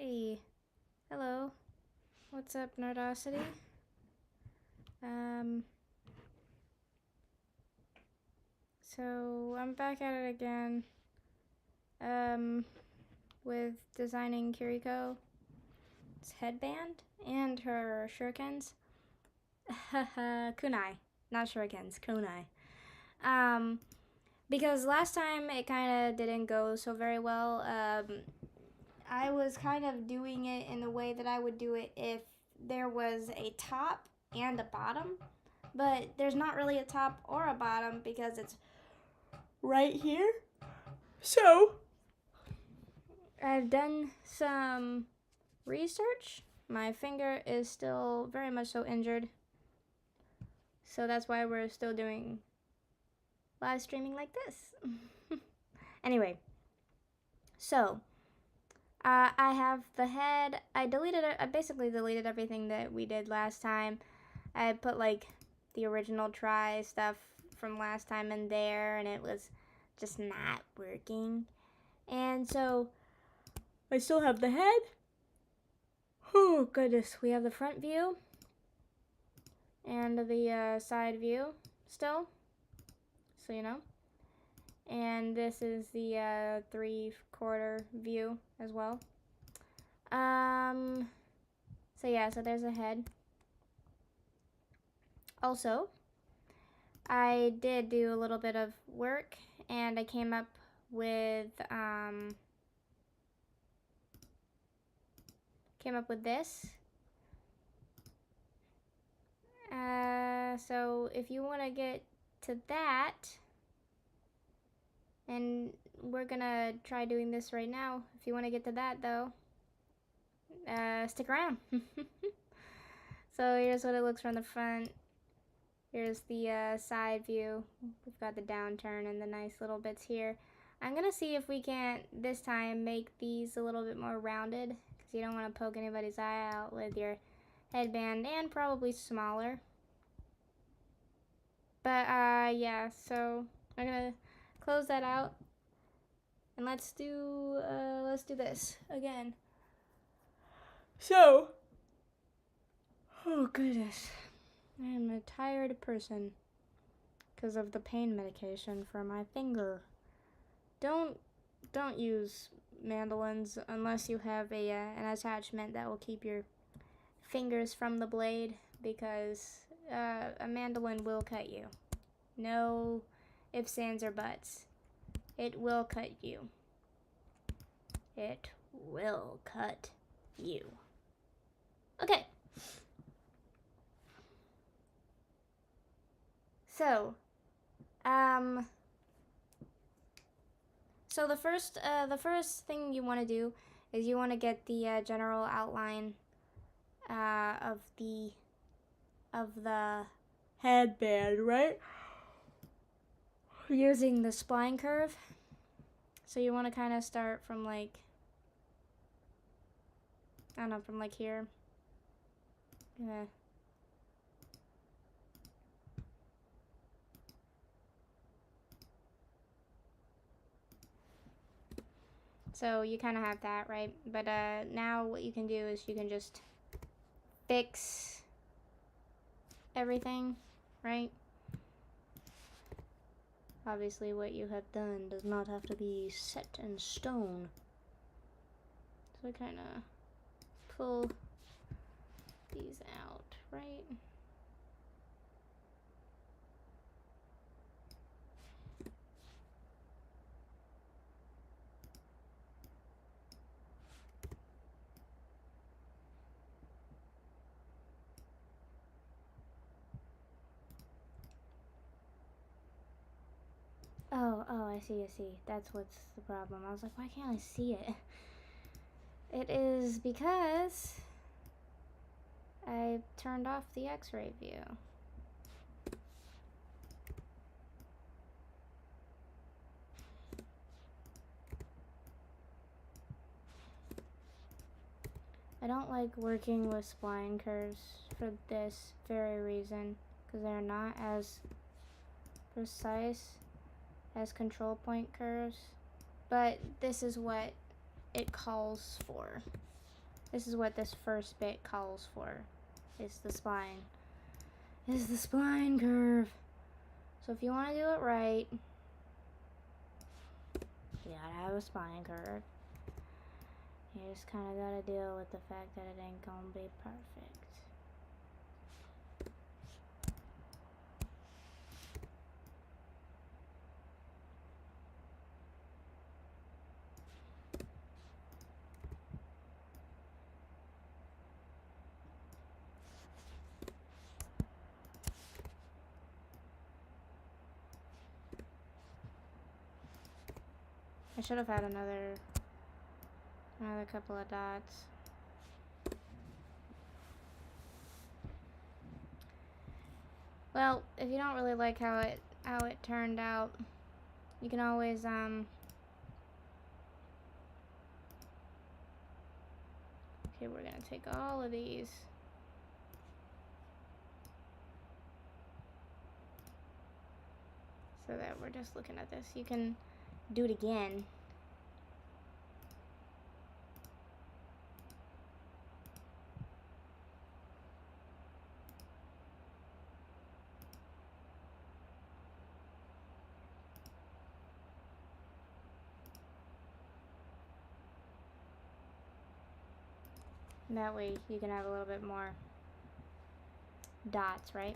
Hey, hello. What's up, Nerdosity? So I'm back at it again. With designing Kiriko's headband and her shurikens. Kunai, not shurikens, kunai. Because last time it kind of didn't go so very well. I was kind of doing it in the way that I would do it if there was a top and a bottom, but there's not really a top or a bottom because it's right here. So I've done some research. My finger is still very much so injured, so that's why we're still doing live streaming like this. Anyway, so I have the head. I basically deleted everything that we did last time. I put like the original try stuff from last time in there, and it was just not working. And so I still have the head. Oh goodness, we have the front view and the side view still, so you know. And this is the 3/4 view as well. So yeah, so there's a head. Also, I did do a little bit of work, and I came up with this. So if you want to get to that, and we're gonna try doing this right now. If you want to get to that though, stick around. So here's what it looks from the front. Here's the side view. We've got the downturn and the nice little bits here. I'm gonna see if we can't this time make these a little bit more rounded, because you don't want to poke anybody's eye out with your headband, and probably smaller. But yeah, so I'm gonna close that out, and let's do this again. So, oh goodness, I am a tired person because of the pain medication for my finger. Don't use mandolins unless you have an attachment that will keep your fingers from the blade, because a mandolin will cut you. No ifs, ands, or buts. It will cut you. It will cut you. Okay. So, so the first thing you want to do is you want to get the general outline of the headband, right? Using the spline curve. So you want to kind of start from like, I don't know, from like here. Yeah. So you kind of have that, right? But now what you can do is you can just fix everything, right? Obviously what you have done does not have to be set in stone. So I kind of pull these out, right? Oh, I see. That's what's the problem. I was like, why can't I see it? It is because I turned off the X-ray view. I don't like working with spline curves for this very reason, because they're not as precise as control point curves, but this is what it calls for. This is what this first bit calls for. It's the spline. It's the spline curve. So if you want to do it right, you gotta have a spine curve. You just kind of gotta deal with the fact that it ain't gonna be perfect. I should have had another couple of dots. Well, if you don't really like how it turned out, you can always okay, we're gonna take all of these. So that we're just looking at this. You can do it again. That way you can have a little bit more dots, right?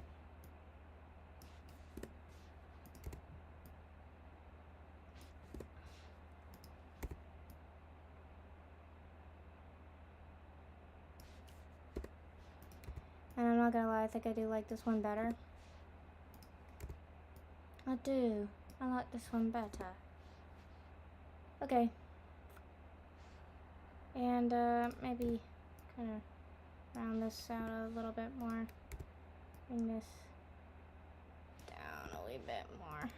And I'm not gonna lie, I think I do like this one better. I do. I like this one better. Okay. And maybe kind of round this out a little bit more. Bring this down a wee bit more.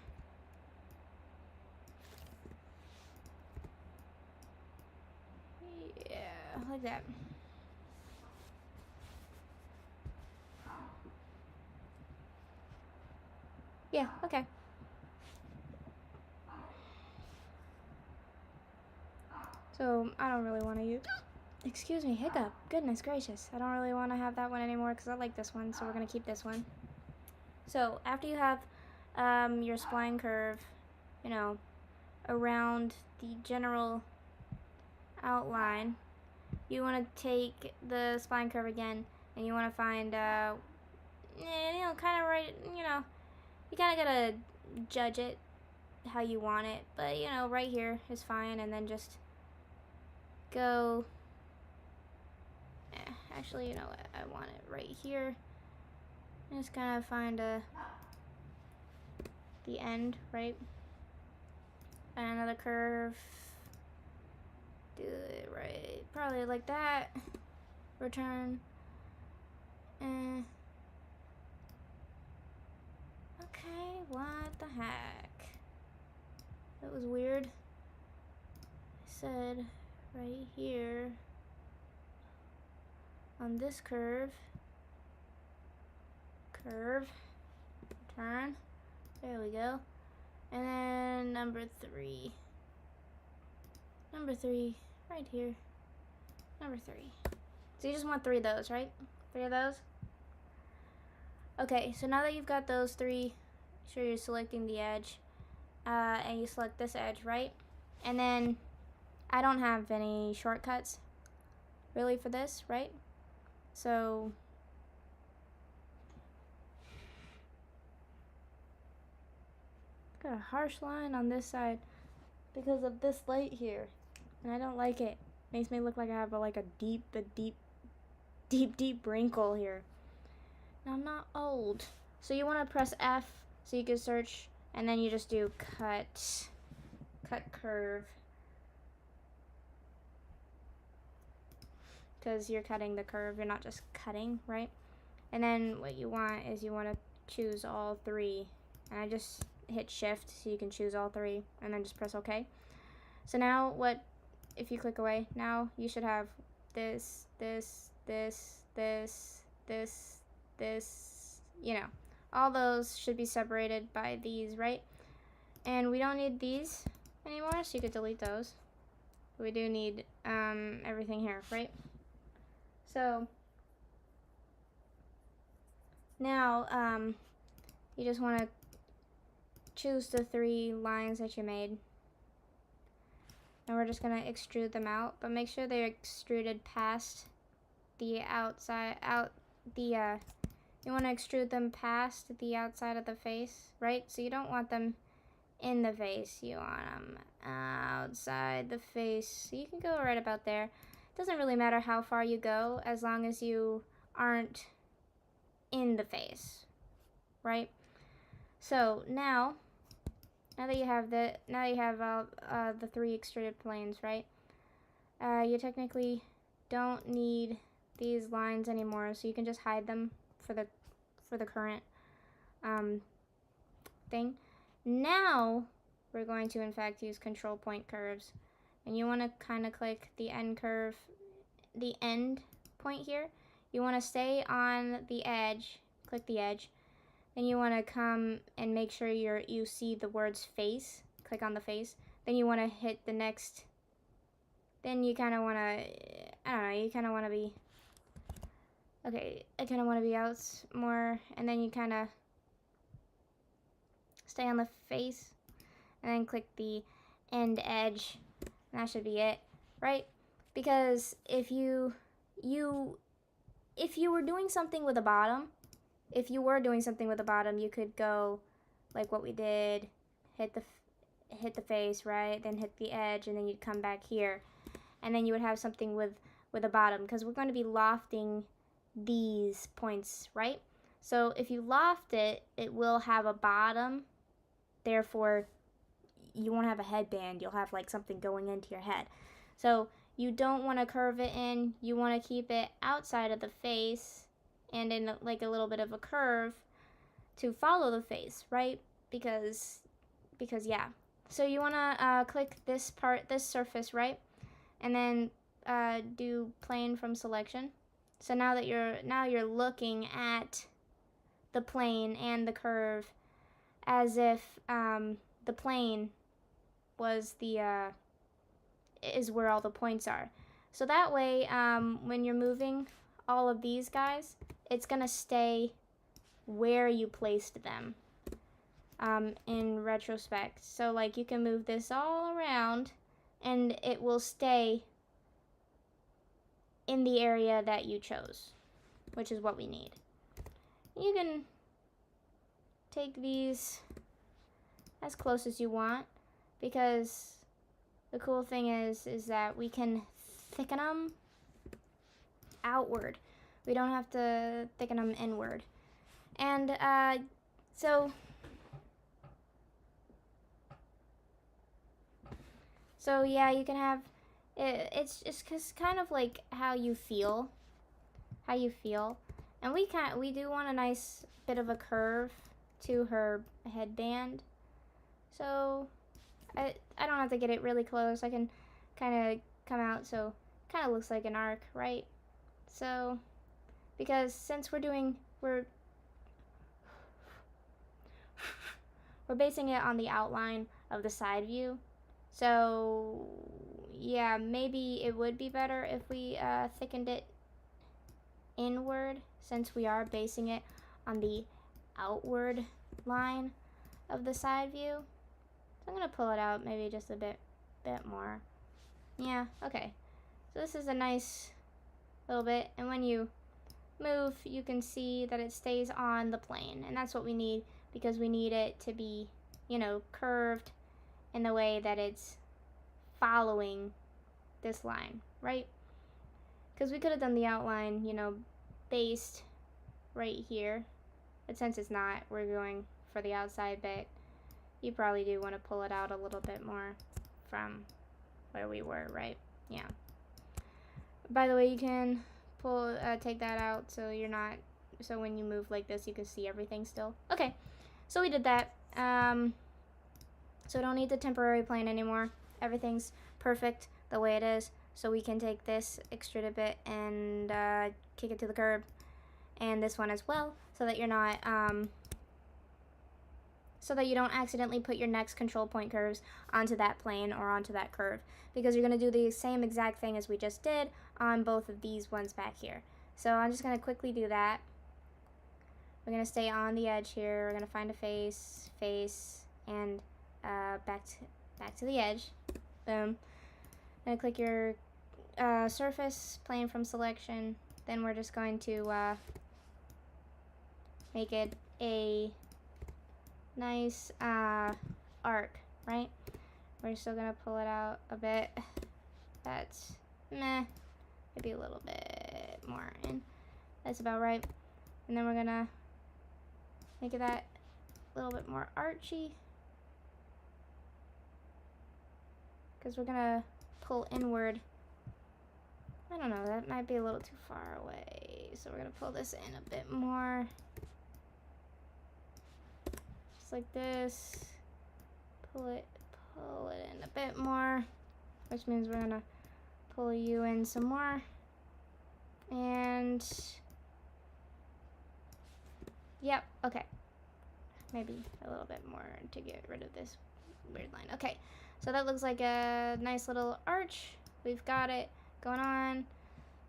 Yeah, like that. Yeah, okay. So, I don't really want to use... Excuse me, hiccup. Goodness gracious. I don't really want to have that one anymore because I like this one, so we're going to keep this one. So, after you have your spline curve, you know, around the general outline, you want to take the spline curve again, and you want to find, you know, kind of right, you know, you kind of got to judge it how you want it, but, you know, right here is fine, and then just go, actually, you know what, I want it right here, and just kind of find the end, right, and another curve, do it right, probably like that, return, okay, what the heck, that was weird. I said right here on this curve, turn, there we go, and then number three right here, number 3. So you just want 3 of those, right? 3 of those. Okay, so now that you've got those 3, make sure you're selecting the edge, and you select this edge, right? And then I don't have any shortcuts really for this, right? So got a harsh line on this side because of this light here, and I don't like it. Makes me look like I have a deep wrinkle here. And I'm not old. So you want to press F so you can search, and then you just do cut curve, because you're cutting the curve, you're not just cutting, right? And then what you want is you want to choose all 3, and I just hit shift so you can choose all 3, and then just press OK. So now what, if you click away, now you should have this, you know, all those should be separated by these, right? And we don't need these anymore, so you could delete those. We do need everything here, right? So now you just want to choose the 3 lines that you made. And we're just going to extrude them out, but make sure they're extruded past the outside, you want to extrude them past the outside of the face, right? So you don't want them in the face, you want them outside the face. So you can go right about there. It doesn't really matter how far you go as long as you aren't in the face, right? So now that you have the the 3 extruded planes, right? You technically don't need these lines anymore, so you can just hide them for the current thing. Now we're going to in fact use control point curves, and you want to kind of click the end curve, the end point here. You want to stay on the edge, click the edge. Then you want to come and make sure you see the words face. Click on the face. Then you want to hit the next. Then you kind of want to, I don't know, you kind of want to be, okay, I kind of want to be out more. And then you kind of stay on the face. And then click the end edge. And that should be it, right? Because if you were doing something with a bottom, you could go like what we did, hit the face, right? Then hit the edge, and then you'd come back here. And then you would have something with a bottom, because we're going to be lofting these points, right? So if you loft it, it will have a bottom. Therefore, you won't have a headband. You'll have like something going into your head. So you don't want to curve it in. You want to keep it outside of the face and in like a little bit of a curve to follow the face, right? Because yeah. So you want to click this surface, right? And then do plane from selection. So now that you're looking at the plane and the curve as if the plane was is where all the points are. So that way, when you're moving all of these guys, it's gonna stay where you placed them in retrospect. So like you can move this all around and it will stay in the area that you chose, which is what we need. You can take these as close as you want, because the cool thing is that we can thicken them outward. We don't have to thicken them inward. And so yeah, you can have it's just kind of like how you feel. And we do want a nice bit of a curve to her headband. So I don't have to get it really close. I can kind of come out so it kind of looks like an arc, right? So because since we're basing it on the outline of the side view, so yeah, maybe it would be better if we thickened it inward, since we are basing it on the outward line of the side view. So I'm gonna pull it out maybe just a bit more. Yeah, okay. So this is a nice little bit, and when you move, you can see that it stays on the plane, and that's what we need, because we need it to be, curved in the way that it's following this line, right? Because we could have done the outline, based right here, but since it's not, we're going for the outside bit. You probably do want to pull it out a little bit more from where we were, right? Yeah. By the way, you can take that out so when you move like this, you can see everything still. Okay, so we did that. So we don't need the temporary plane anymore. Everything's perfect the way it is. So we can take this extruded bit and kick it to the curb, and this one as well, so that you're not so that you don't accidentally put your next control point curves onto that plane or onto that curve, because you're going to do the same exact thing as we just did on both of these ones back here. So I'm just going to quickly do that. We're going to stay on the edge here. We're going to find a face, and back to the edge. Boom. Going to click your surface, plane from selection. Then we're just going to make it a nice arc, right? We're still gonna pull it out a bit. That's meh, maybe a little bit more in. That's about right. And then we're gonna make it that a little bit more archy, because we're gonna pull inward. I don't know, that might be a little too far away, so we're gonna pull this in a bit more. Like this, pull it in a bit more, which means we're gonna pull you in some more, and yep, okay, maybe a little bit more to get rid of this weird line. Okay, so that looks like a nice little arch. We've got it going on.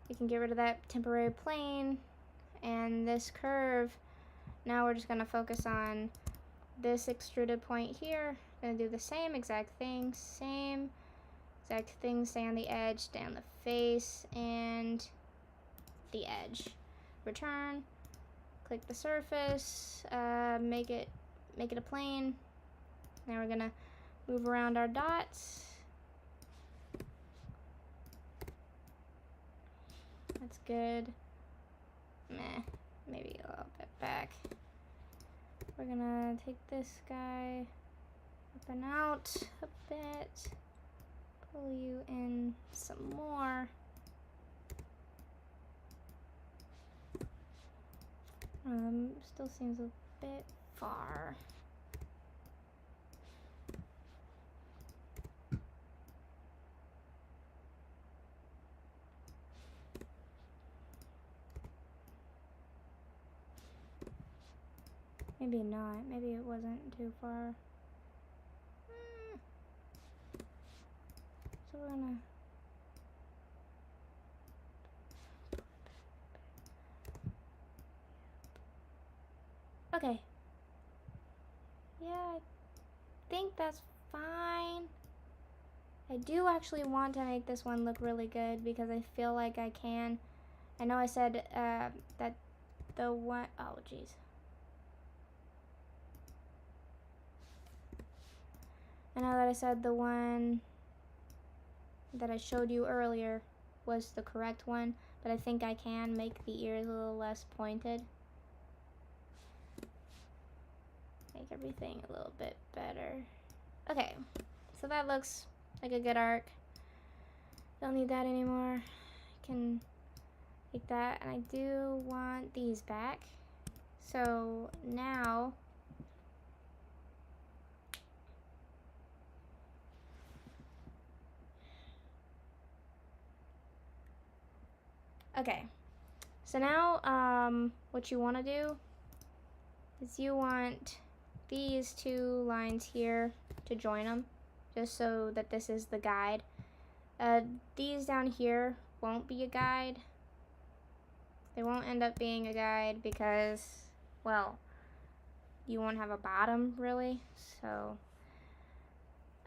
We can get rid of that temporary plane and this curve. Now we're just gonna focus on this extruded point here. Gonna do the same exact thing, stay on the edge, stay on the face and the edge. Return, click the surface, make it a plane. Now we're gonna move around our dots. That's good. Meh, maybe a little bit back. We're gonna take this guy up and out a bit, pull you in some more. Still seems a bit far. Maybe not. Maybe it wasn't too far. So we're gonna... Okay. Yeah, I think that's fine. I do actually want to make this one look really good because I feel like I can. I know I said that the one... Oh, jeez. I know that I said the one that I showed you earlier was the correct one, but I think I can make the ears a little less pointed. Make everything a little bit better. Okay, so that looks like a good arc. Don't need that anymore. I can take that, and I do want these back. So now okay, so now what you want to do is you want these two lines here to join them, just so that this is the guide. These down here won't be a guide. They won't end up being a guide because, well, you won't have a bottom really. So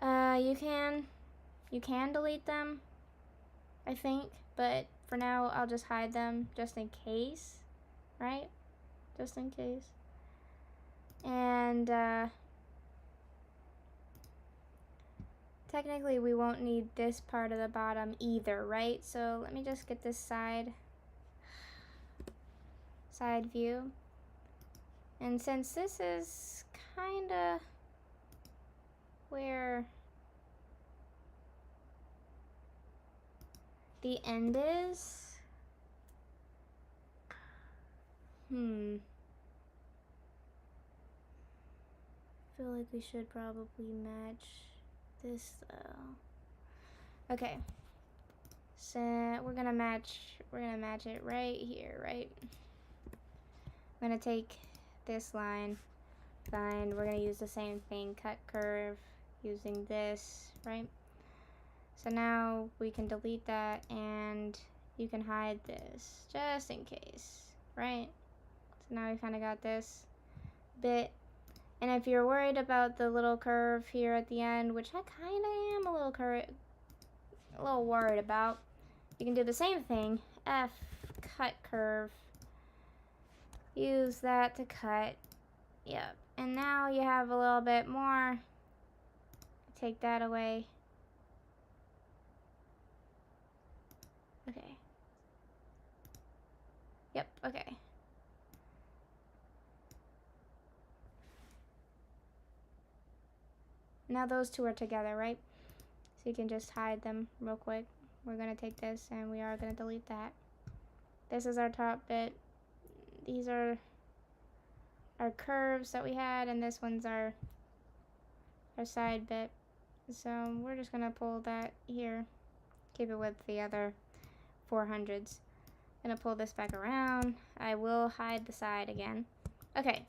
you can delete them, I think, but for now I'll just hide them just in case, right? Just in case. And technically we won't need this part of the bottom either, right? So let me just get this side view. And since this is kinda where the end is, I feel like we should probably match this though. Okay, so we're gonna match it right here, right? I'm gonna take this line, fine. We're gonna use the same thing, cut curve, using this, right? So now we can delete that and you can hide this just in case, right? So now we kind of got this bit. And if you're worried about the little curve here at the end, which I kind of am a little worried about, you can do the same thing. F, cut curve. Use that to cut. Yep. And now you have a little bit more. Take that away. Okay. Yep, okay. Now those two are together, right? So you can just hide them real quick. We're gonna take this and we are gonna delete that. This is our top bit. These are our curves that we had, and this one's our side bit. So we're just gonna pull that here. Keep it with the other 400s. Gonna pull this back around. I will hide the side again. Okay,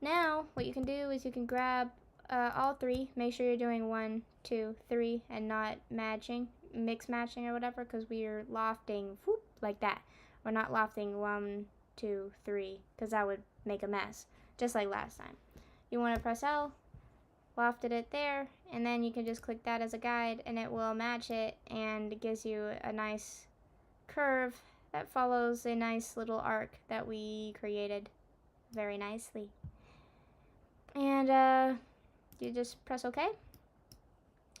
now what you can do is you can grab all three. Make sure you're doing 1, 2, 3 and not matching, mix matching or whatever, because we are lofting whoop, like that. We're not lofting 1, 2, 3 because that would make a mess, just like last time. You want to press L, lofted it there, and then you can just click that as a guide and it will match it, and it gives you a nice curve that follows a nice little arc that we created very nicely. And you just press OK.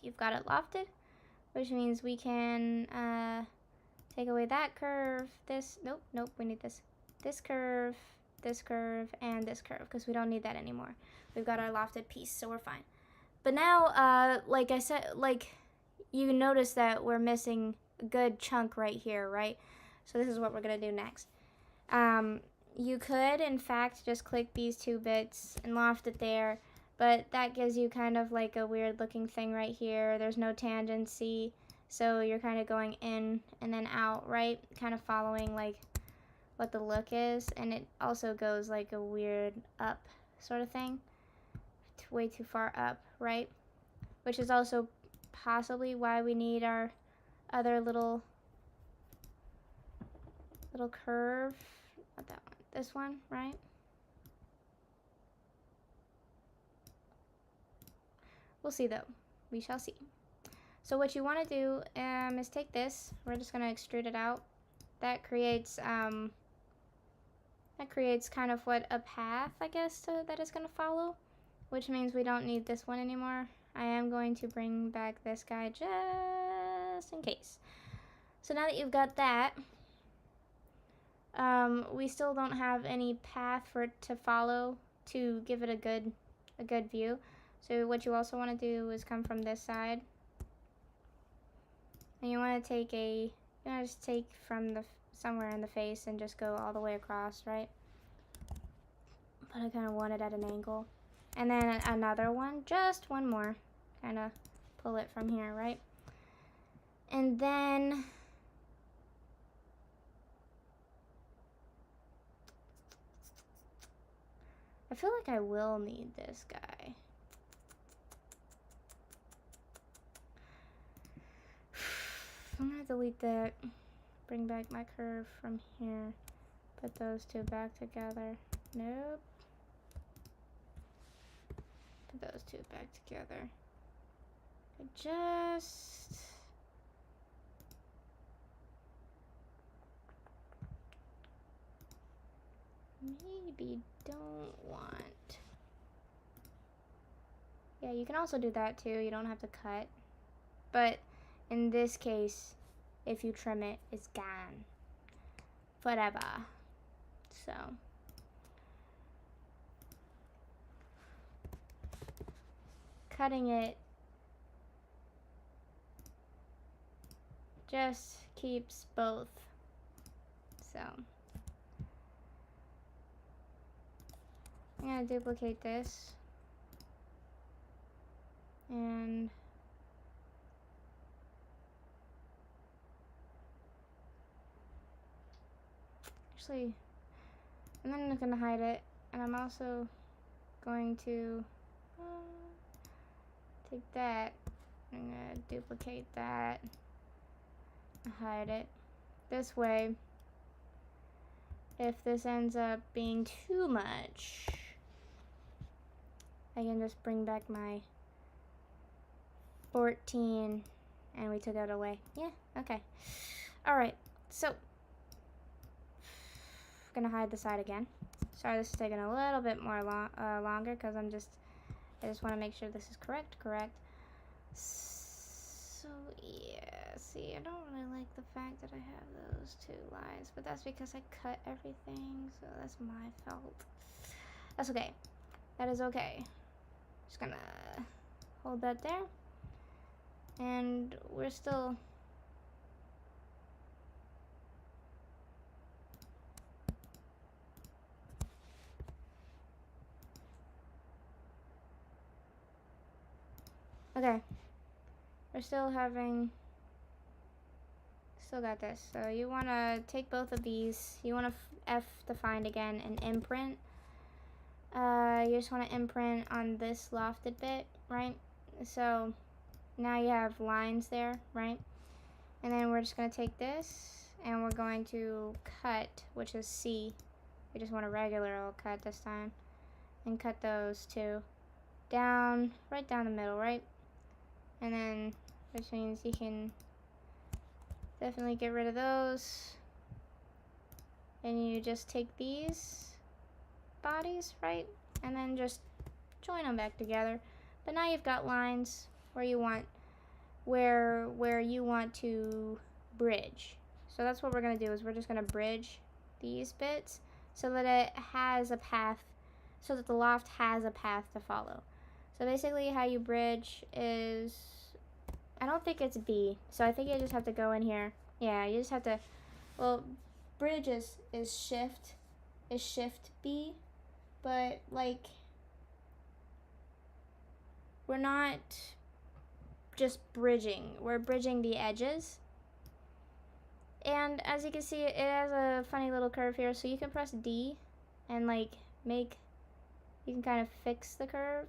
You've got it lofted, which means we can take away that curve, this, nope, we need this curve, and this curve, because we don't need that anymore. We've got our lofted piece, so we're fine. But now, like I said, like, you notice that we're missing a good chunk right here, right? So this is what we're going to do next. You could, in fact, just click these two bits and loft it there, but that gives you kind of like a weird looking thing right here. There's no tangency, so you're kind of going in and then out, right? Kind of following like what the look is, and it also goes like a weird up sort of thing. Way too far up, right? Which is also possibly why we need our other little curve. Not that one, this one, right? We'll see though, we shall see. So what you want to do is take this, we're just going to extrude it out. That creates kind of what a path, I guess, that is going to follow, which means we don't need this one anymore. I am going to bring back this guy just in case. So now that you've got that, we still don't have any path for it to follow to give it a good view. So what you also want to do is come from this side, and you want to just take from somewhere in the face and just go all the way across, right? But I kind of want it at an angle. And then another one, just one more, kind of pull it from here, right? And then I feel like I will need this guy. I'm gonna delete that, bring back my curve from here, put those two back together. Nope. Put those two back together. I just maybe don't want. Yeah, you can also do that too. You don't have to cut. But in this case, if you trim it, it's gone. Forever. So. Cutting it just keeps both. So. I'm going to duplicate this. And actually, I'm then going to hide it, and I'm also going to take that. I'm gonna duplicate that. Hide it. This way, if this ends up being too much, I can just bring back my 14 and we took it away. Yeah, okay. Alright, so gonna hide the side again. Sorry, this is taking a little bit more longer because I just want to make sure this is correct. So yeah, see, I don't really like the fact that I have those two lines, but that's because I cut everything, so that's my fault. That's okay. That is okay. Just gonna hold that there. And we're still... Okay. We're still having... Still got this. So you want to take both of these. You want to F to find again an imprint. You just want to imprint on this lofted bit, right? So now you have lines there, right? And then we're just going to take this and we're going to cut, which is C. We just want a regular old cut this time. And cut those two down, right down the middle, right? And then, which means you can definitely get rid of those. And you just take these bodies, right? And then just join them back together. But now you've got lines where you want, where you want to bridge. So that's what we're gonna do, is we're just gonna bridge these bits so that it has a path, so that the loft has a path to follow. So basically how you bridge is, I don't think it's B, so I think you just have to go in here. Yeah, you just have to, well, bridge is shift B, but like, we're not just bridging, we're bridging the edges. And as you can see, it has a funny little curve here, so you can press D and like you can kind of fix the curve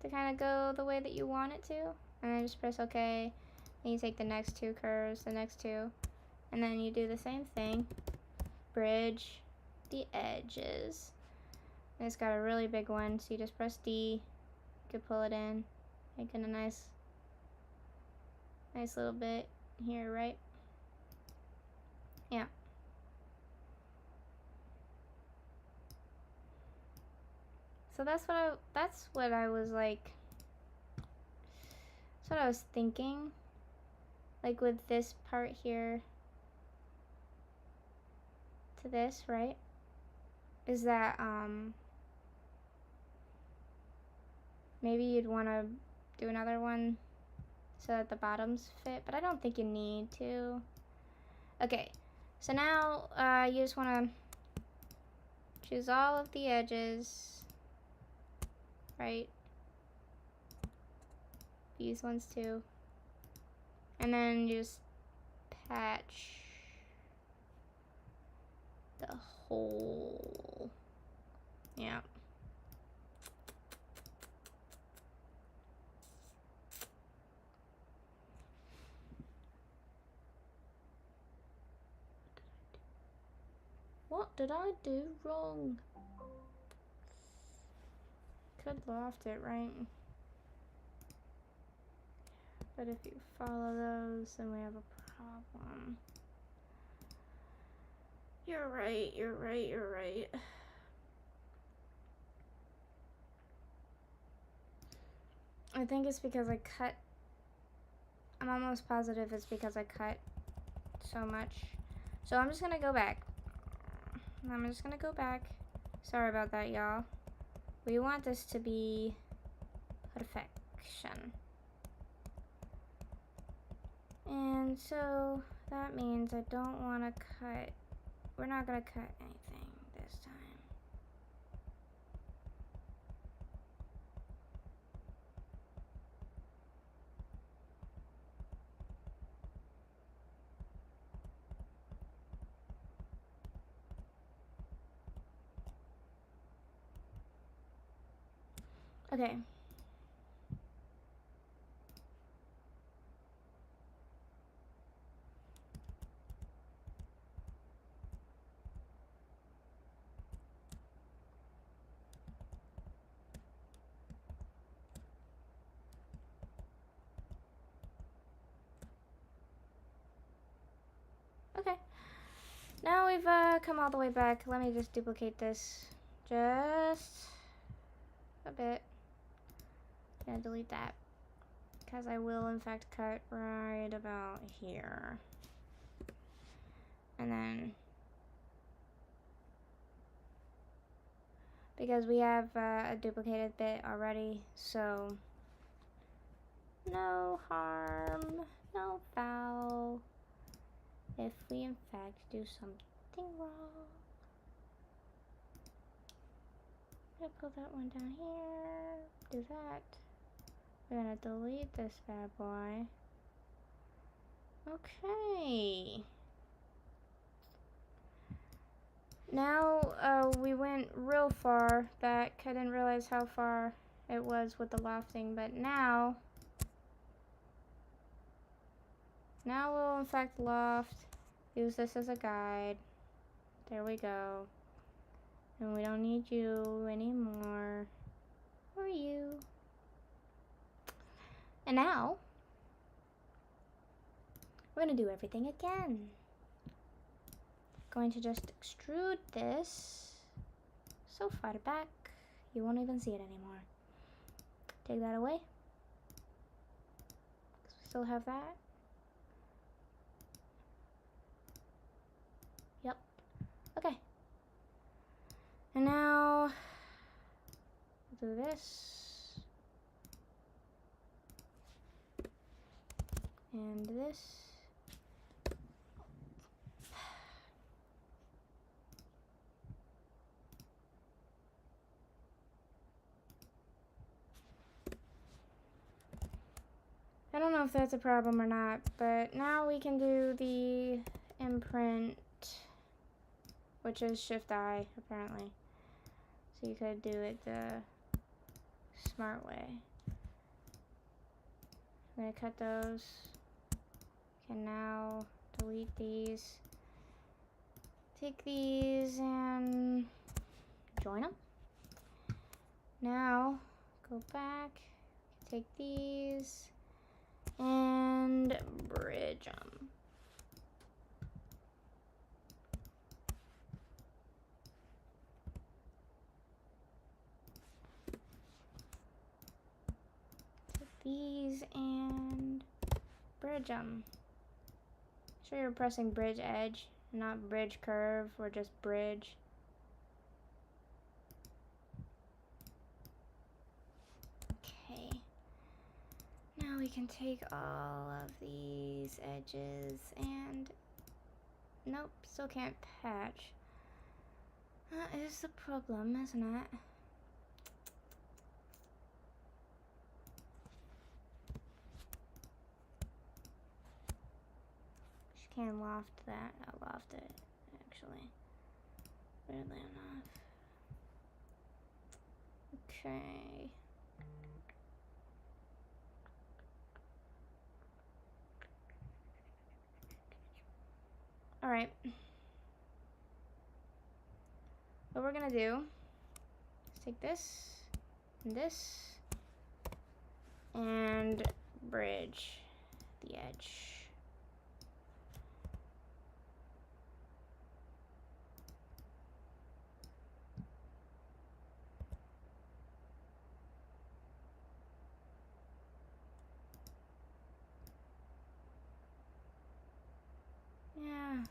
to kind of go the way that you want it to. And then just press OK. And you take the next two curves, the next two, and then you do the same thing. Bridge the edges. And it's got a really big one, so you just press D. You can pull it in, making a nice little bit here, right? Yeah. So that's what I was like. That's what I was thinking. Like with this part here to this, right? Is that maybe you'd want to do another one so that the bottoms fit, but I don't think you need to. Okay, so now you just want to choose all of the edges, right? These ones too. And then you just patch the whole, yeah. What did I do wrong? Could loft it, right? But if you follow those, then we have a problem. You're right. I think it's because I cut. I'm almost positive it's because I cut so much. So I'm just gonna go back. Sorry about that, y'all. We want this to be perfection. And so that means I don't want to cut. We're not gonna cut anything this time. Okay. Okay. Now we've come all the way back. Let me just duplicate this just a bit. Gonna delete that because I will in fact cut right about here. And then because we have a duplicated bit already, so no harm, no foul if we in fact do something wrong. I'm gonna pull that one down here, do that. We're gonna delete this bad boy. Okay. Now, we went real far back. I didn't realize how far it was with the lofting, but now we'll in fact loft. Use this as a guide. There we go. And we don't need you anymore. Or you. And now, we're gonna do everything again. Going to just extrude this so far back, you won't even see it anymore. Take that away. We still have that. Yep. Okay. And now, do this. And this. I don't know if that's a problem or not, but now we can do the imprint, which is Shift-I, apparently. So you could do it the smart way. I'm gonna cut those. Can now delete these. Take these and join them. Now, go back, take these, and bridge them. Take these and bridge them. Make sure you're pressing bridge edge, not bridge curve, or just bridge. Okay. Now we can take all of these edges and nope, still can't patch. That is the problem, isn't it? She can loft that. I loft it, actually. Weirdly enough. Okay. Alright. What we're gonna do is take this and bridge the edge. Yeah.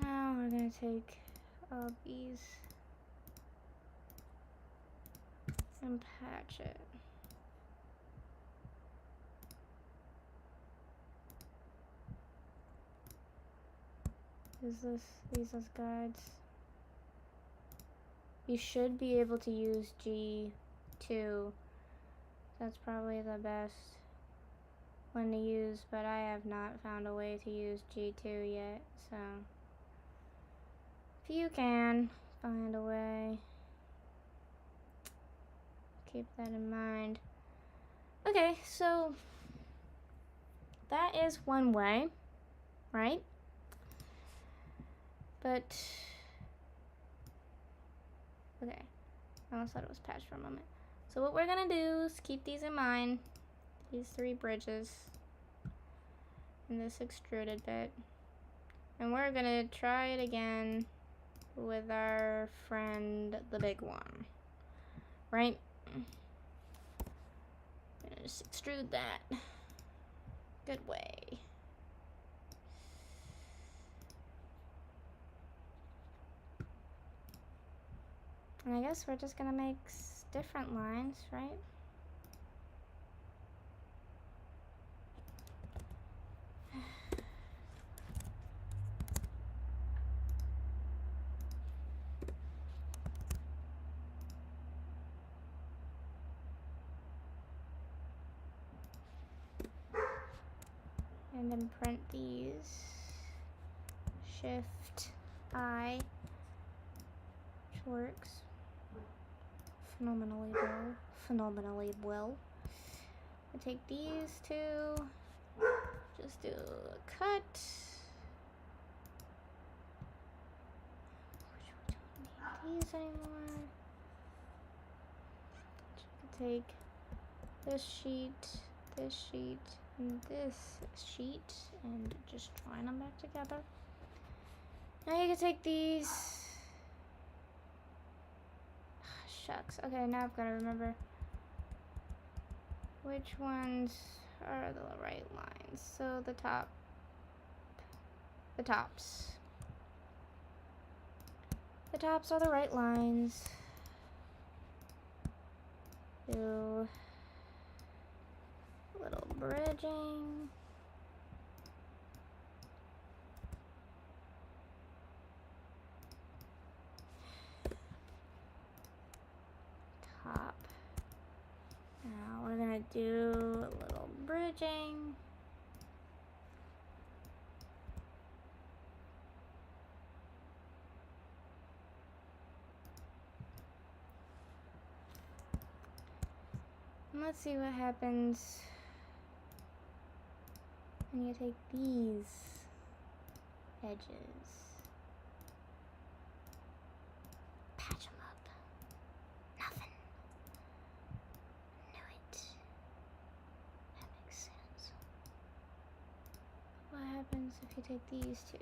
Now we're gonna take all these and patch it. Use these as guides. You should be able to use G2. That's probably the best one to use, but I have not found a way to use G2 yet, so if you can find a way. keep that in mind. Okay, so that is one way, right? But, okay, I almost thought it was patched for a moment. So what we're gonna do is keep these in mind, these 3 bridges, and this extruded bit. And we're gonna try it again with our friend, the big one, right? I'm gonna just extrude that. Good way. And I guess we're just gonna make different lines, right? And then print these. Shift I, which works phenomenally well. I take these 2, just do a cut. We don't need these anymore. Take this sheet, and this sheet, and just join them back together. Now you can take these. Shucks. Okay, now I've got to remember which ones are the right lines. So the tops. The tops are the right lines. Do a little bridging. Top. Now we're gonna do a little bridging. And let's see what happens when you take these edges. Patch them up. Nothing. Knew it. That makes sense. What happens if you take these 2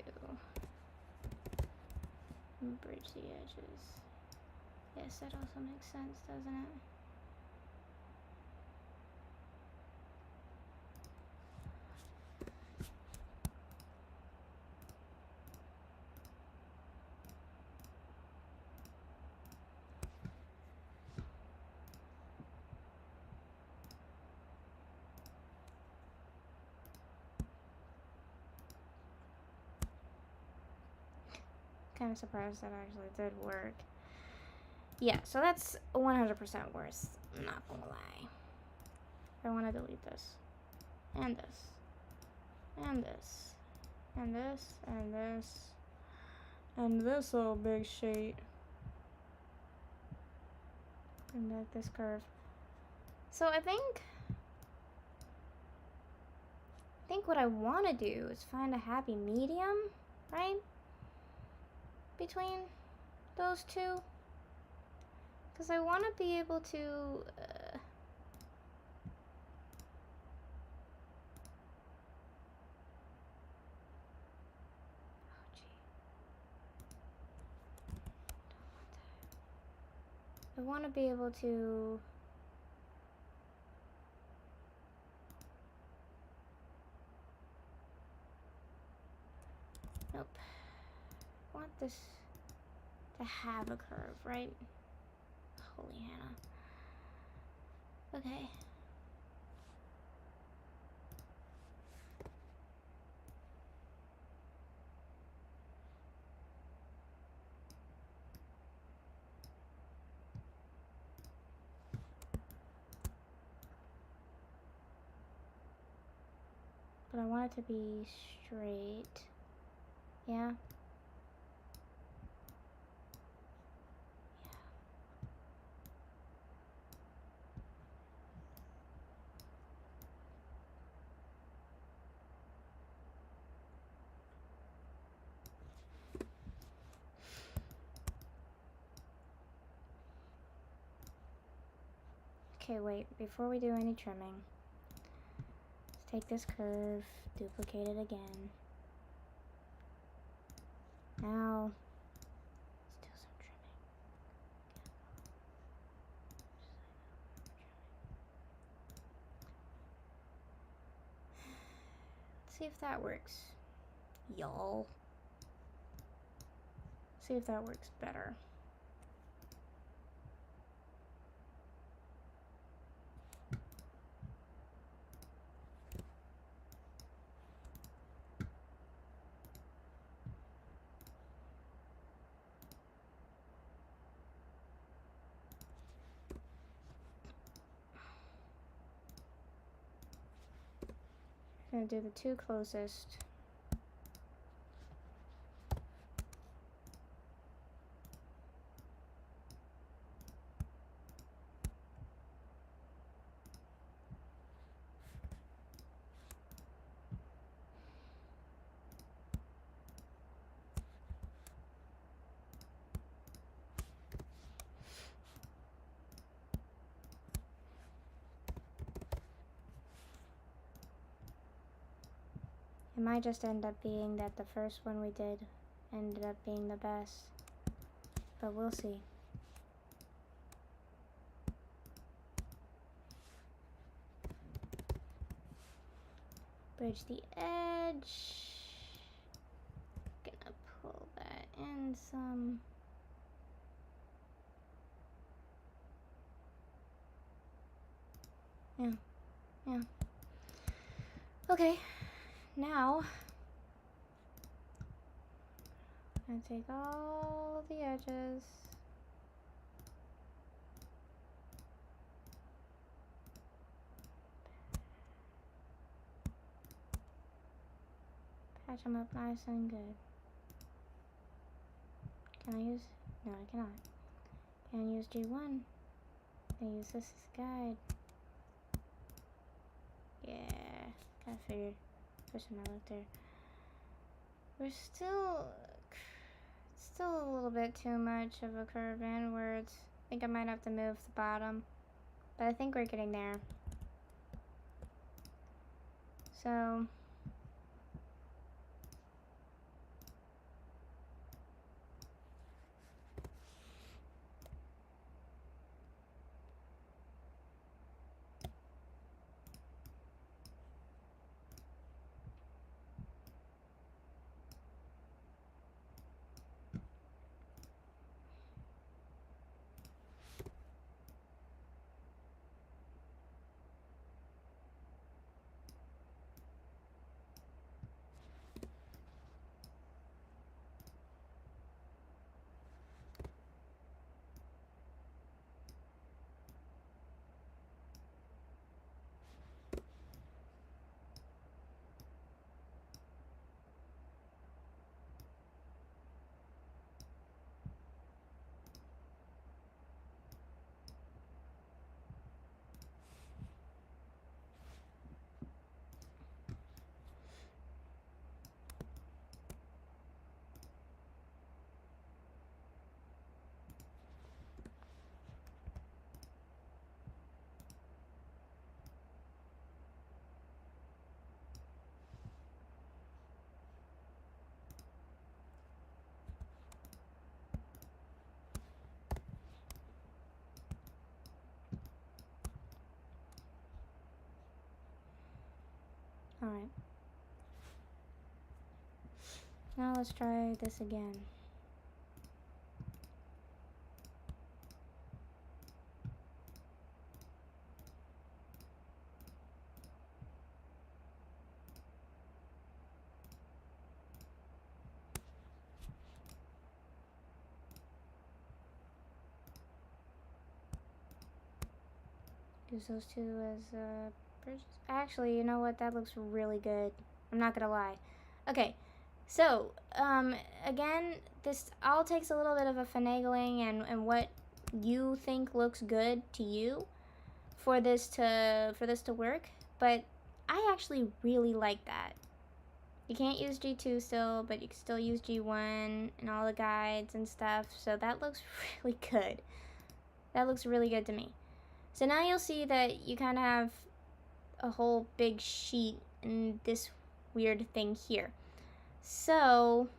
and bridge the edges? Yes, that also makes sense, doesn't it? Kind of surprised that actually did work. Yeah, so that's 100% worse. I'm not gonna lie. I want to delete this. And this. And this. And this. And this. And this little big sheet. Bring back this curve. So I think what I want to do is find a happy medium, right? Between those 2. Because I want to be able to I want to be able to nope. I want this to have a curve, right? Holy Hannah. Okay. But I want it to be straight. Yeah. Okay, wait, before we do any trimming, let's take this curve, duplicate it again. Now, still some trimming. Let's see if that works, y'all. See if that works better. I'm gonna do the two closest. It might just end up being that the first one we did ended up being the best, but we'll see. Bridge the edge. Gonna pull that in some. Yeah. Okay. Now, I'm gonna take all the edges. Patch them up nice and good. Can I use? No, I cannot. Can I use G1? I use this as a guide. Yeah, kind of figured. First time I looked there. We're still a little bit too much of a curve inwards. I think I might have to move the bottom, but I think we're getting there. So alright. Now let's try this again. Use those two as bridges. Actually, you know what? That looks really good. I'm not gonna lie. Okay, so again, this all takes a little bit of a finagling and what you think looks good to you for this to work. But I actually really like that. You can't use G2 still, but you can still use G1 and all the guides and stuff. So that looks really good. That looks really good to me. So now you'll see that you kind of have a whole big sheet and this weird thing here. So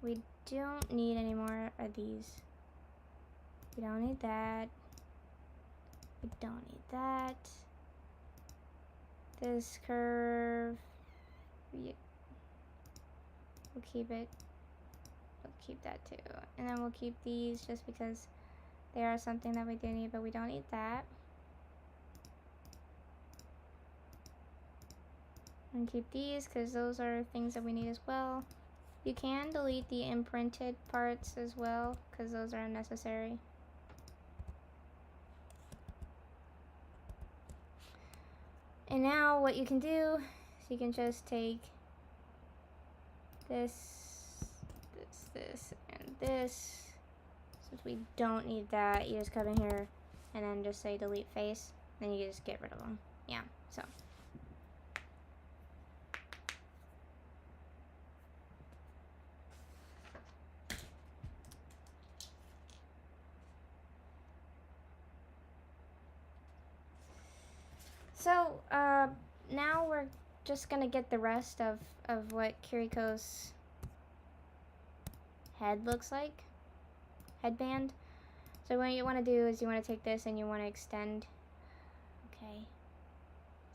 we don't need any more of these. We don't need that. We don't need that. This curve, we'll keep it. We'll keep that too. And then we'll keep these just because they are something that we do need, but we don't need that. And keep these because those are things that we need as well. You can delete the imprinted parts as well because those are unnecessary. And now what you can do is you can just take this, and this. Since we don't need that, you just come in here and then just say delete face. Then you just get rid of them. Yeah, so. So, now we're just gonna get the rest of what Kiriko's head looks like. Headband. So what you want to do is you want to take this and you want to extend. Okay.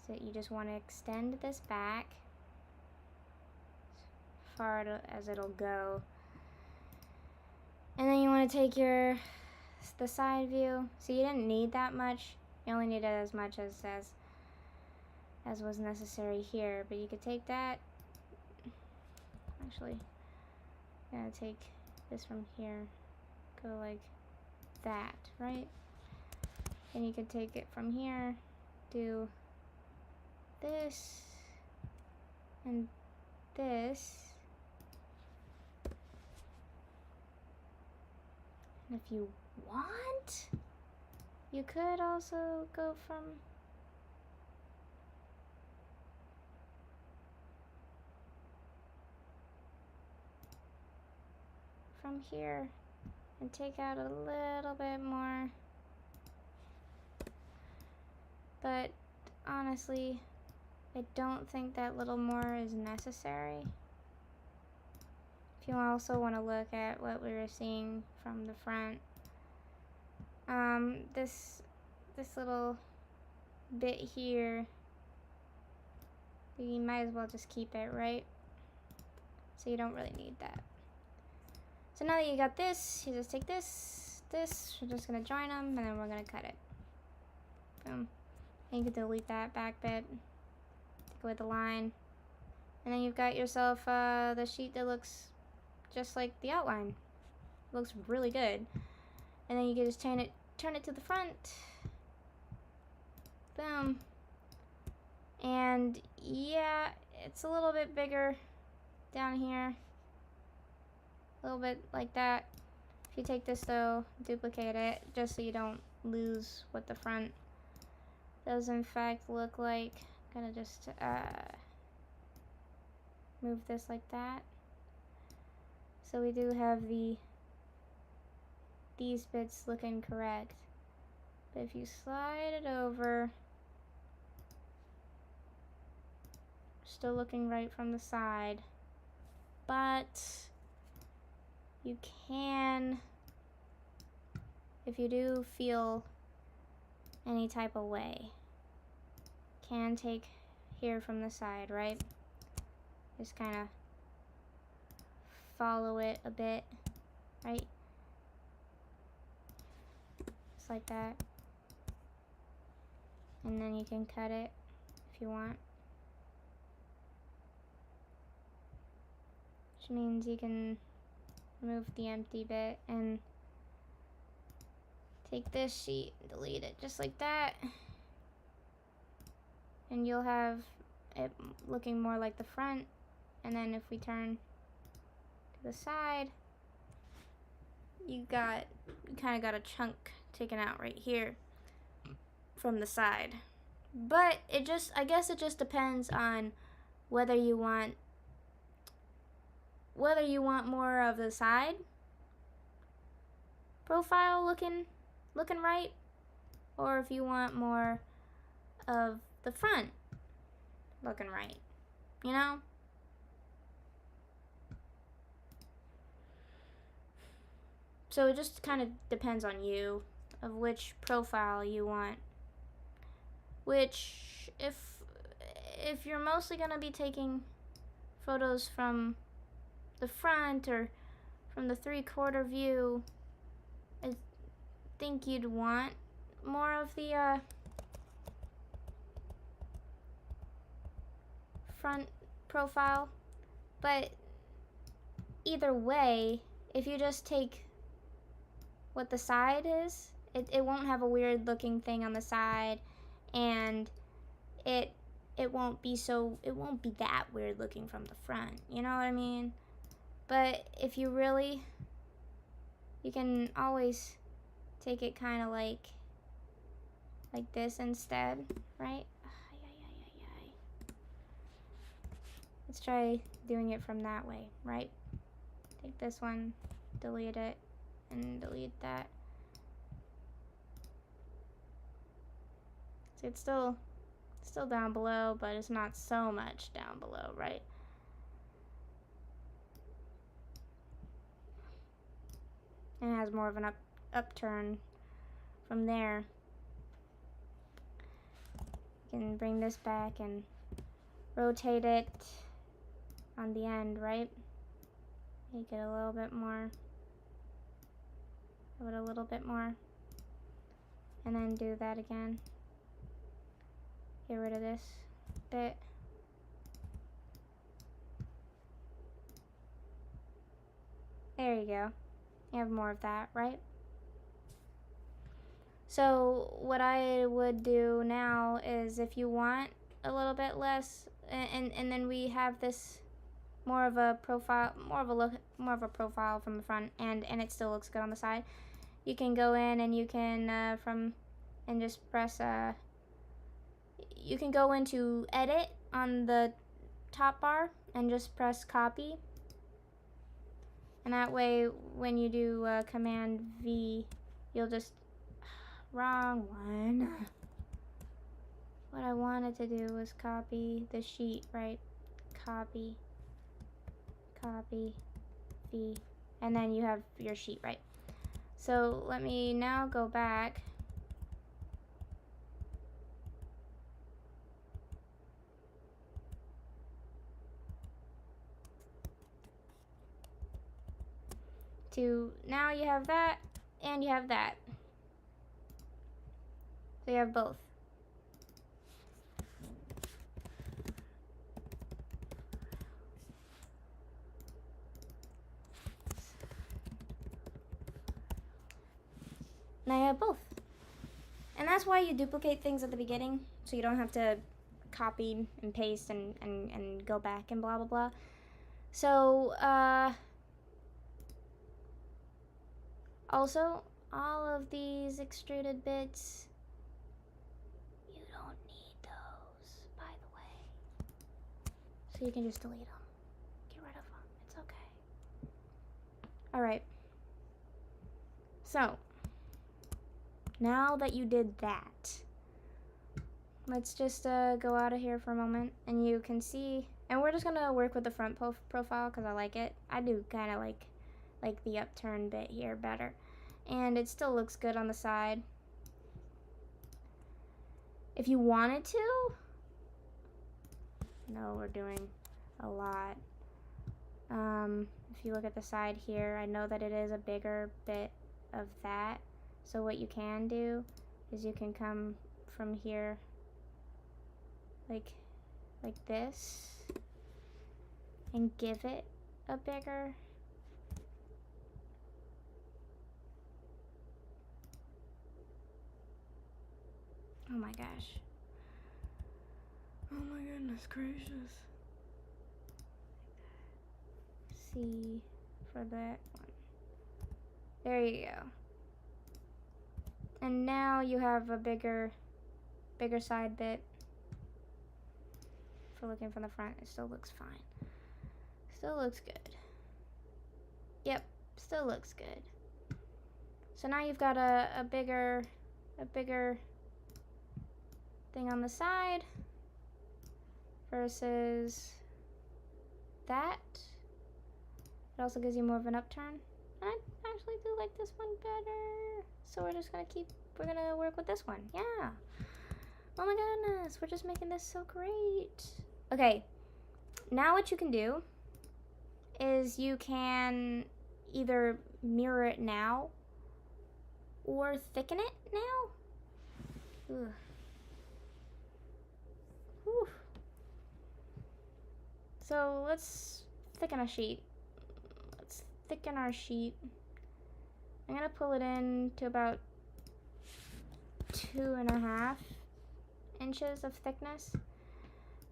So you just want to extend this back as far as it'll go. And then you want to take the side view. So you didn't need that much. You only needed as much as was necessary here, but you could take that. Actually, I'm gonna take this from here, go like that, right? And you could take it from here, do this and this. And if you want, you could also go from here and take out a little bit more. But honestly, I don't think that little more is necessary. If you also want to look at what we were seeing from the front, this little bit here, you might as well just keep it, right? So you don't really need that. So now that you got this, you just take this, we're just gonna join them, and then we're gonna cut it. Boom. And you can delete that back bit, take away the line, and then you've got yourself the sheet that looks just like the outline. It looks really good. And then you can just turn it to the front. Boom. And yeah, it's a little bit bigger down here. A little bit like that. If you take this though, duplicate it just so you don't lose what the front does in fact look like. I'm gonna just move this like that. So we do have these bits looking correct. But if you slide it over, still looking right from the side, but you can, if you do feel any type of way, can take here from the side, right? Just kind of follow it a bit, right? Just like that. And then you can cut it if you want. Which means you can remove the empty bit and take this sheet and delete it just like that. And you'll have it looking more like the front. And then if we turn to the side, you kind of got a chunk taken out right here from the side. But I guess it just depends on whether you want more of the side profile looking looking right, or if you want more of the front looking right, you know? So it just kind of depends on you of which profile you want. Which, if you're mostly gonna be taking photos from the front or from the 3/4 view, I think you'd want more of the front profile. But either way, if you just take what the side is, it won't have a weird looking thing on the side, and it won't be that weird looking from the front, you know what I mean? But if you really, you can always take it kind of like this instead, right? Let's try doing it from that way, right? Take this one, delete it, and delete that. See, it's still down below, but it's not so much down below, right? And it has more of an upturn from there. You can bring this back and rotate it on the end, right? Make it a little bit more. Give it a little bit more. And then do that again. Get rid of this bit. There you go. You have more of that, right? So what I would do now is, if you want a little bit less, and then we have this more of a profile, more of a profile from the front, and it still looks good on the side. You can go in and you can and just press you can go into edit on the top bar and just press copy, and that way when you do Command V, you'll just wrong one. What I wanted to do was copy the sheet, right? Copy, V, and then you have your sheet, right? So let me now go back to, now you have that and you have that. So you have both. Now you have both. And that's why you duplicate things at the beginning, so you don't have to copy and paste and go back and blah blah blah. So also, all of these extruded bits, you don't need those, by the way. So you can just delete them. Get rid of them. It's okay. Alright. So, now that you did that, let's just go out of here for a moment, and you can see, and we're just gonna work with the front profile because I like it. I do kind of like the upturn bit here better, and it still looks good on the side. If you wanted to, no, we're doing a lot. If you look at the side here, I know that it is a bigger bit of that. So what you can do is you can come from here like this and give it a bigger. Oh my gosh. Oh my goodness gracious. See for that one. There you go. And now you have a bigger side bit. For looking from the front, it still looks fine. Still looks good. Yep, still looks good. So now you've got a bigger thing on the side versus that. It also gives you more of an upturn. And I actually do like this one better. So we're gonna work with this one. Yeah. Oh my goodness, we're just making this so great. Okay, now what you can do is you can either mirror it now or thicken it now. Ugh. Whew. So let's thicken a sheet. Let's thicken our sheet. I'm gonna pull it in to about 2.5 inches of thickness.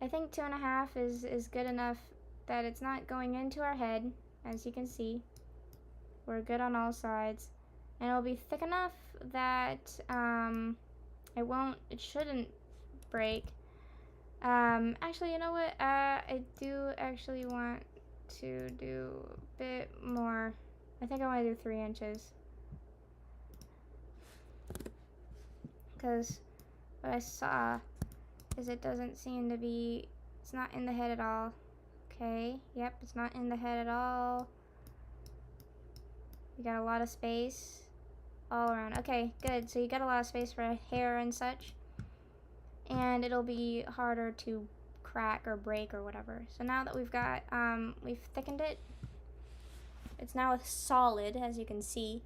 I think 2.5 is good enough that it's not going into our head, as you can see. We're good on all sides. And it'll be thick enough that it shouldn't break. Actually, you know what? I do actually want to do a bit more. I think I want to do 3 inches. Because what I saw is it doesn't seem to be, it's not in the head at all. Okay, yep, it's not in the head at all. You got a lot of space all around. Okay, good. So you got a lot of space for hair and such. And it'll be harder to crack or break or whatever. So now that we've got, we've thickened it, it's now a solid, as you can see.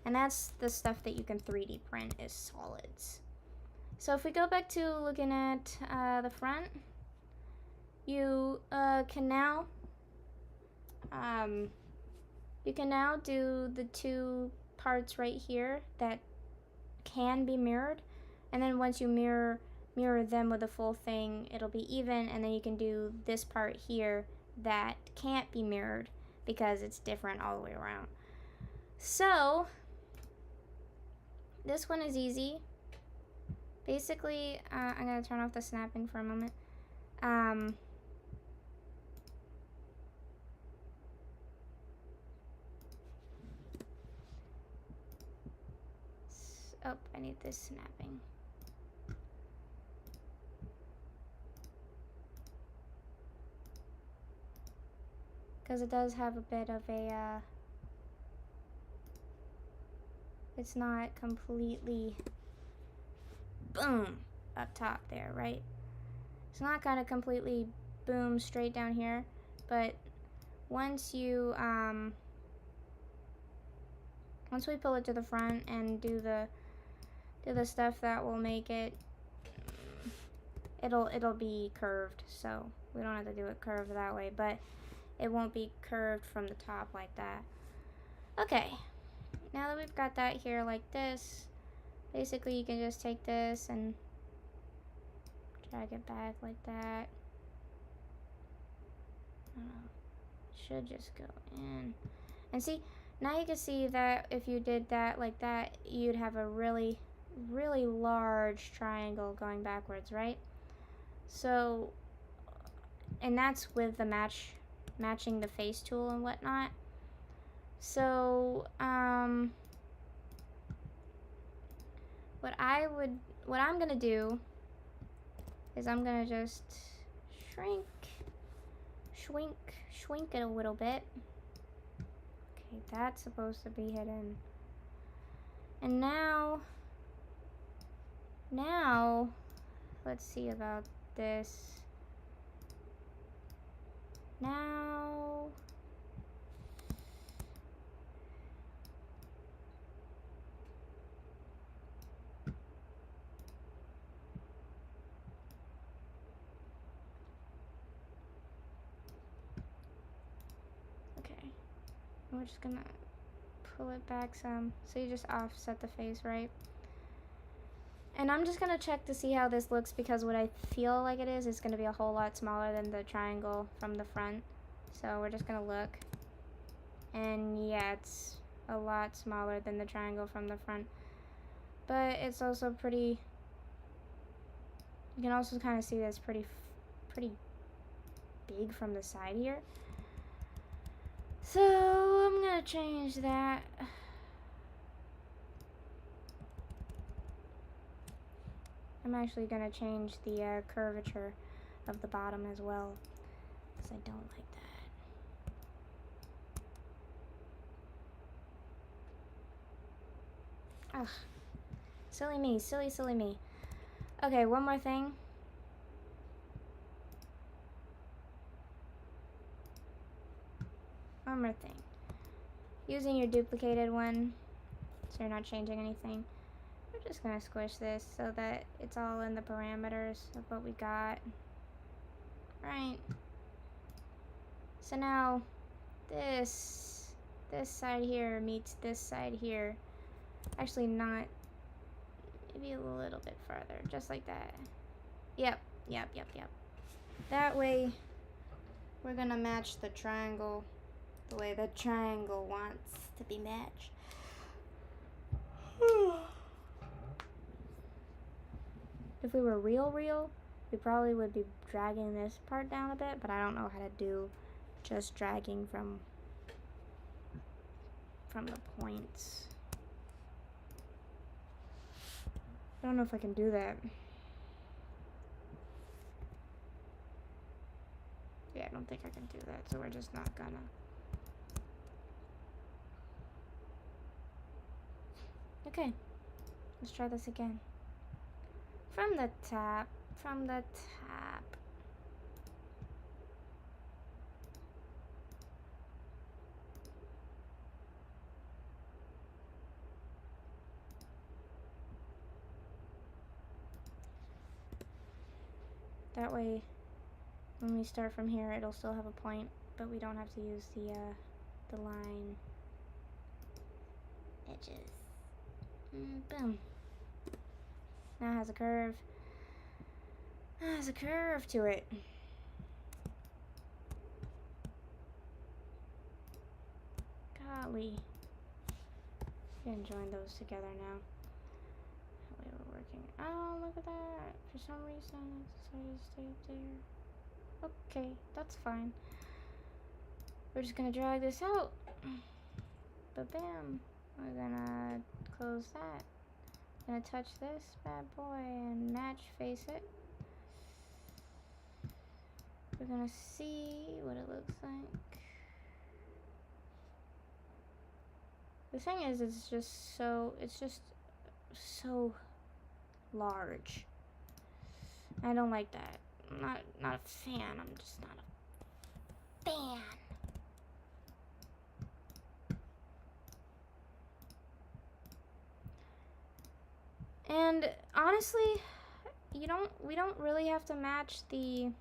And that's the stuff that you can 3D print is solids. So if we go back to looking at the front, you can now do the 2 parts right here that can be mirrored, and then once you mirror them with the full thing, it'll be even, and then you can do this part here that can't be mirrored because it's different all the way around. So this one is easy. Basically, I'm gonna turn off the snapping for a moment. Oh, I need this snapping. Because it does have a bit of a, it's not completely boom up top there, right? It's not gonna completely boom straight down here, but once you, once we pull it to the front and do the stuff that will make it, it'll be curved, so we don't have to do it curved that way, but it won't be curved from the top like that. Okay, now that we've got that here like this, basically you can just take this and drag it back like that. I don't know, should just go in. And see, now you can see that if you did that like that, you'd have a really, really large triangle going backwards, right? So, and that's with the matching the face tool and whatnot. So, what I'm gonna do is I'm gonna just shrink it a little bit. Okay, that's supposed to be hidden. And now, let's see about this. Now, okay, we're just gonna pull it back some, so you just offset the face, right? And I'm just gonna check to see how this looks, because what I feel like it is gonna be a whole lot smaller than the triangle from the front. So we're just gonna look. And yeah, it's a lot smaller than the triangle from the front. But it's also pretty, you can also kind of see that it's pretty big from the side here. So I'm gonna change that I'm actually gonna change the curvature of the bottom as well, because I don't like that. Ugh. Silly me, silly me. Okay, one more thing. One more thing. Using your duplicated one, so you're not changing anything. We're just gonna squish this so that it's all in the parameters of what we got. Right. So now this side here meets this side here. Actually not, maybe a little bit farther, just like that. Yep. That way we're gonna match the triangle the way the triangle wants to be matched. If we were real, we probably would be dragging this part down a bit, but I don't know how to do just dragging from the points. I don't know if I can do that. Yeah, I don't think I can do that, so we're just not gonna. Okay, let's try this again. From the top. That way, when we start from here, it'll still have a point, but we don't have to use the line edges. Boom. Now it has a curve. It has a curve to it. Golly. We can join those together now. That way we're working. Oh, look at that. For some reason, it decided to stay up there. Okay, that's fine. We're just gonna drag this out. But bam. We're gonna close that. Gonna touch this bad boy and match face it. We're gonna see what it looks like. The thing is, it's just so large. I don't like that. I'm not a fan. I'm just not a fan. And honestly, we don't really have to match the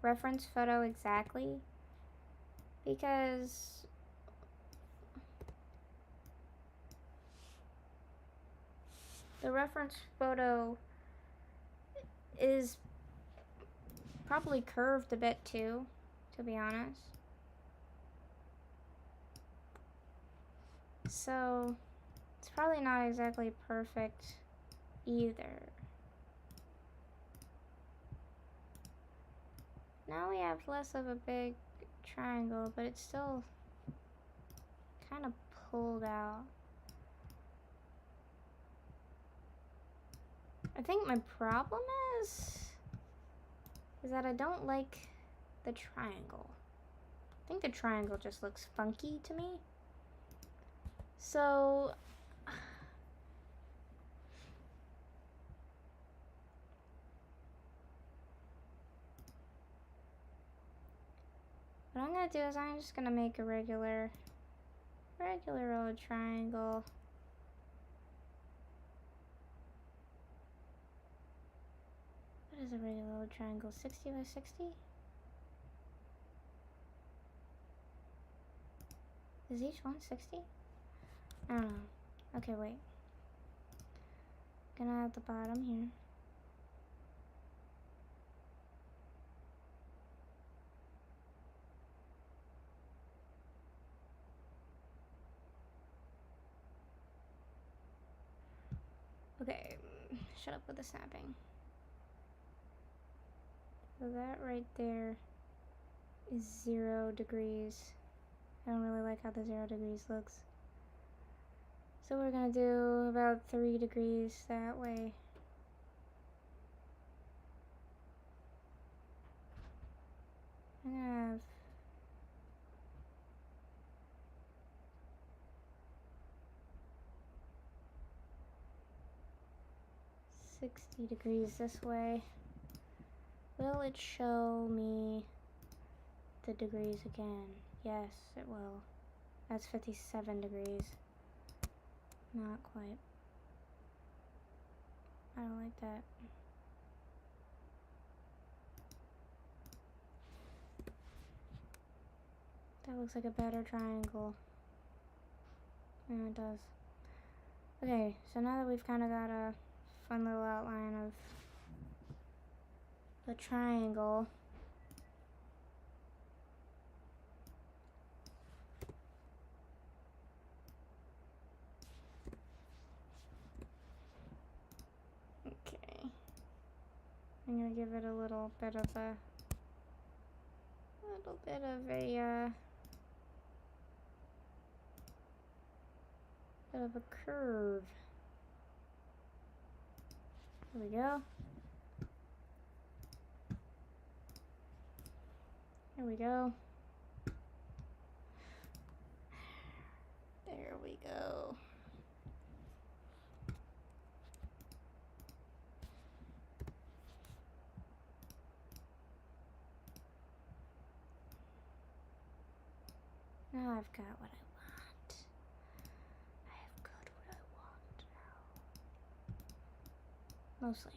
reference photo exactly, because the reference photo is probably curved a bit too, to be honest. So it's probably not exactly perfect either. Now we have less of a big triangle, but it's still kind of pulled out. I think my problem is that I don't like the triangle. I think the triangle just looks funky to me. So what I'm gonna do is I'm just gonna make a regular old triangle. What is a regular old triangle? 60 by 60? Is each one 60? I don't know. Okay, wait. Gonna add the bottom here. Okay, shut up with the snapping. So that right there is 0 degrees. I don't really like how the 0 degrees looks. So we're gonna do about 3 degrees that way. I'm gonna have 60 degrees this way. Will it show me the degrees again? Yes, it will. That's 57 degrees. Not quite. I don't like that. That looks like a better triangle. Yeah, it does. Okay, so now that we've kind of got a fun little outline of the triangle, okay, I'm gonna give it a little bit of a curve. There we go. There we go. There we go. Now I've got what I want. I have got what I want now. Mostly.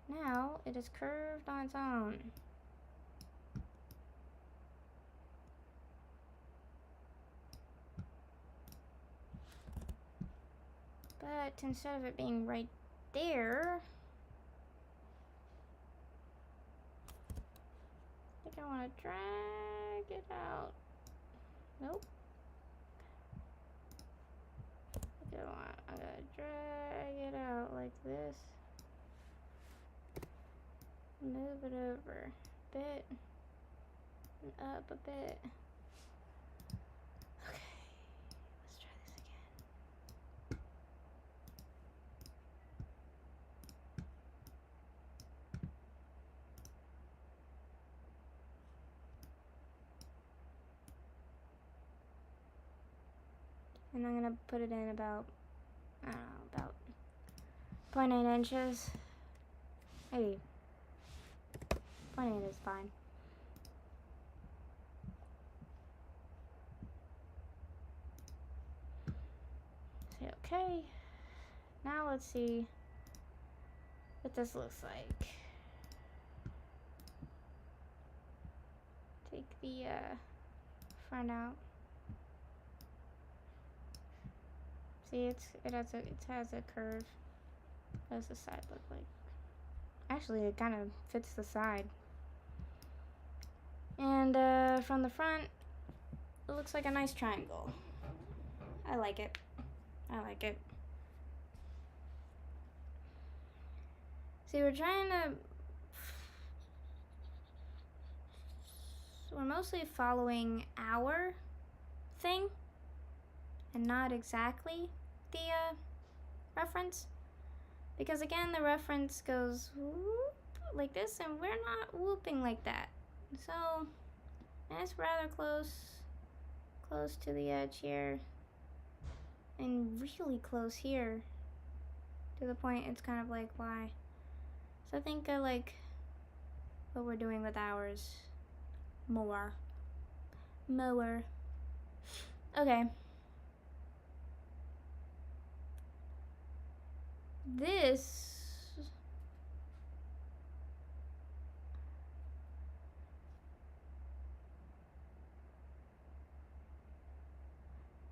Now it is curved on its own. But instead of it being right there, I think I want to drag it out. Nope. I'm gonna drag it out like this. Move it over a bit and up a bit. Okay, let's try this again. And I'm gonna put it in about, I don't know, about 0.8 inches. Maybe 0.8 is fine. Say okay. Now let's see what this looks like. Take the front out. See, it has a curve. What does the side look like? Actually, it kind of fits the side. And from the front, it looks like a nice triangle. I like it. I like it. See, we're mostly following our thing and not exactly the reference. Because again, the reference goes whoop like this, and we're not whooping like that. So, and it's rather close to the edge here, and really close here, to the point it's kind of like, why? So I think I like what we're doing with ours more. Okay.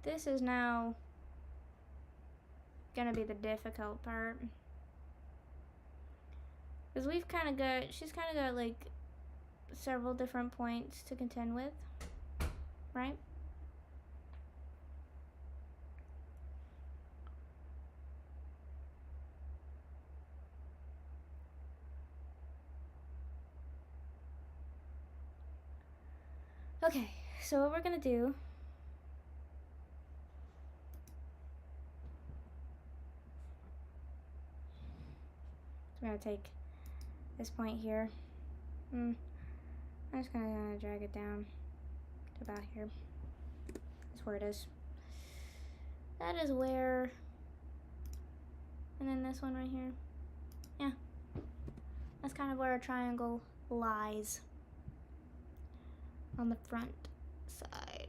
This is now gonna be the difficult part. Because she's kind of got like several different points to contend with, right? Okay, so what we're gonna do is we're gonna take this point here. I'm just gonna drag it down to about here. That's where it is. That is where, and then this one right here. Yeah, that's kind of where a triangle lies on the front side.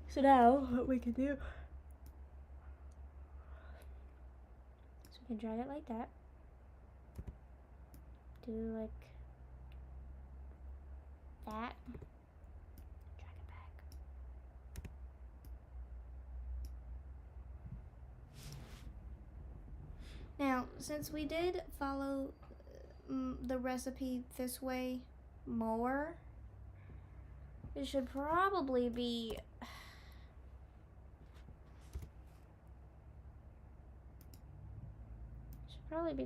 So now what we can do is we can drag it like that. Do like that. Drag it back. Now, since we did follow the recipe this way more, it should probably be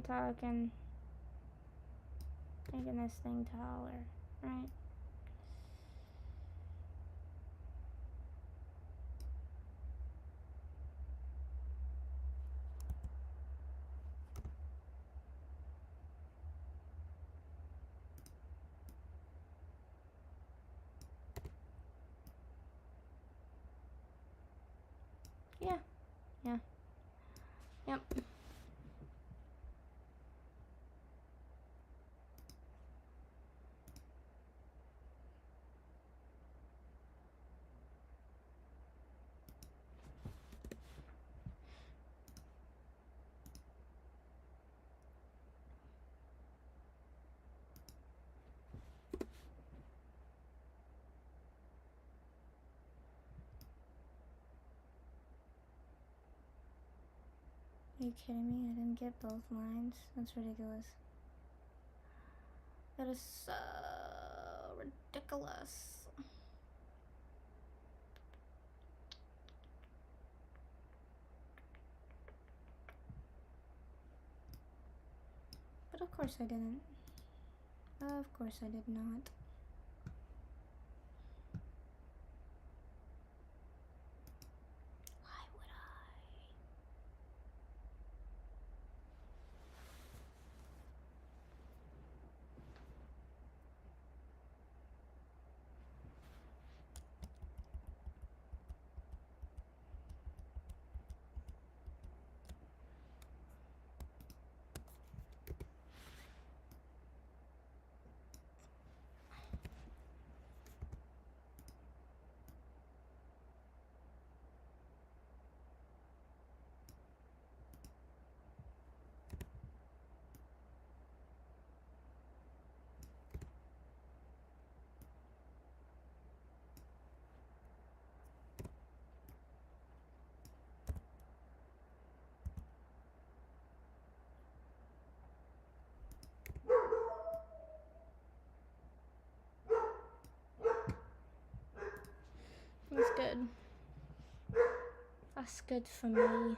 talking, making this thing taller, right? Yeah. Yep. Are you kidding me? I didn't get both lines. That's ridiculous. That is so ridiculous. But of course I didn't. Of course I did not. Why would I? That's good. That's good for me.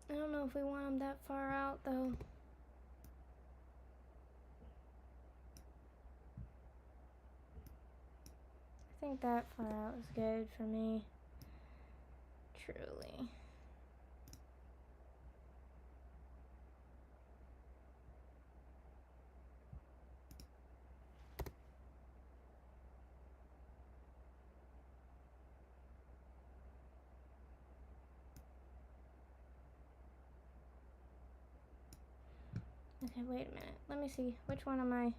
I don't know if we want them that far out though. I think that far out is good for me. Truly. Okay, wait a minute. Let me see. Which one am I?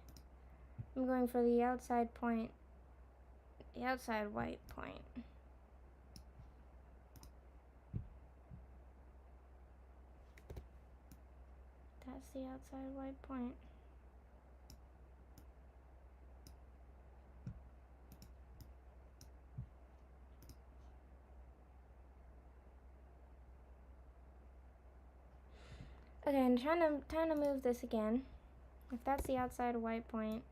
I'm going for the outside point. The outside white point. That's the outside white point. Okay, I'm trying to move this again. If that's the outside white point.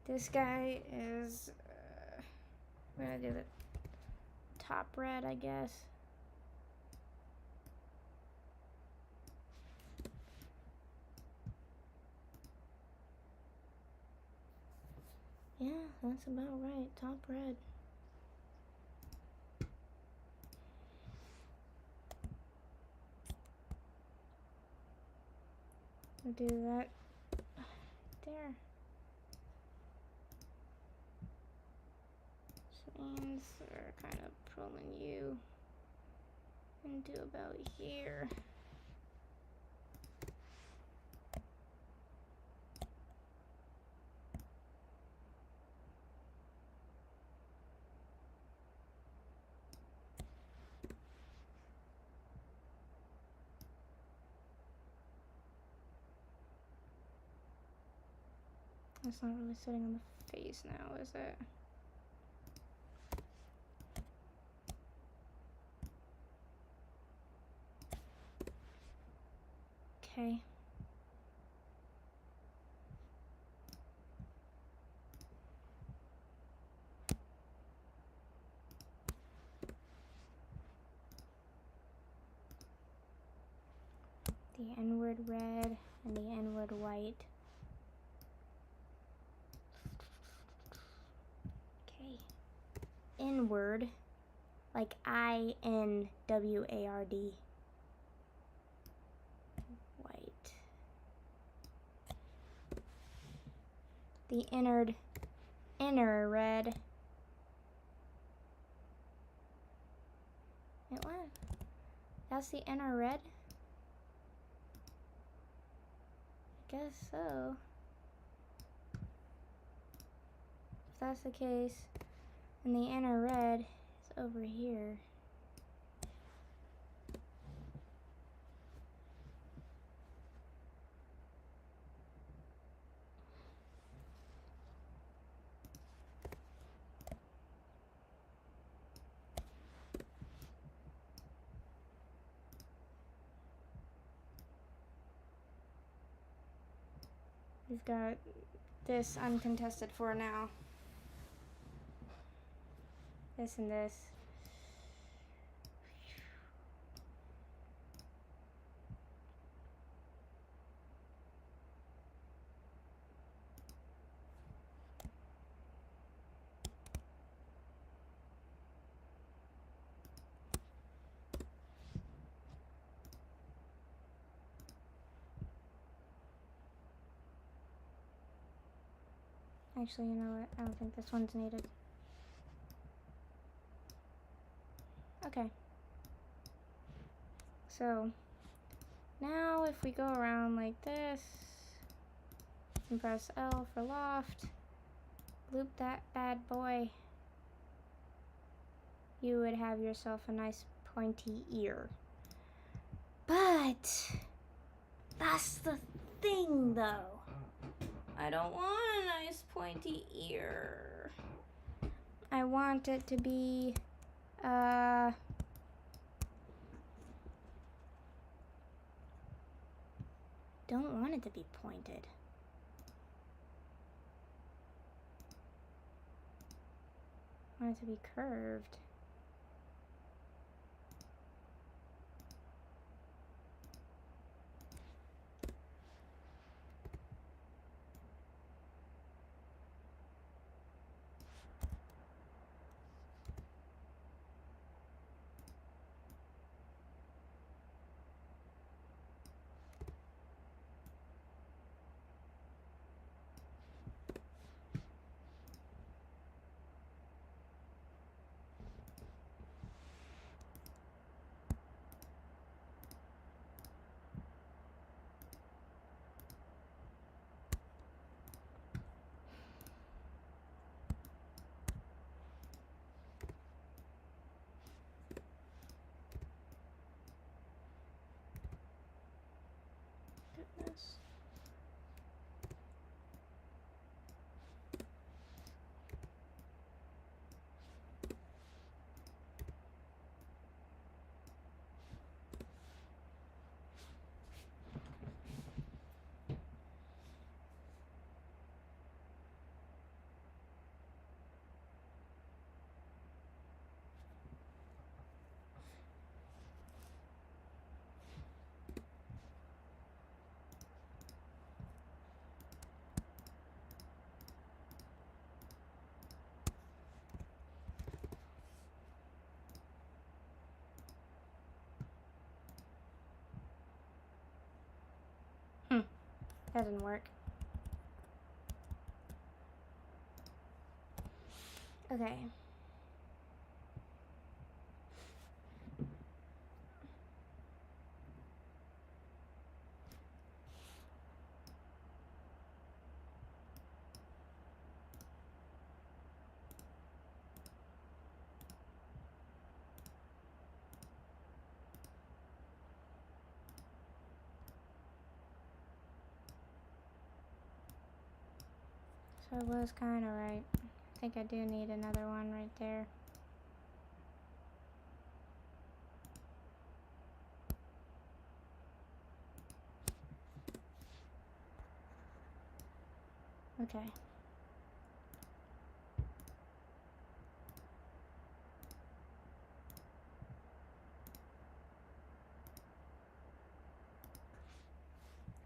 This guy is, we're gonna do the top red, I guess. Yeah, that's about right, top red. We'll do that there. This means we're kind of pulling you into about here. It's not really sitting on the face now, is it? Okay. The inward red and the inward white. Okay. Inward, like INWARD. White. The inner red. Wait, what? That's the inner red? I guess so. If that's the case, then the inner red is over here. We've got this uncontested for now. This and this. Actually, you know what? I don't think this one's needed. Okay. So, now if we go around like this, and press L for loft, loop that bad boy, you would have yourself a nice pointy ear. But, that's the thing though. I don't want a nice pointy ear. I want it to be, don't want it to be pointed. I want it to be curved. That didn't work. Okay. So I was kind of right. I think I do need another one right there. Okay.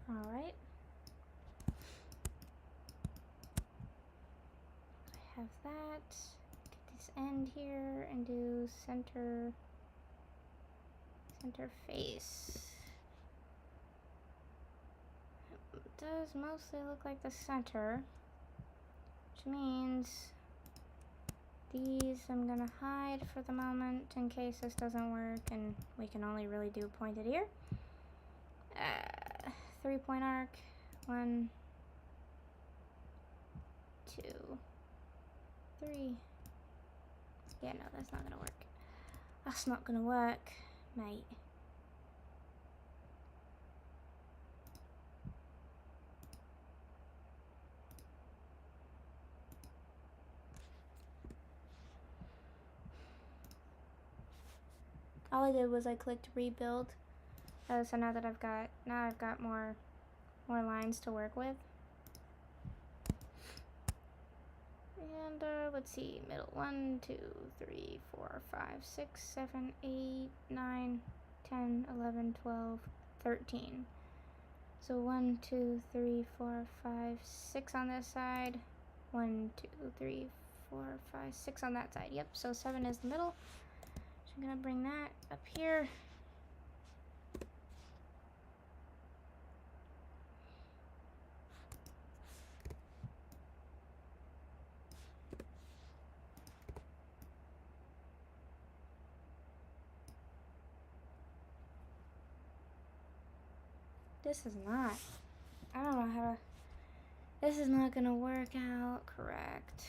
All right. I have that. Get this end here and do center face. It does mostly look like the center, which means these I'm gonna hide for the moment in case this doesn't work and we can only really do pointed ear. 3-point arc. 1, 2, 3. Yeah, no, that's not gonna work. That's not gonna work, mate. All I did was I clicked rebuild. So now that I've got more lines to work with. And let's see, middle 1, 2, 3, 4, 5, 6, 7, 8, 9, 10, 11, 12, 13. So 1, 2, 3, 4, 5, 6 on this side. 1, 2, 3, 4, 5, 6 on that side. Yep, so 7 is the middle. So I'm gonna bring that up here. This is not, I don't know how to, this is not gonna work out correct.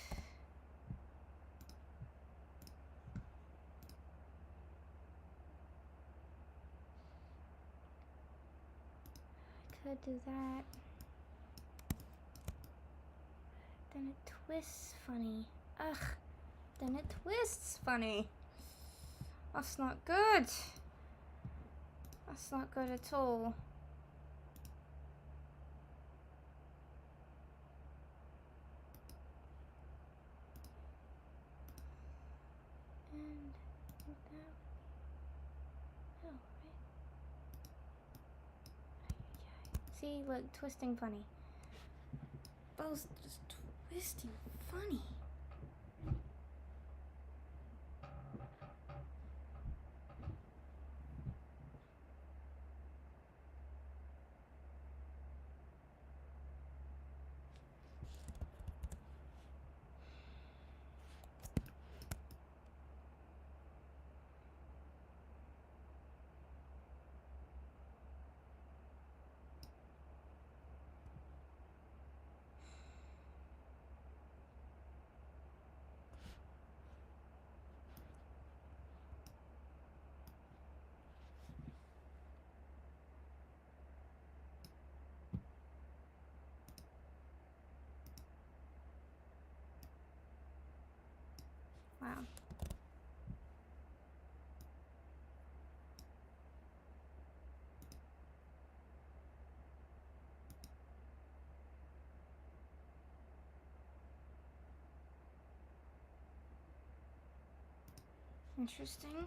I could do that. Then it twists funny. Ugh, then it twists funny. That's not good. That's not good at all. And that, oh, right. See, look, twisting funny. Both just twisting funny. Wow. Interesting.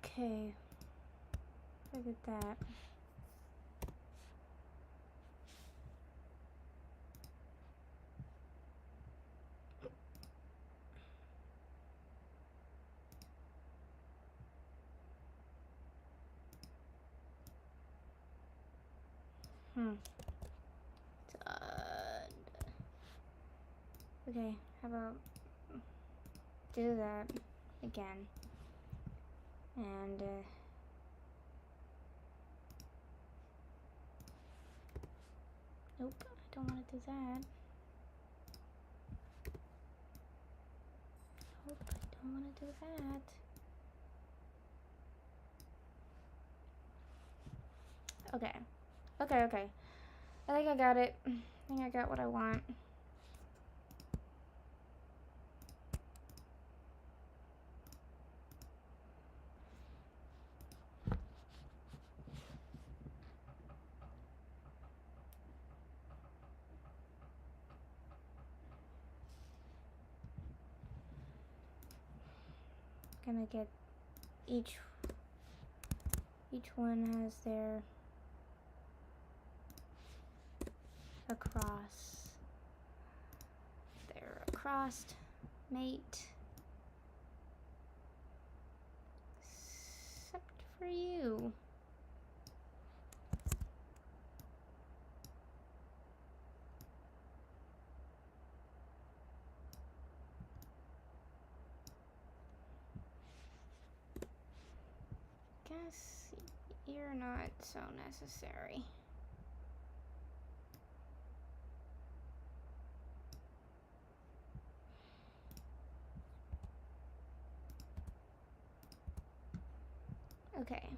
Okay. Look at that. Okay, how about do that again. And nope, I don't want to do that. Nope, I don't want to do that. Okay. Okay. I think I got it. I think I got what I want. Gonna get each one has their crossed mate, except for you. Guess you're not so necessary. Okay.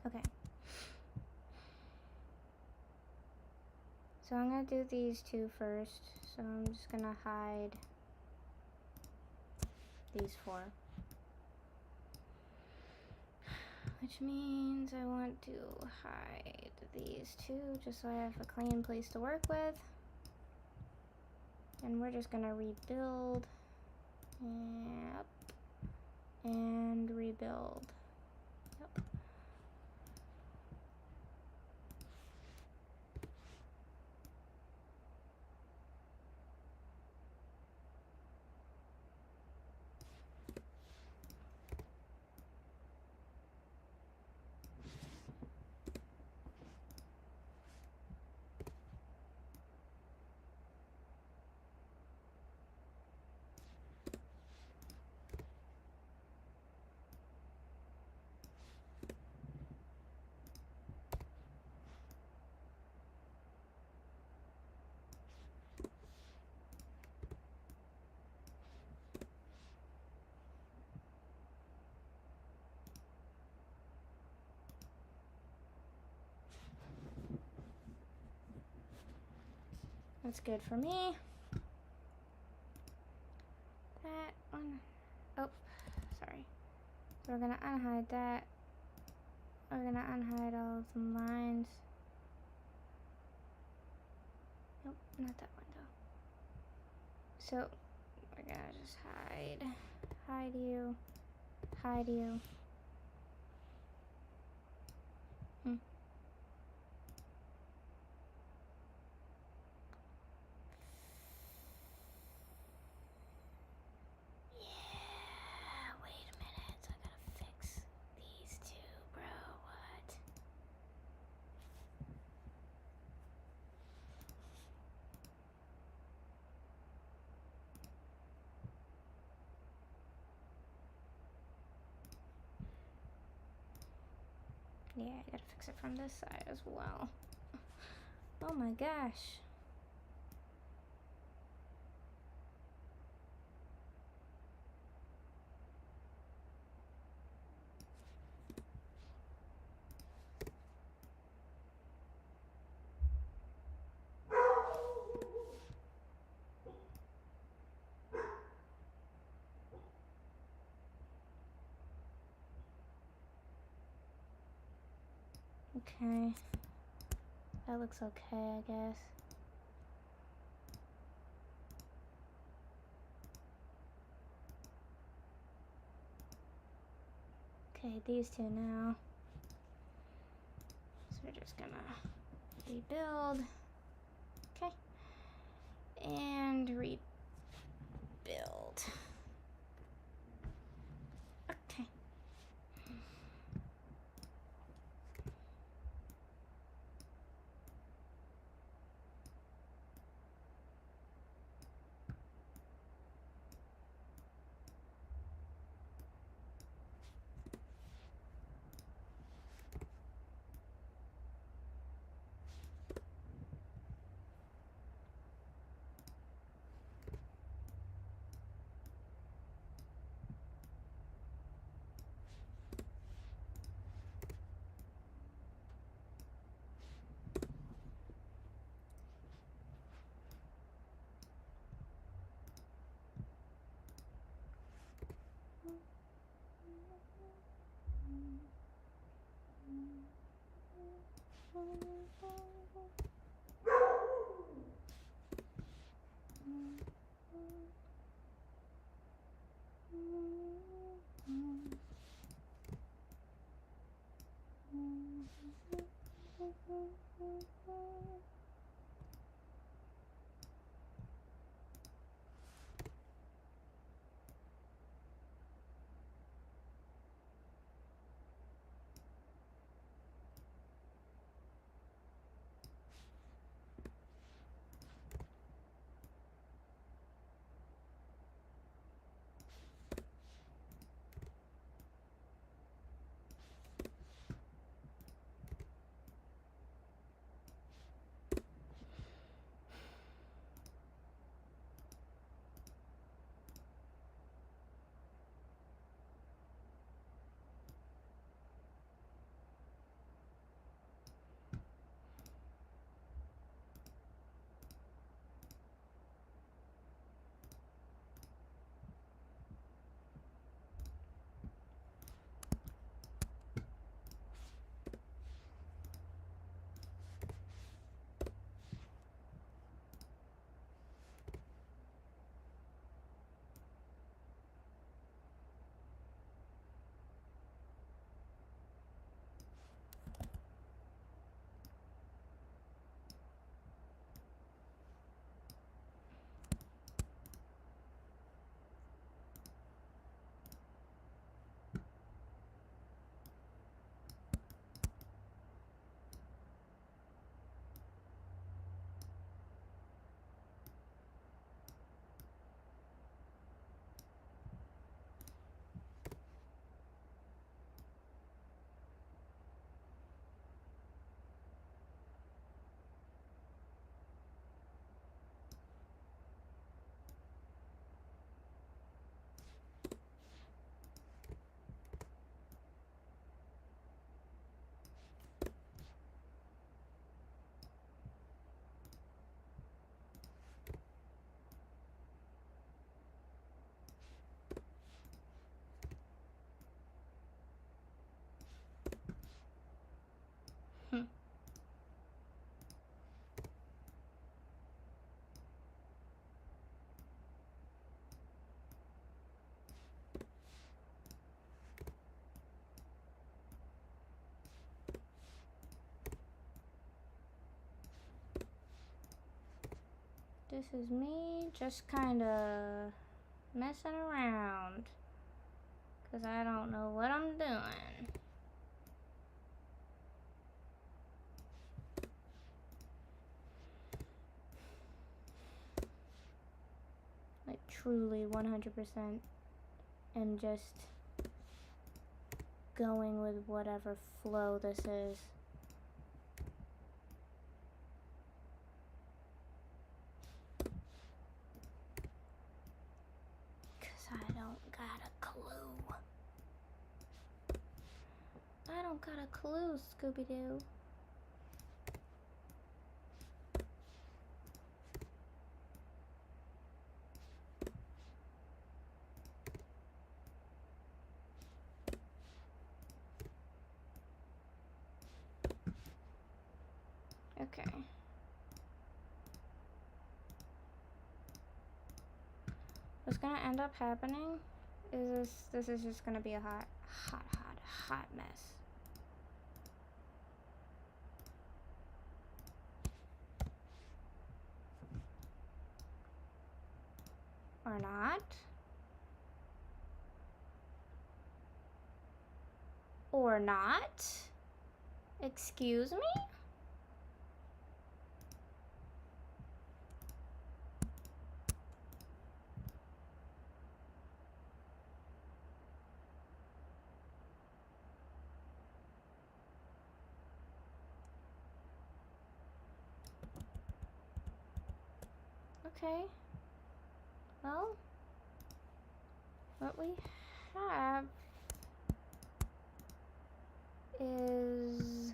Okay. So I'm gonna do these two first. So I'm just gonna hide these four. Which means I want to hide these two just so I have a clean place to work with. And we're just gonna rebuild. Yep. And rebuild. Yep. That's good for me. That one. Oh, sorry. So we're gonna unhide that. We're gonna unhide all of the lines. Nope, not that one though. So we're gonna just hide you, hide you. Yeah, I gotta fix it from this side as well. Oh my gosh. Okay. That looks okay, I guess. Okay, these two now. So we're just gonna rebuild. Okay. And rebuild. Okay. Hmm. This is me just kind of messing around because I don't know what I'm doing. Like truly 100% and just going with whatever flow this is. Cause I don't got a clue. I don't got a clue, Scooby-Doo. Okay. What's gonna end up happening is this is just gonna be a hot mess. Or not. Or not. Excuse me? Okay. Well, what we have is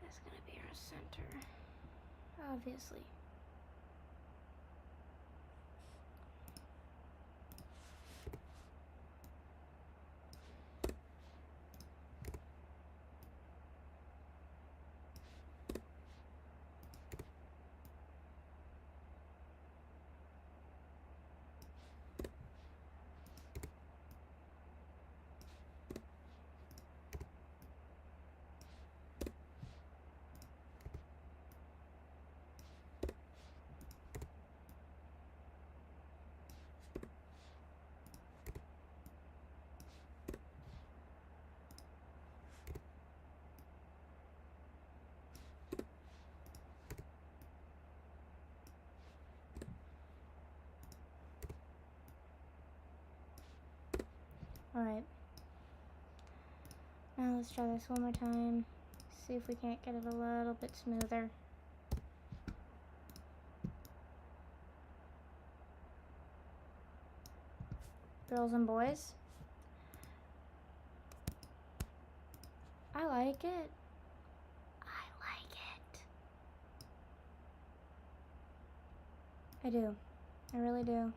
that's gonna be our center, obviously. Alright. Now let's try this one more time. See if we can't get it a little bit smoother. Girls and boys, I like it. I like it. I do. I really do.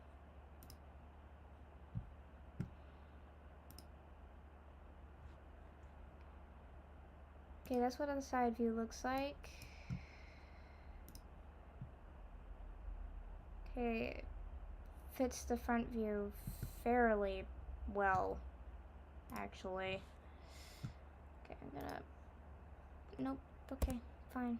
Okay, that's what the side view looks like. Okay, it fits the front view fairly well, actually. Okay, I'm gonna... Nope, okay, fine.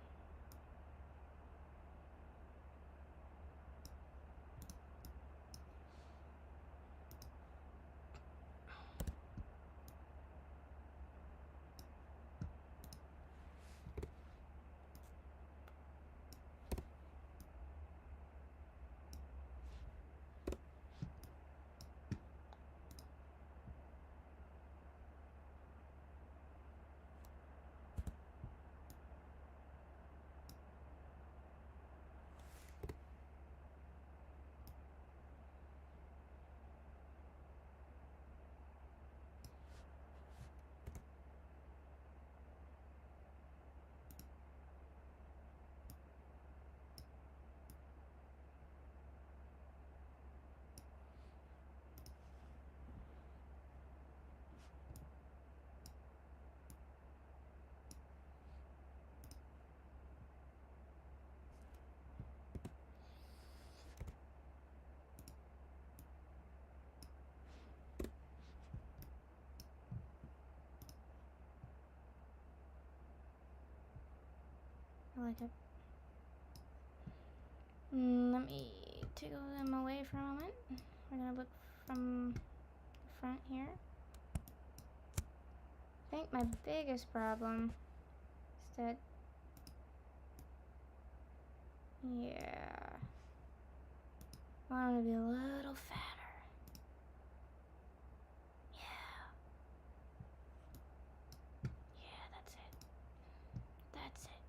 I like it. Let me take them away for a moment. We're gonna look from the front here. I think my biggest problem is that, yeah, I want them to be a little fatter. Yeah. Yeah, that's it. That's it.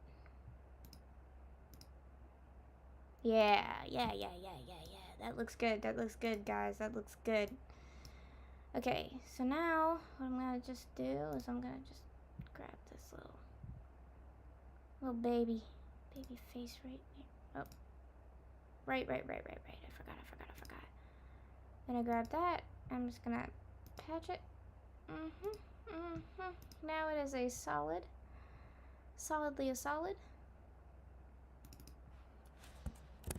Yeah. That looks good. That looks good, guys. That looks good. Okay, so now what I'm gonna just do is I'm gonna just grab this little baby face right here. Oh, right. I forgot. I'm gonna grab that. I'm just gonna patch it. Now it is a solidly a solid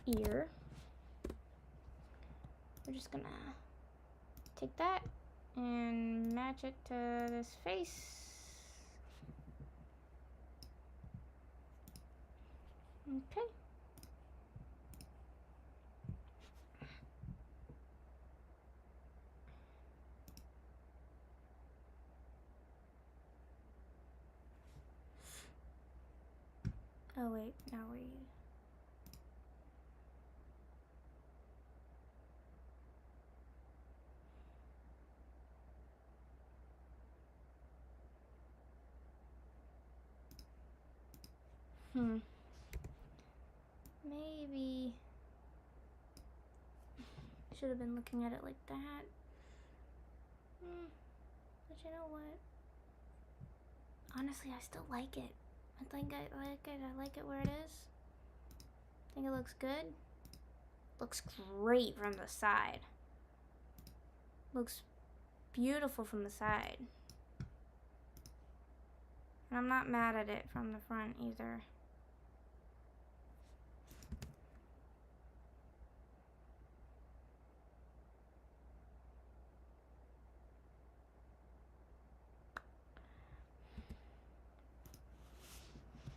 ear. We're just gonna take that and match it to this face. Okay. Oh wait, no wait. Maybe should have been looking at it like that. But you know what? Honestly, I still like it. I think I like it. I like it where it is. I think it looks good. Looks great from the side. Looks beautiful from the side. And I'm not mad at it from the front either.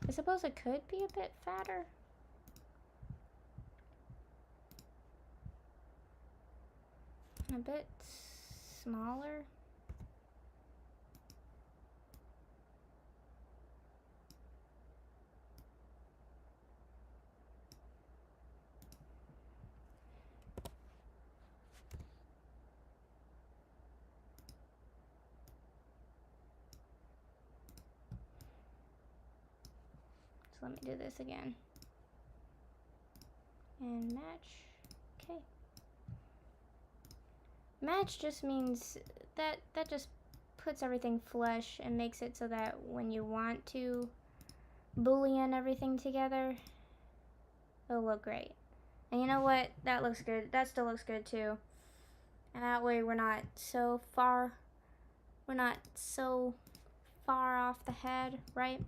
I suppose it could be a bit fatter. A bit smaller. So let me do this again. And match. Okay. Match just means that just puts everything flush and makes it so that when you want to boolean everything together, it'll look great. And you know what? That looks good. That still looks good too. And that way we're not so far off the head, right?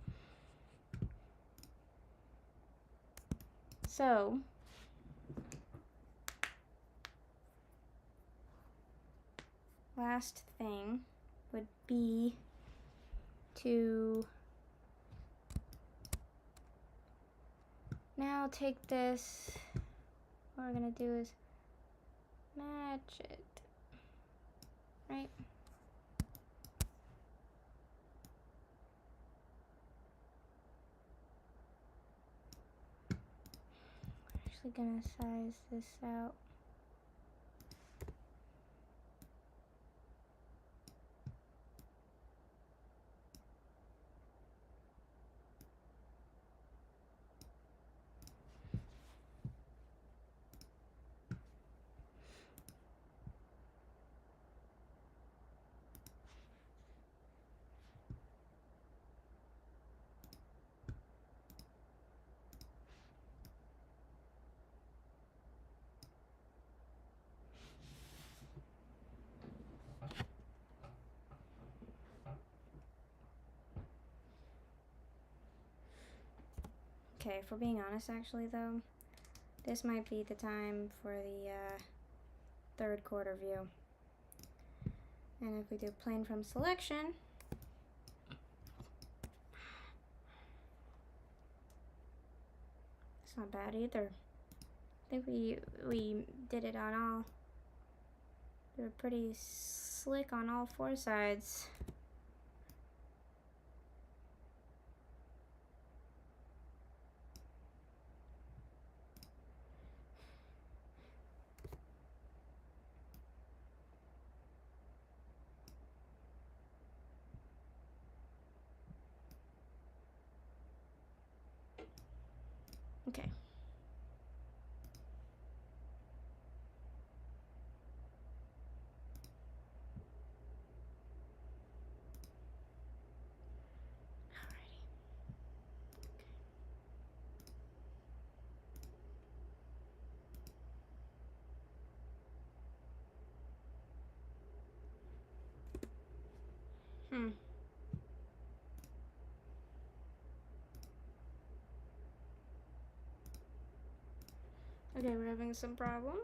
So last thing would be to now take this. What we're gonna do is match it, right? We're actually gonna size this out. Okay, if we're being honest, actually, though, this might be the time for the third quarter view. And if we do plane from selection, not bad either. I think we did it on all. They were pretty slick on all four sides. Okay. Alrighty. Okay, we're having some problems.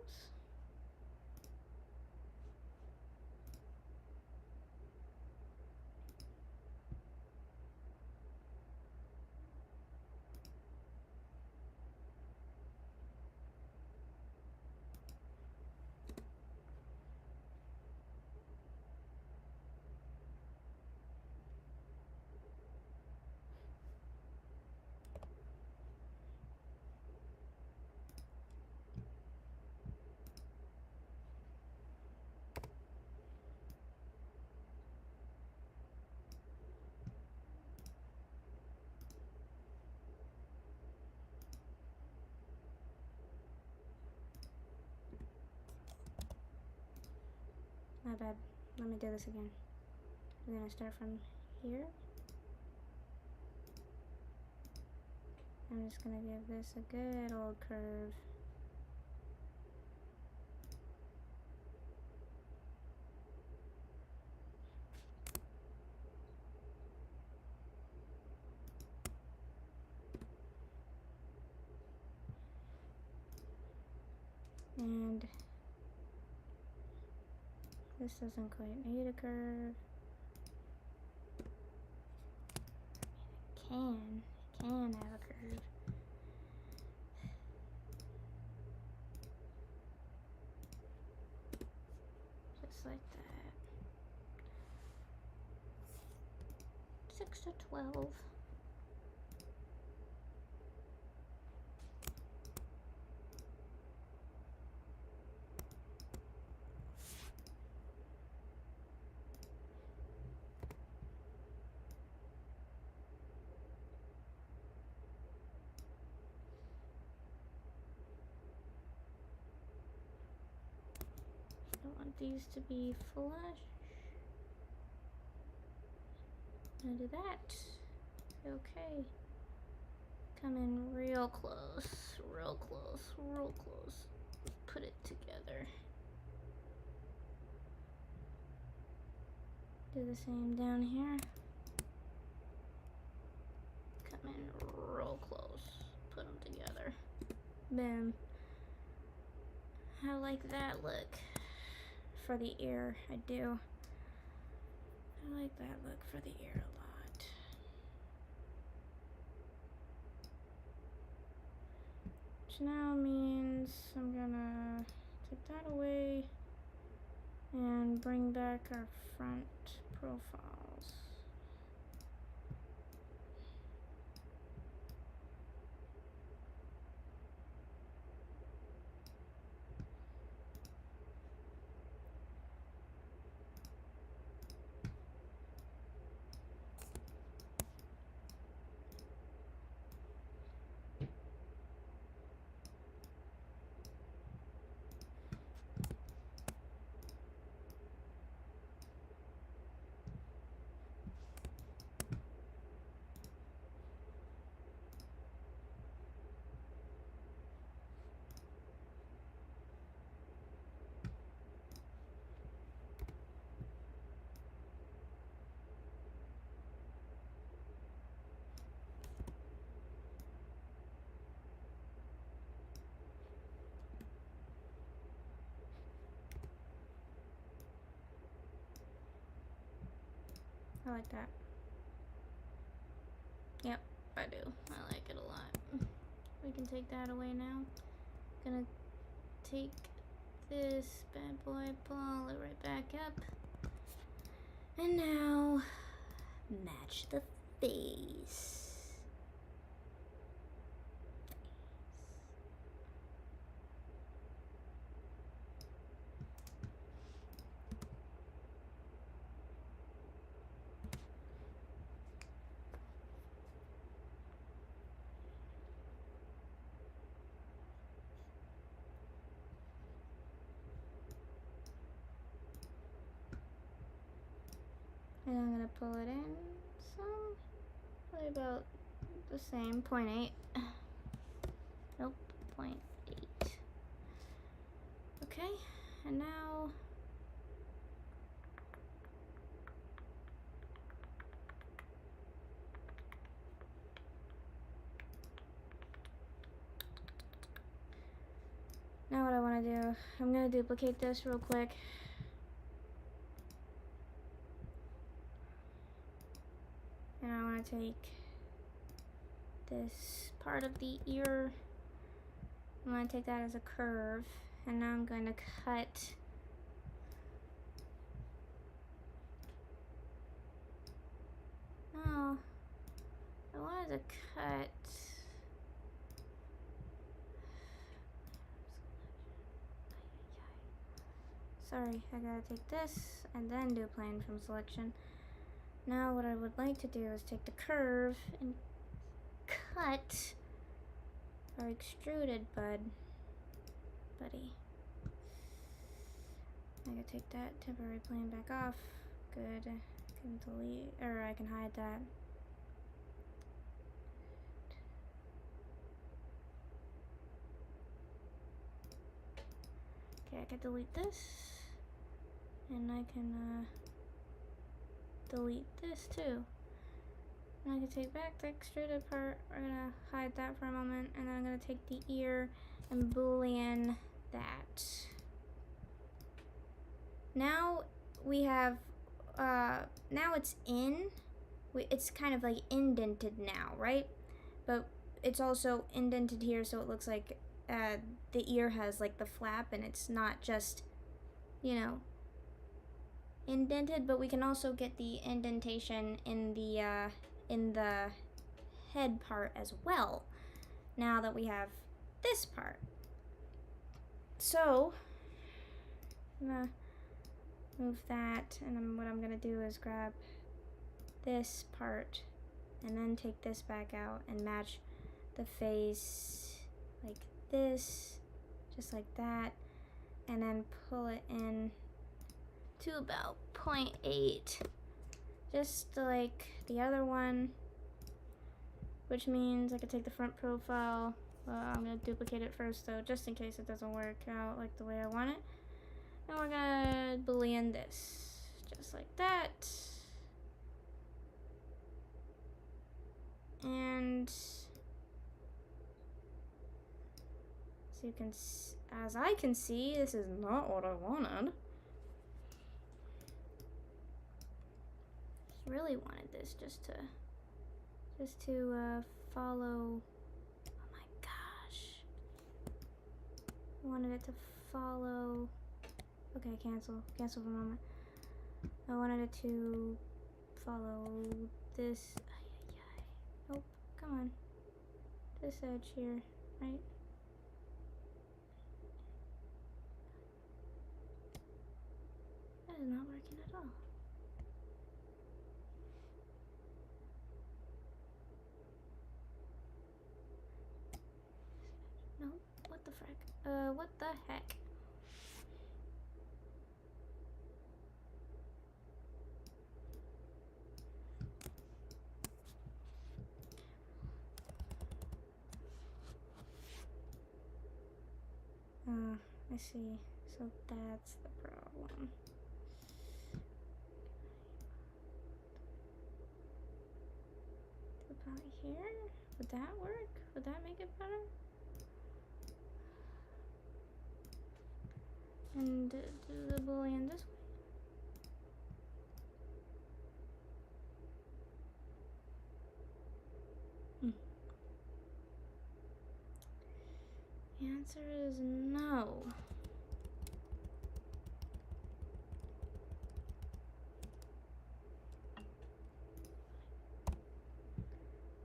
My bad. Let me do this again. We're gonna start from here. I'm just gonna give this a good old curve. And this doesn't quite need a curve. It can have a curve. Just like that. 6 to 12. I want these to be flush. I'm gonna do that. Okay. Come in real close, real close, real close. Put it together. Do the same down here. Come in real close. Put them together. Boom. I like that look for the ear. I do. I like that look for the ear a lot. Which now means I'm gonna take that away and bring back our front profiles. I like that. Yep, I do. I like it a lot. We can take that away now. Gonna take this bad boy, pull it right back up. And now, match the face. And I'm gonna pull it in some, probably about the same, 0.8. Nope, 0.8. Okay, and now what I want to do, I'm gonna duplicate this real quick. And I want to take this part of the ear, I'm going to take that as a curve, and now I'm going to cut I wanted to cut sorry, I gotta take this and then do plane from selection. Now what I would like to do is take the curve and cut our extruded buddy. I can take that temporary plane back off. Good. I can delete, or I can hide that. Okay, I can delete this, and I can delete this too. And I can take back the extruded part. We're gonna hide that for a moment, and then I'm gonna take the ear and boolean that. Now we have, now it's in. It's kind of like indented now, right? But it's also indented here, so it looks like the ear has like the flap, and it's not just, you know, indented. But we can also get the indentation in the head part as well, now that we have this part. So I'm gonna move that, and then what I'm gonna do is grab this part and then take this back out and match the face like this, just like that, and then pull it in to about 0.8, just like the other one, which means I could take the front profile. Well, I'm gonna duplicate it first though, just in case it doesn't work out like the way I want it. And we're gonna boolean this, just like that. And so you can, as I can see, this is not what I wanted. Really wanted this just to follow. Oh my gosh, I wanted it to follow. Okay, cancel for a moment. I wanted it to follow this. Nope, come on, this edge here, right? That is not working at all. No, what the frick? What the heck? I see. So that's the problem. About here? Would that work? Would that make it better? And do the boolean this way. answer is no.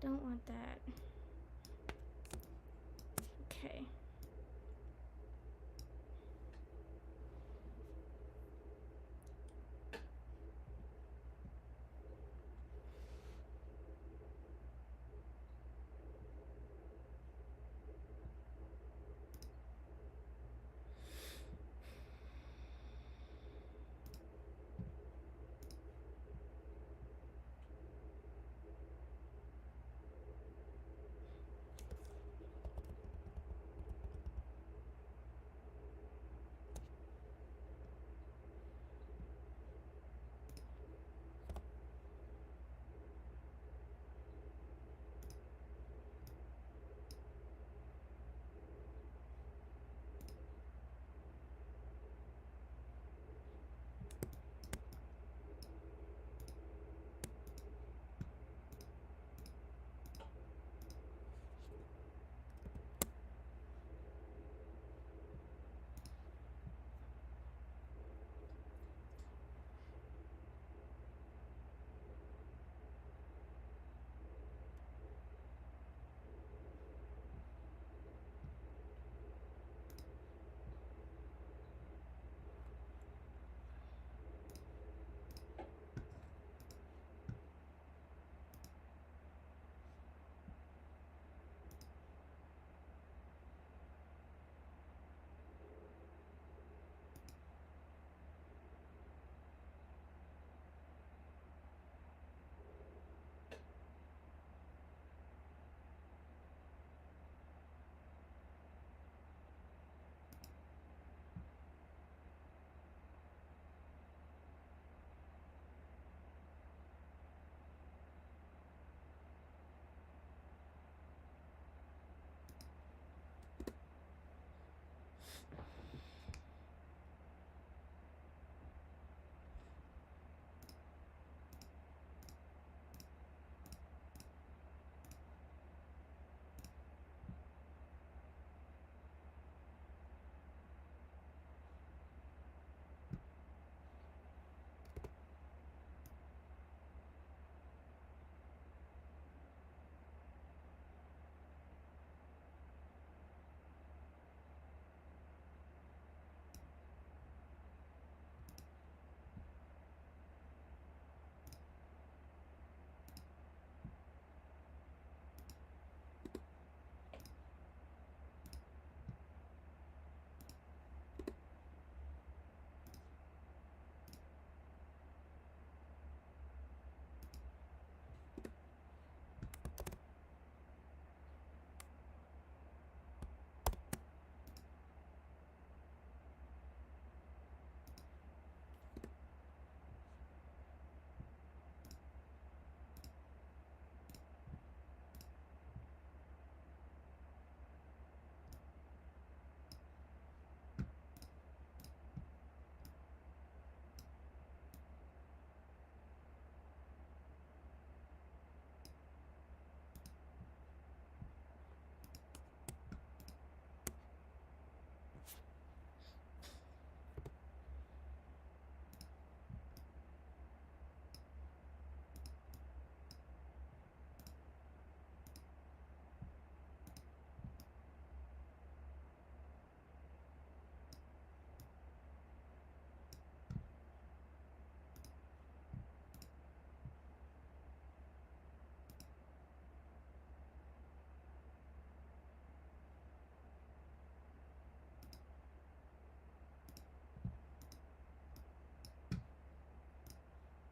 Don't want that. Okay.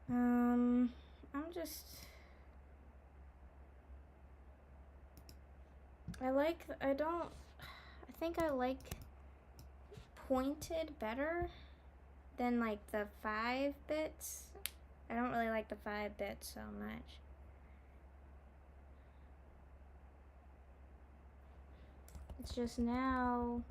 I'm just... I think I like pointed better than like the 5 bits. I don't really like the 5 bits so much. It's just now...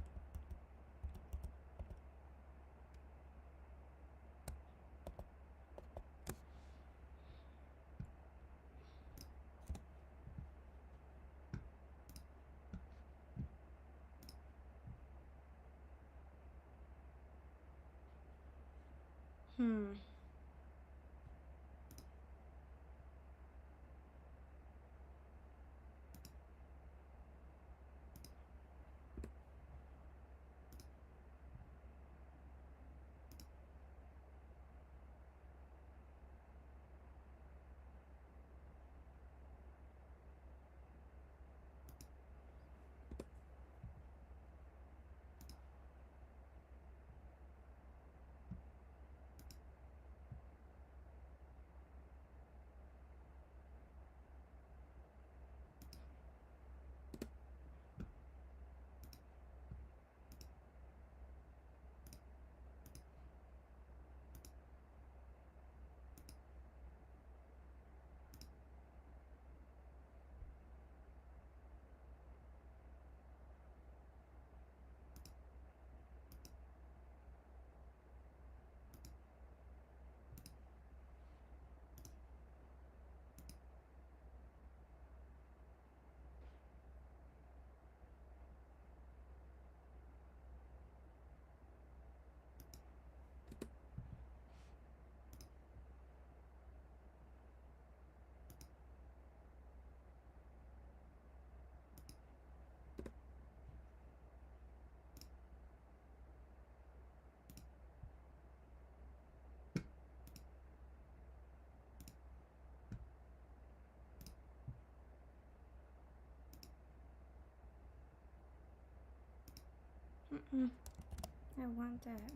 I want that.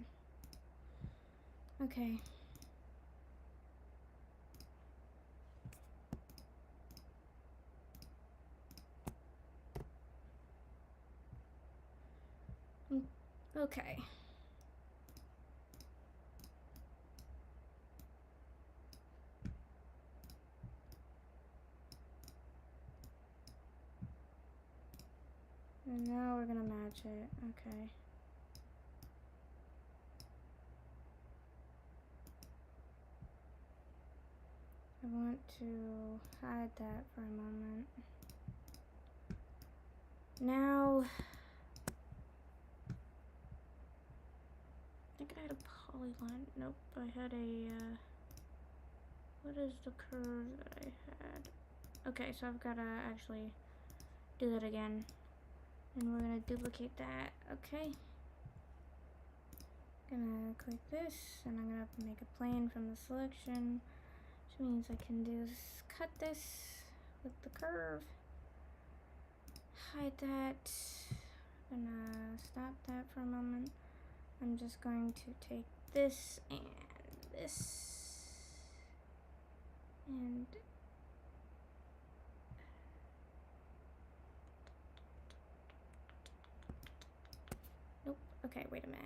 Okay. Okay. And now we're gonna match it. Okay. I want to hide that for a moment. Now, I think I had a polyline. Nope, I had a, what is the curve that I had? Okay, so I've gotta actually do that again. And we're gonna duplicate that, okay? Gonna click this, and I'm gonna make a plane from the selection, which means I can just cut this with the curve. Hide that. Gonna stop that for a moment. I'm just going to take this and this and nope. Okay, wait a minute.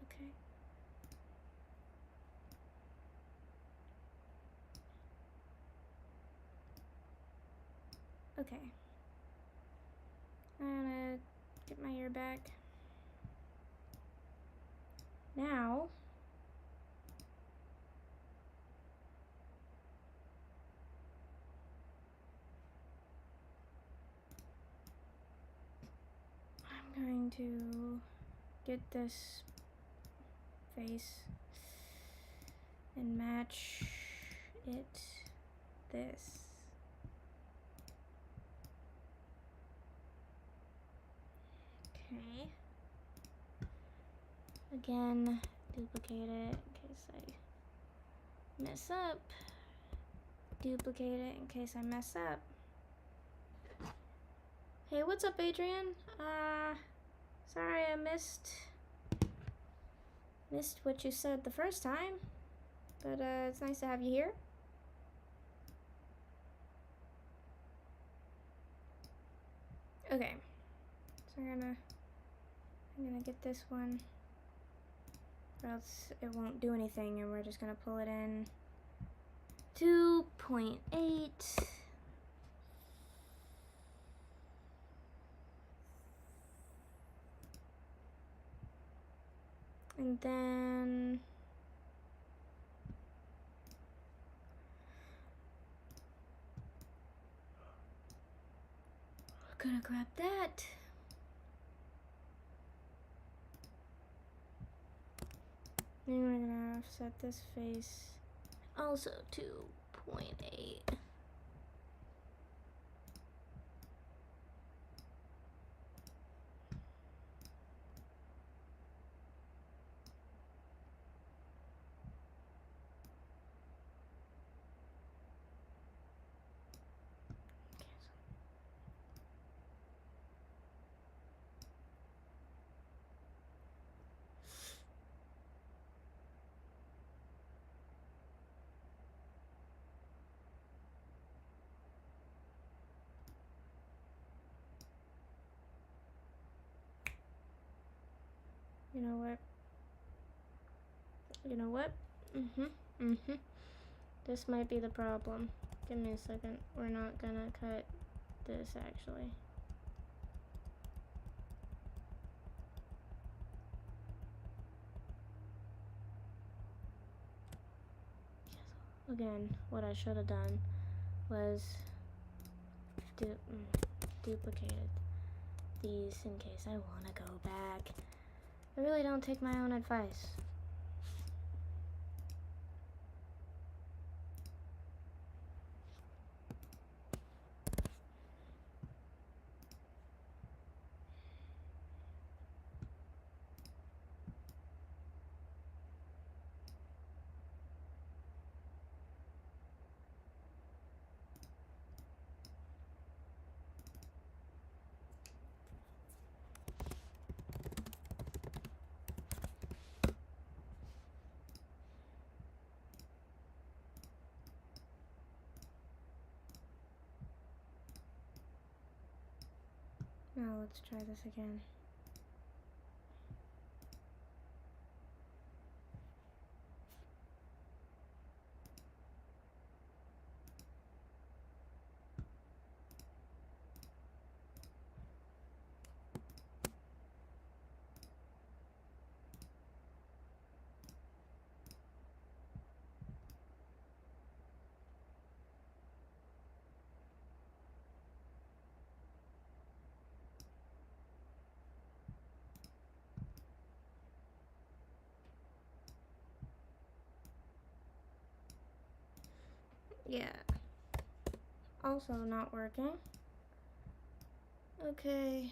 Okay. Okay. I'm gonna get my ear back. Now, I'm going to get this face and match it this. Okay. Again, duplicate it in case I mess up. Duplicate it in case I mess up. Hey, what's up, Adrian? Sorry I missed what you said the first time, but it's nice to have you here. Okay, so I'm gonna get this one, or else it won't do anything, and we're just gonna pull it in 2.8. And then we're gonna grab that. Then we're gonna offset this face also to 0.8. You know what? You know what? This might be the problem. Give me a second. We're not gonna cut this actually. Again, what I should have done was duplicated these in case I want to go back. I really don't take my own advice. Now let's try this again. Yeah. Also not working. Okay.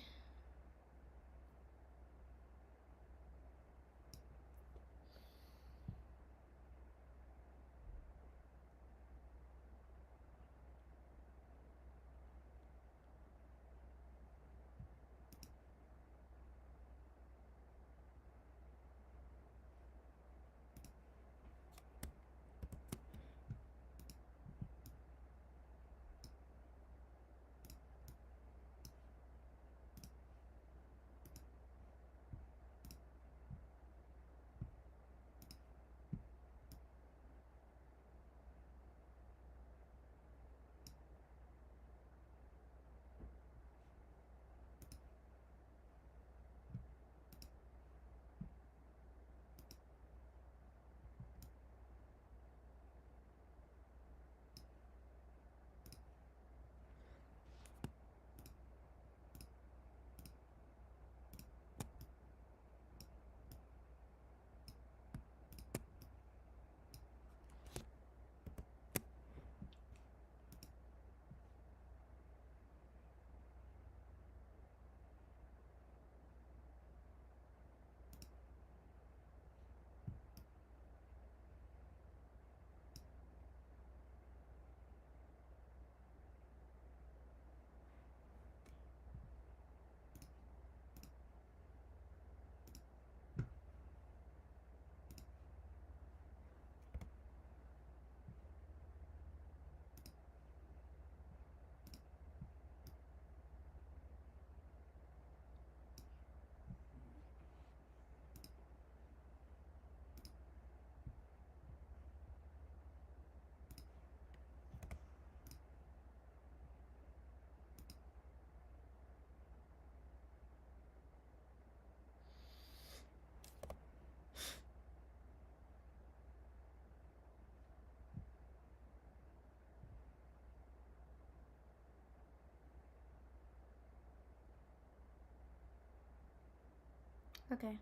Okay.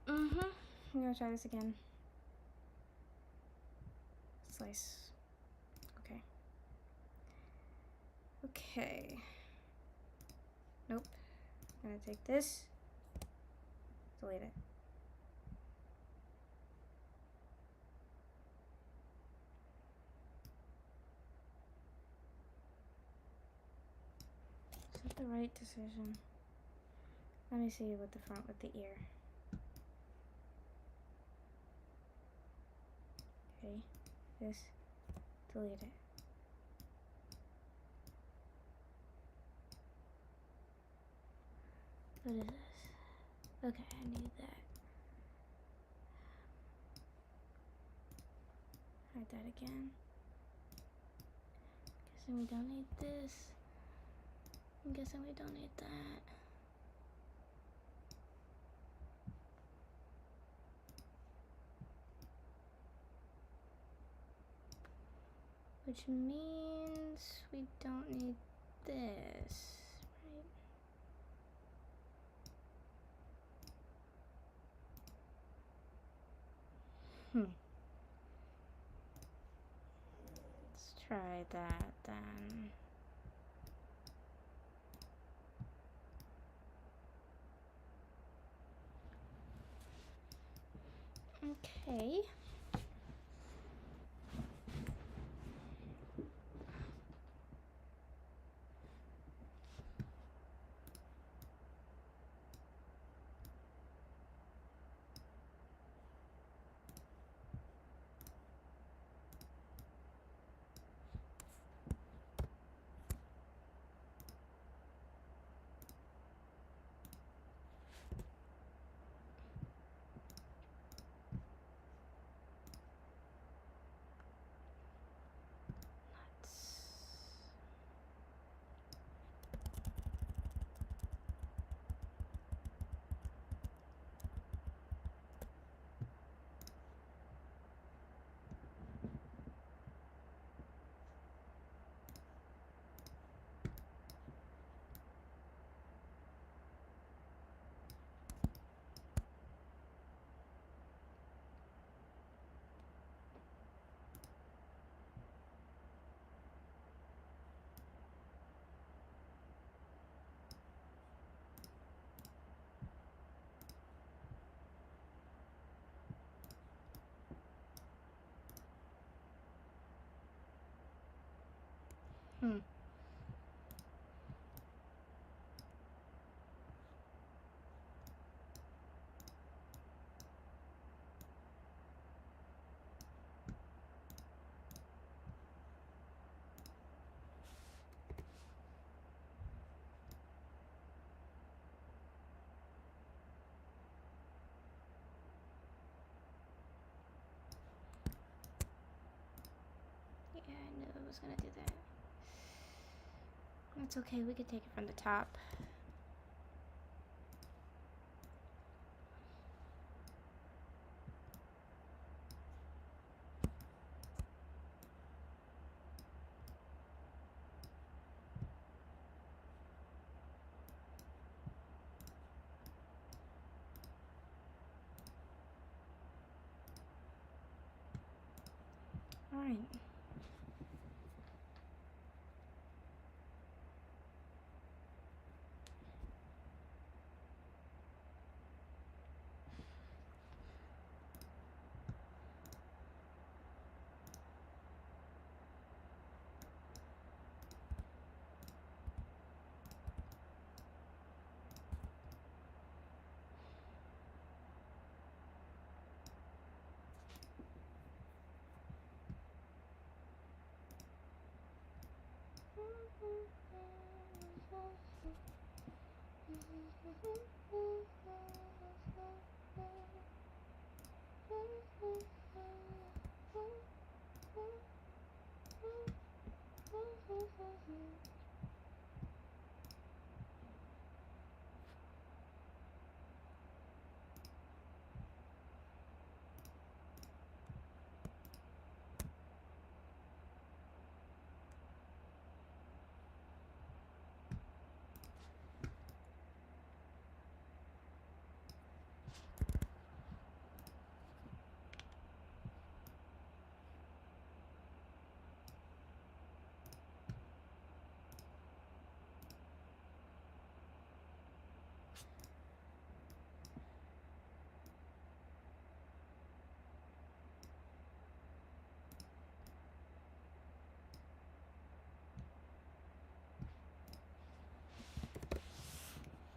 I'm gonna try this again. Slice. Okay. Okay. Nope. I'm gonna take this. Delete it. Is that the right decision? Let me see with the front with the ear. Okay. This. Delete it. What is this? Okay, I need that. Hide that again. Guessing we don't need this. I'm guessing we don't need that. Which means we don't need this, right? Let's try that then. Okay. Hmm. Yeah, I knew I was gonna do that. That's okay, we could take it from the top. Alright.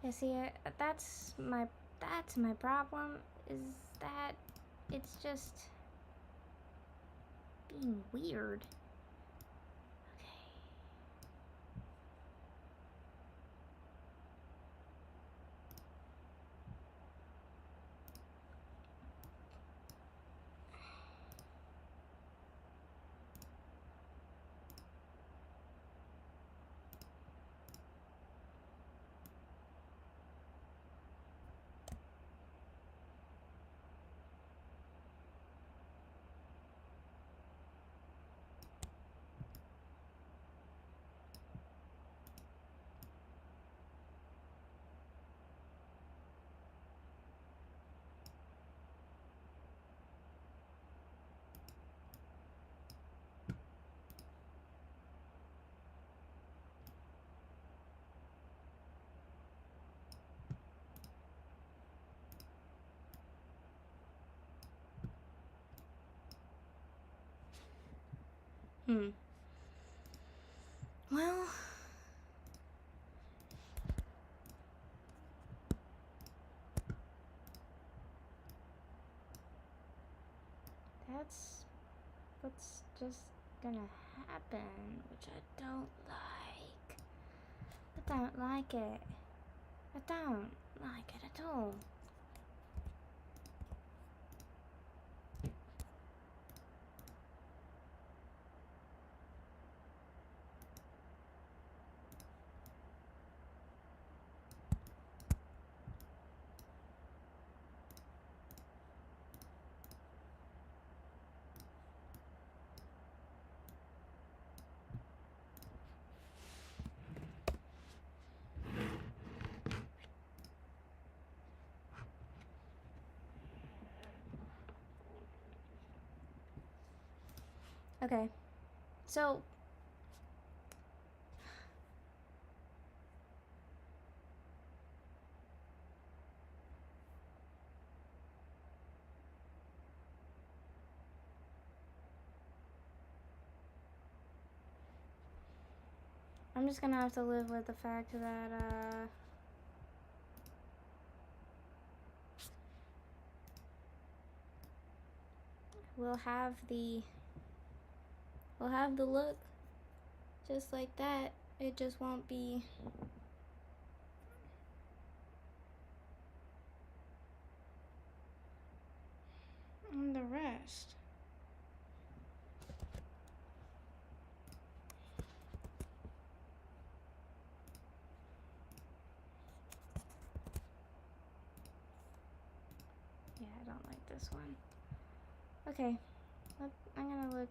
Yeah, see, that's my problem, is that it's just being weird. Well, that's what's just gonna happen, which I don't like. I don't like it. I don't like it at all. Okay, so I'm just gonna have to live with the fact that we'll have the look just like that. It just won't be on the rest. Yeah, I don't like this one. Okay, I'm gonna look.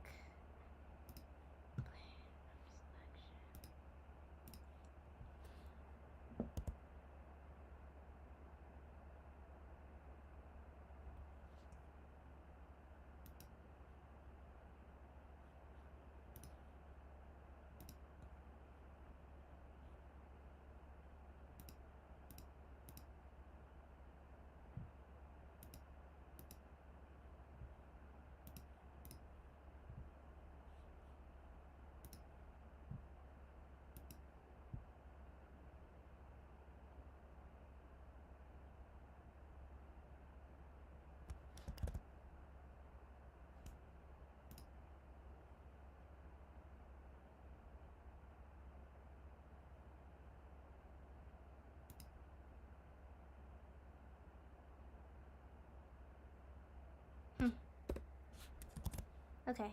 Okay,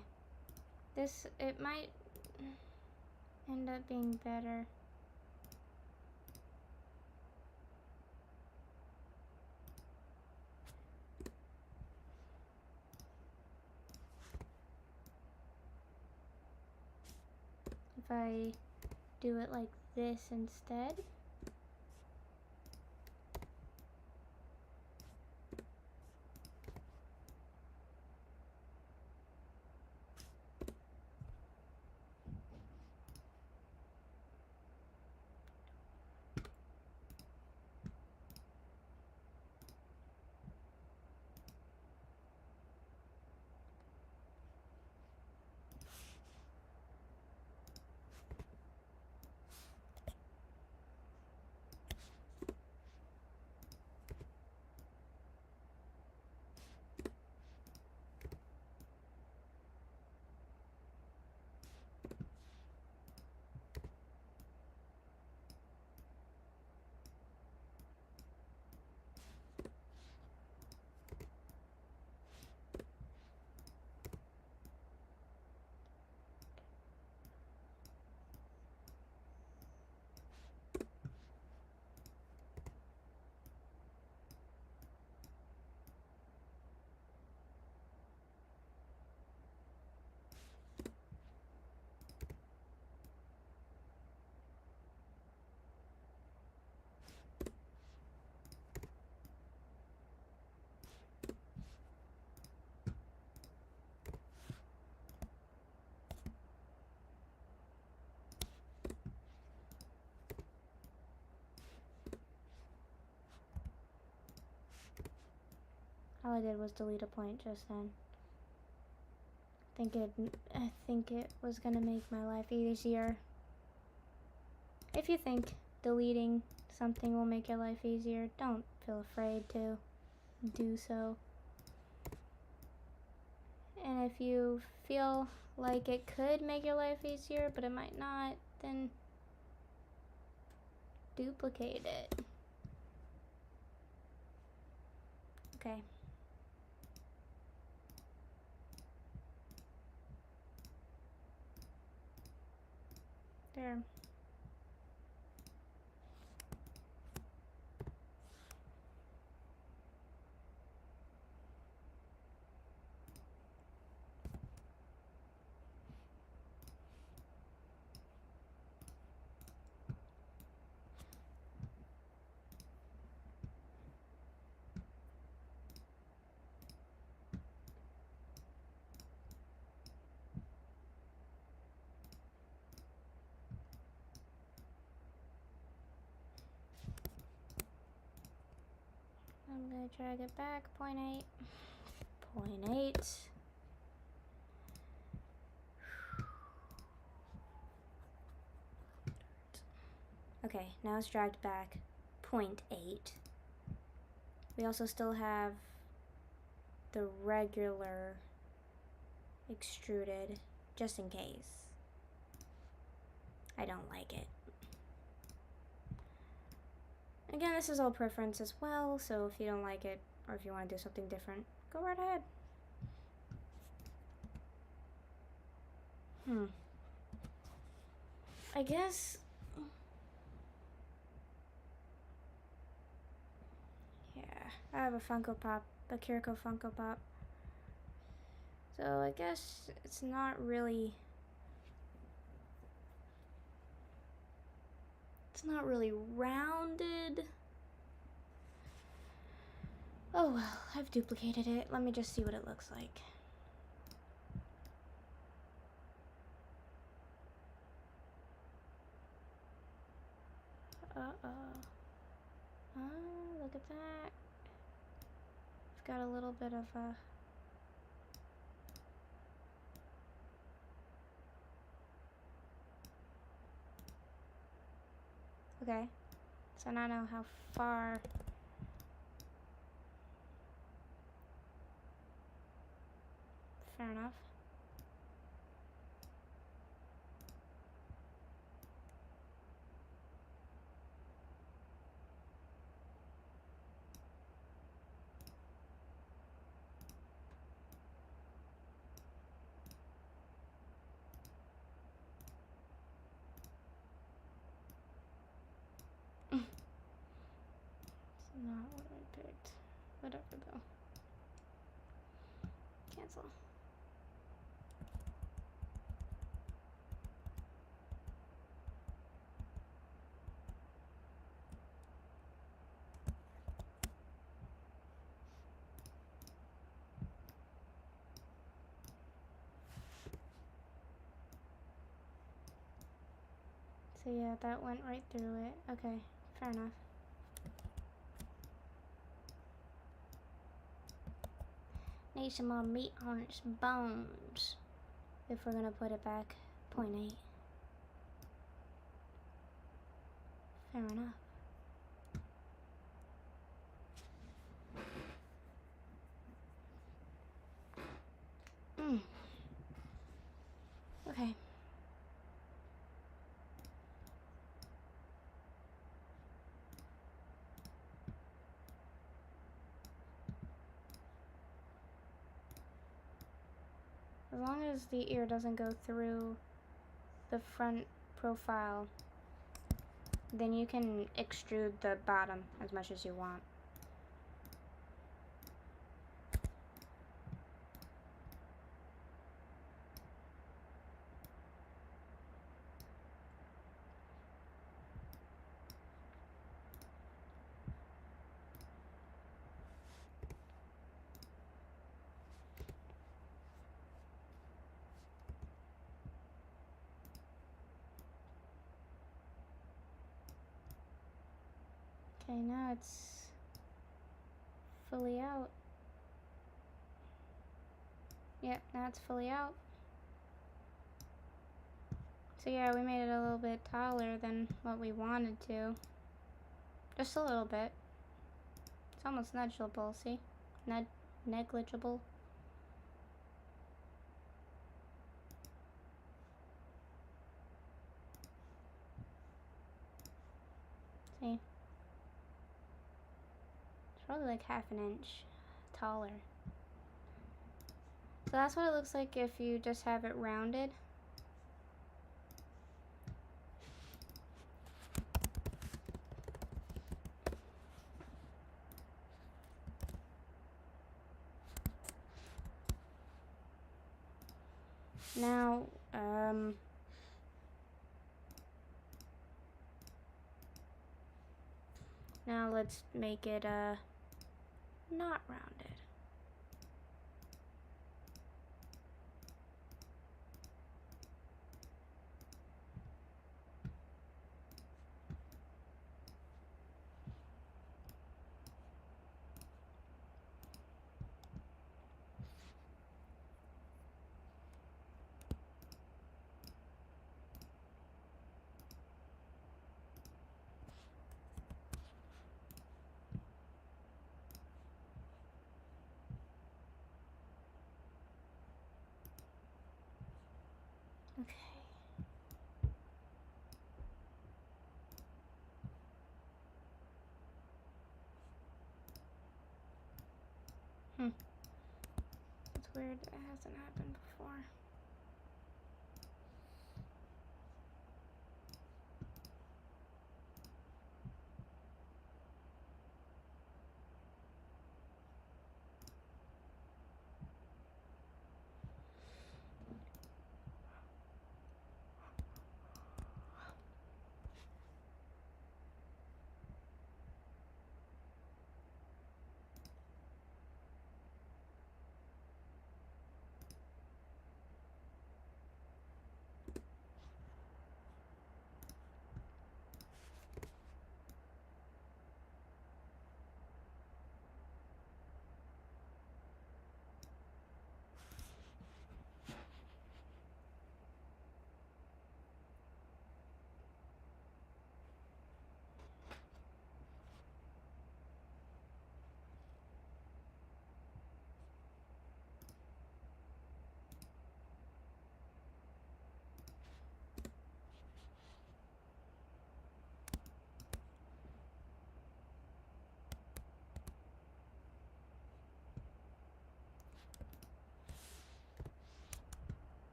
it might end up being better. If I do it like this instead. All I did was delete a point just then. I think it was gonna make my life easier. If you think deleting something will make your life easier, don't feel afraid to do so. And if you feel like it could make your life easier, but it might not, then duplicate it. Okay. There. I'm gonna drag it back, 0.8. 0.8. Okay, now it's dragged back 0.8. We also still have the regular extruded, just in case. I don't like it. Again, this is all preference as well, so if you don't like it, or if you want to do something different, go right ahead. I guess... yeah, I have a Funko Pop, a Kiriko Funko Pop. So I guess it's not really... it's not really rounded. Oh well, I've duplicated it. Let me just see what it looks like. Look at that. It's got a little bit of a... okay. So now I know how far... fair enough. Not what I picked. Whatever though. Cancel. So yeah, that went right through it. Okay, fair enough. Need some more meat on its bones if we're gonna put it back 0.8. Fair enough. Okay. As long as the ear doesn't go through the front profile, then you can extrude the bottom as much as you want. Okay, now it's fully out. Yep, now it's fully out. So yeah, we made it a little bit taller than what we wanted to. Just a little bit. It's almost negligible, see? Negligible. See? It's probably like half an inch taller. So that's what it looks like if you just have it rounded. Now, now let's make it, not rounded. Okay. It's weird, it hasn't happened before.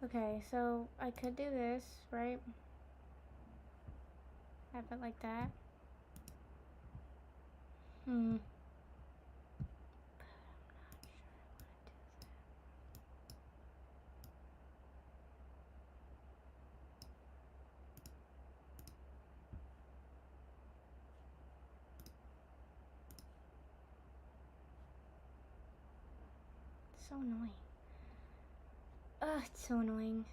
Okay, so I could do this, right? Have it like that. So annoying. Ugh, it's so annoying.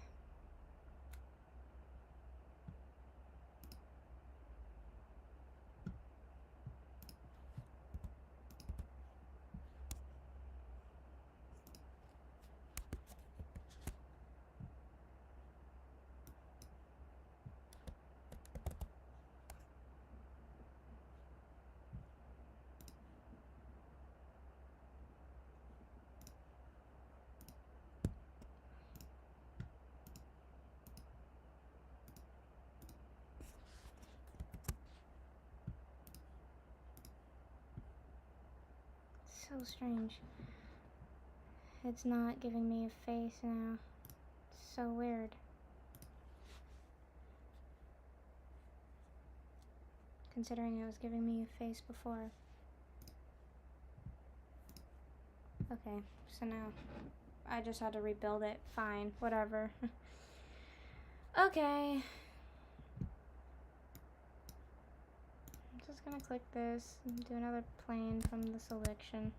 so strange. It's not giving me a face now. It's so weird. Considering it was giving me a face before. Okay, so now I just had to rebuild it. Fine, whatever. Okay. I'm just gonna click this and do another plane from the selection.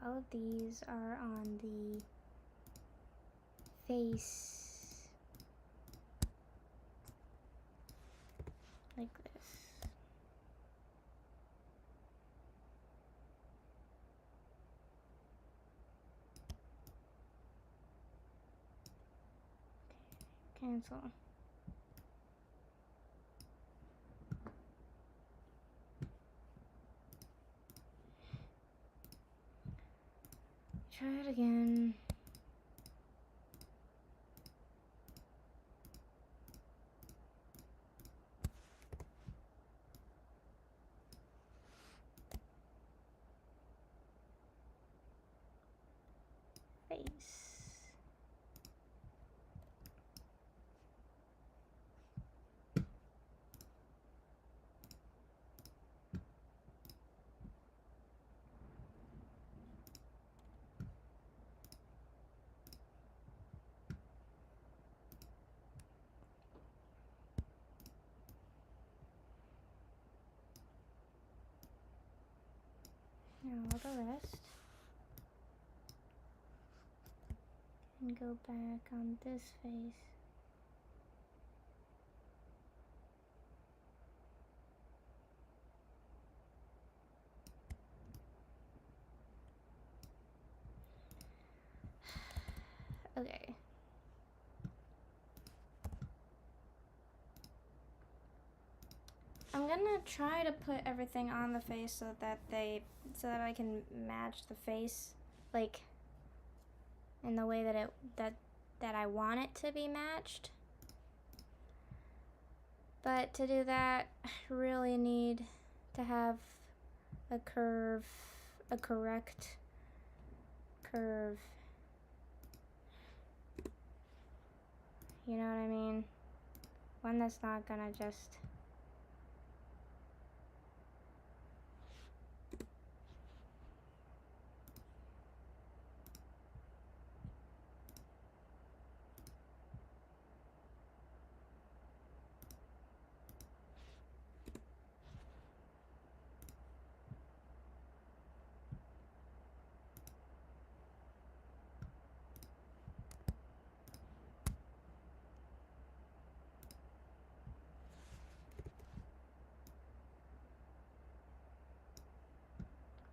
All of these are on the face, like this. Okay, cancel. Try it again. Face. Now all the rest. And go back on this face. Okay. I'm gonna try to put everything on the face so that I can match the face, like in the way that I want it to be matched. But to do that, I really need to have a correct curve. You know what I mean? One that's not gonna just...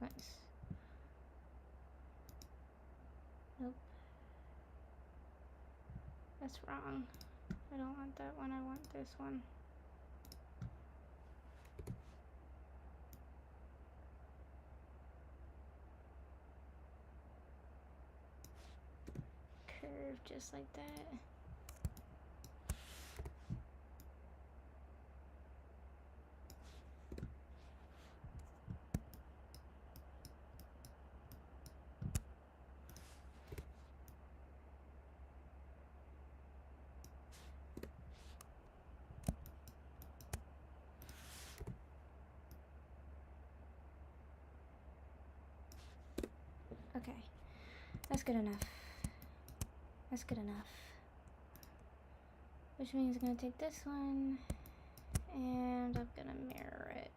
Nice. Nope. That's wrong. I don't want that one, I want this one. Curve just like that. Okay. That's good enough. That's good enough. Which means I'm gonna take this one and I'm gonna mirror it.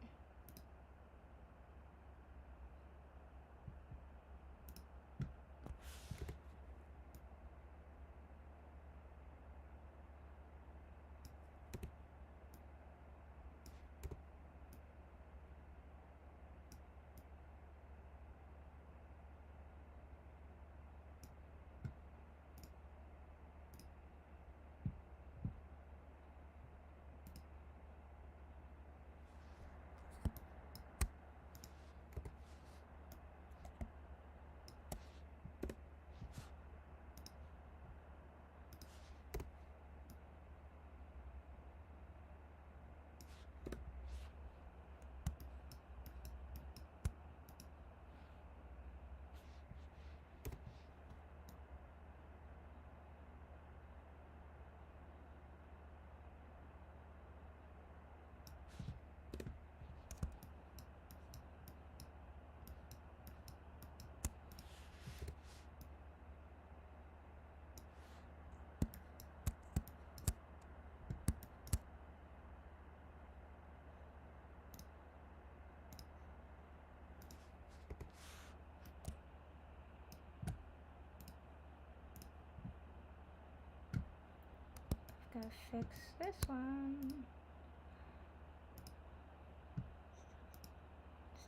Gotta fix this one.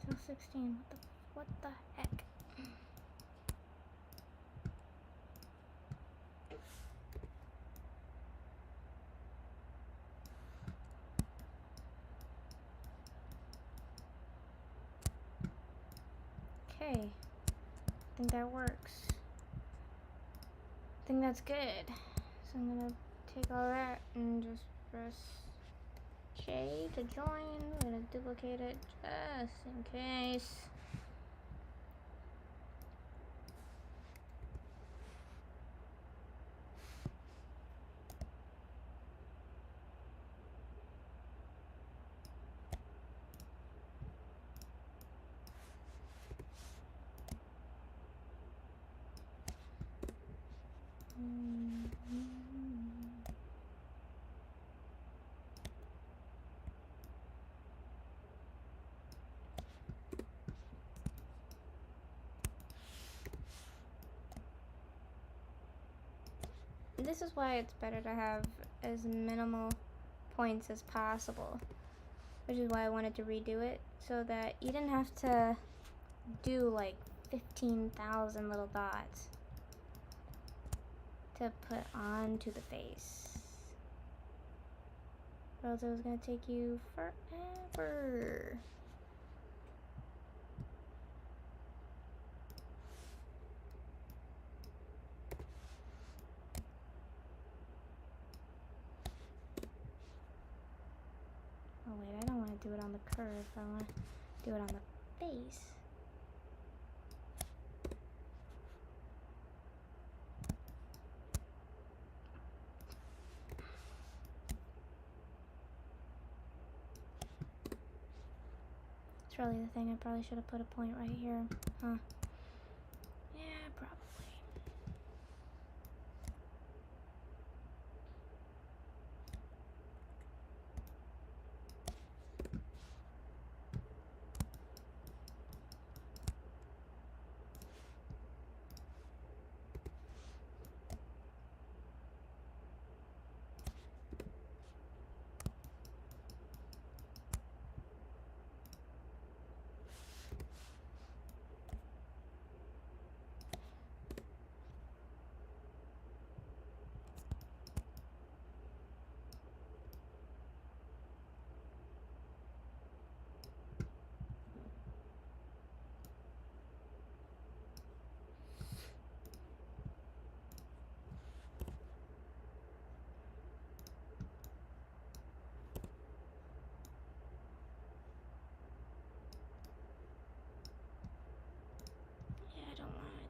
Still 16. What the heck? Okay. I think that works. I think that's good. So I'm gonna take all that and just press J to join. I'm gonna duplicate it just in case. This is why it's better to have as minimal points as possible, which is why I wanted to redo it, so that you didn't have to do like 15,000 little dots to put onto the face, or else it was gonna take you forever. Oh wait, I don't want to do it on the curve. I want to do it on the face. It's really the thing. I probably should have put a point right here. Huh. Yeah, probably.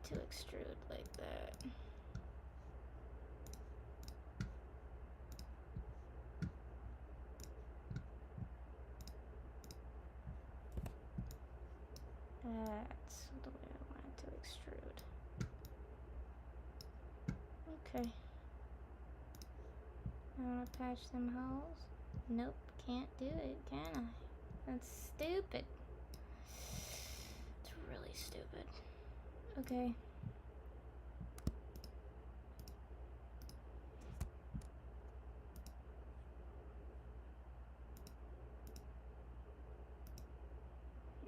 To extrude like that. That's the way I want it to extrude. Okay. I wanna patch them holes. Nope, can't do it, can I? That's stupid. It's really stupid. Okay.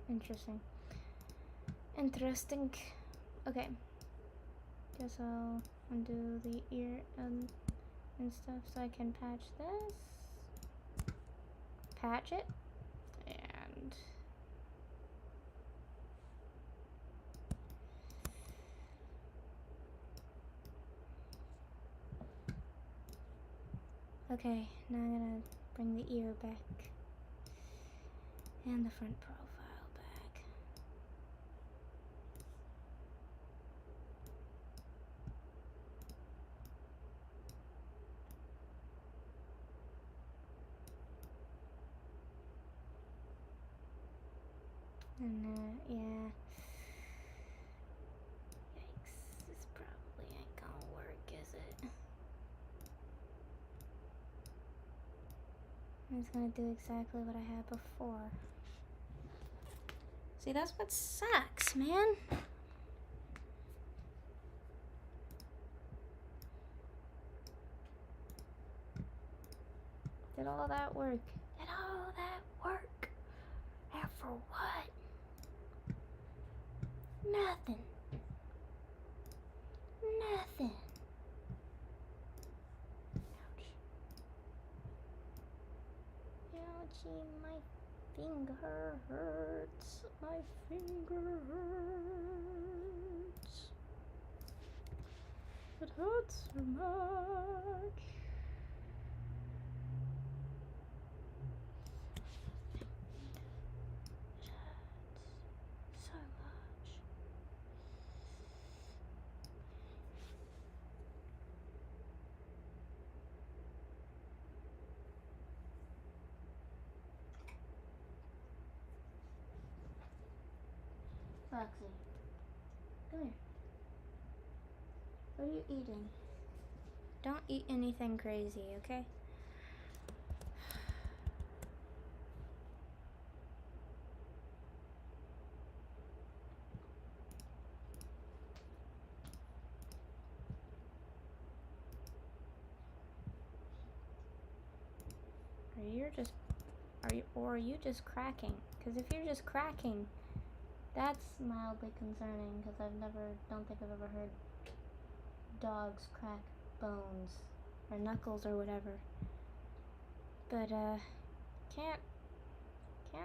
Interesting. Interesting. Okay. Guess I'll undo the ear and stuff so I can patch this. Patch it. And okay, now I'm gonna bring the ear back. And the front profile back. And yeah. Yikes, this probably ain't gonna work, is it? I'm just gonna do exactly what I had before. See, that's what sucks, man. Did all that work? Did all that work? And for what? Nothing. Nothing. Ouch. Ouchie, my finger hurts. My finger hurts. It hurts so much. So much. Foxy, come here. What are you eating? Don't eat anything crazy, okay? Are you just cracking? Because if you're just cracking, that's mildly concerning. Because don't think I've ever heard dogs crack bones or knuckles or whatever. But can't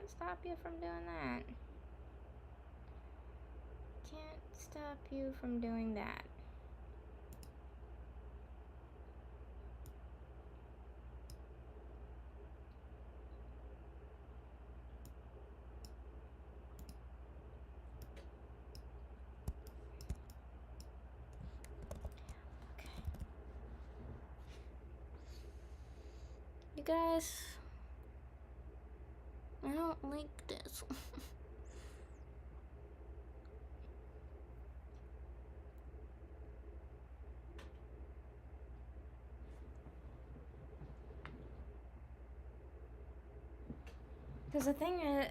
stop you from doing that. Can't stop you from doing that. You guys, I don't like this. Because the thing is,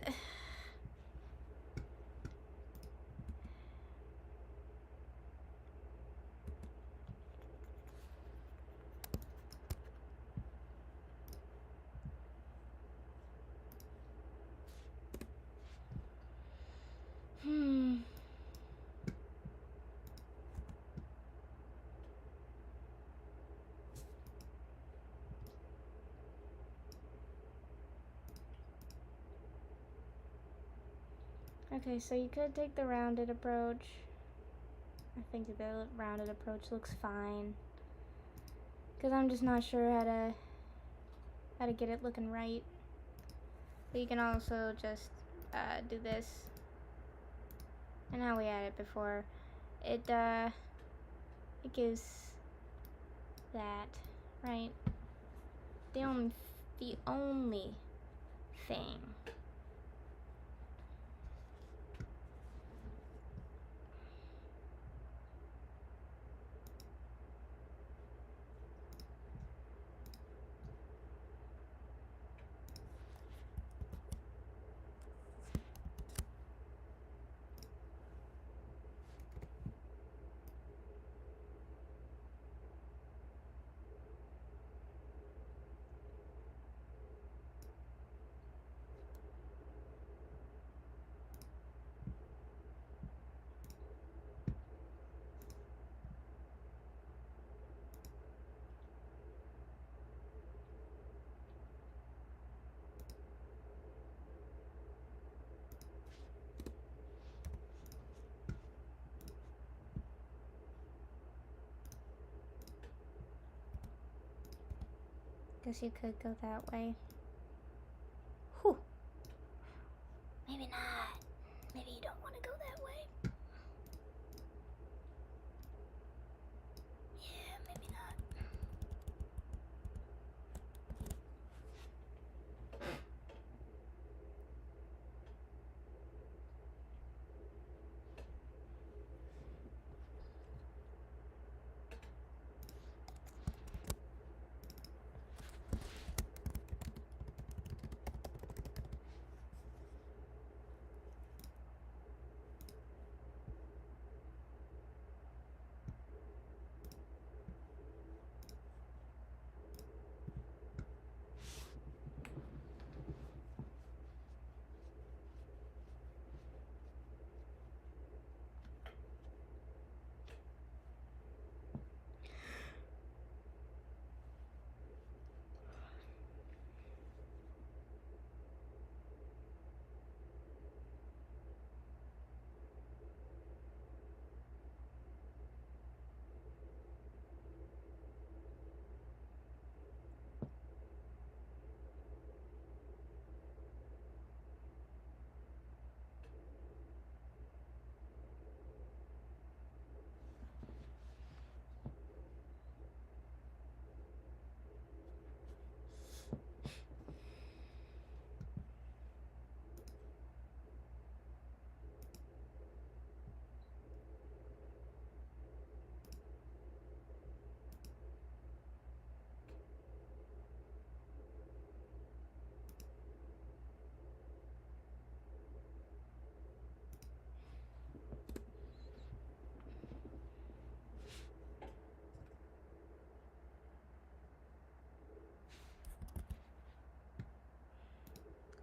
okay, so you could take the rounded approach. I think the rounded approach looks fine. Because I'm just not sure how to get it looking right. But you can also just do this. And how we had it before. It gives that, right? The only thing Guess you could go that way. Whew. Maybe not. Maybe you don't want to go that way. Yeah, maybe not.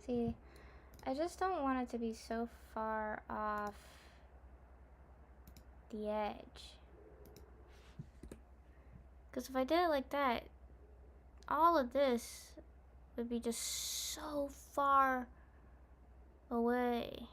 See, I just don't want it to be so far off the edge. Because if I did it like that, all of this would be just so far away.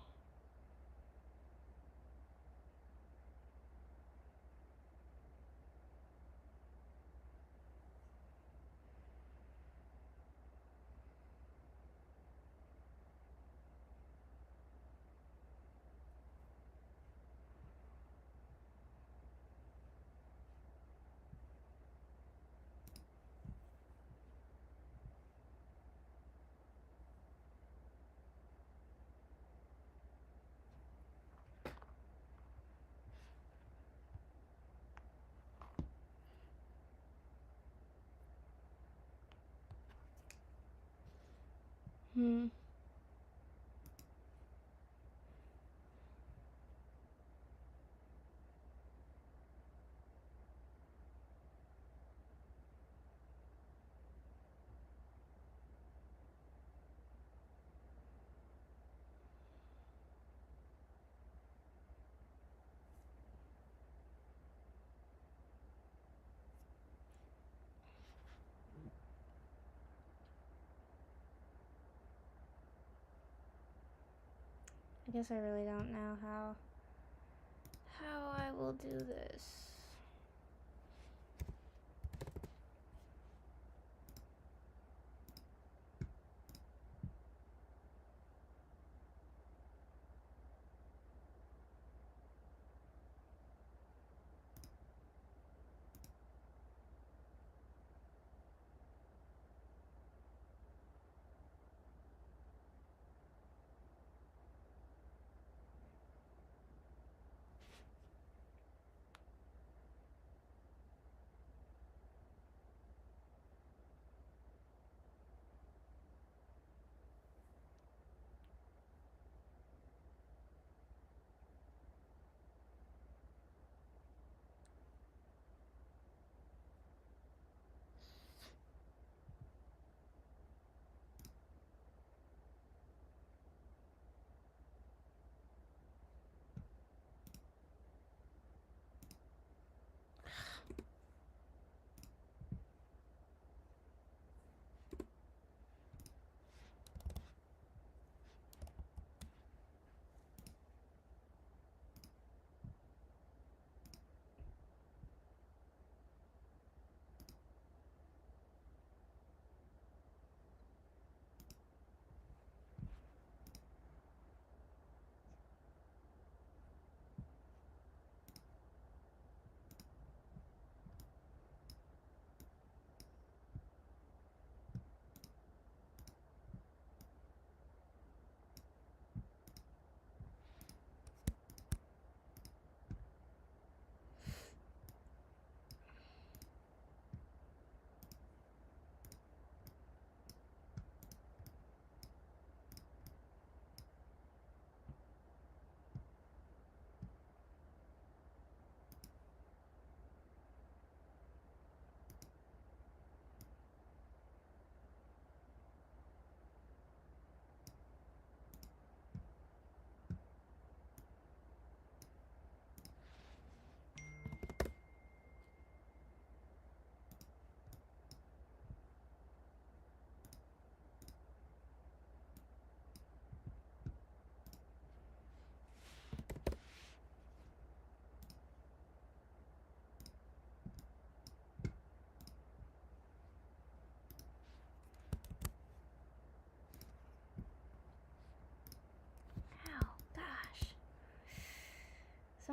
Hmm. I guess I really don't know how I will do this.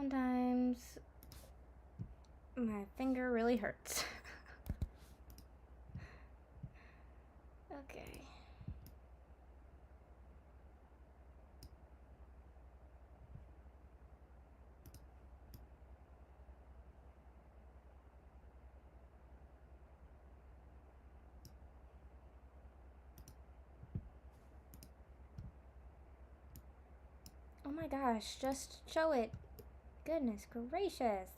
Sometimes my finger really hurts. Okay. Oh my gosh, just show it. Goodness gracious.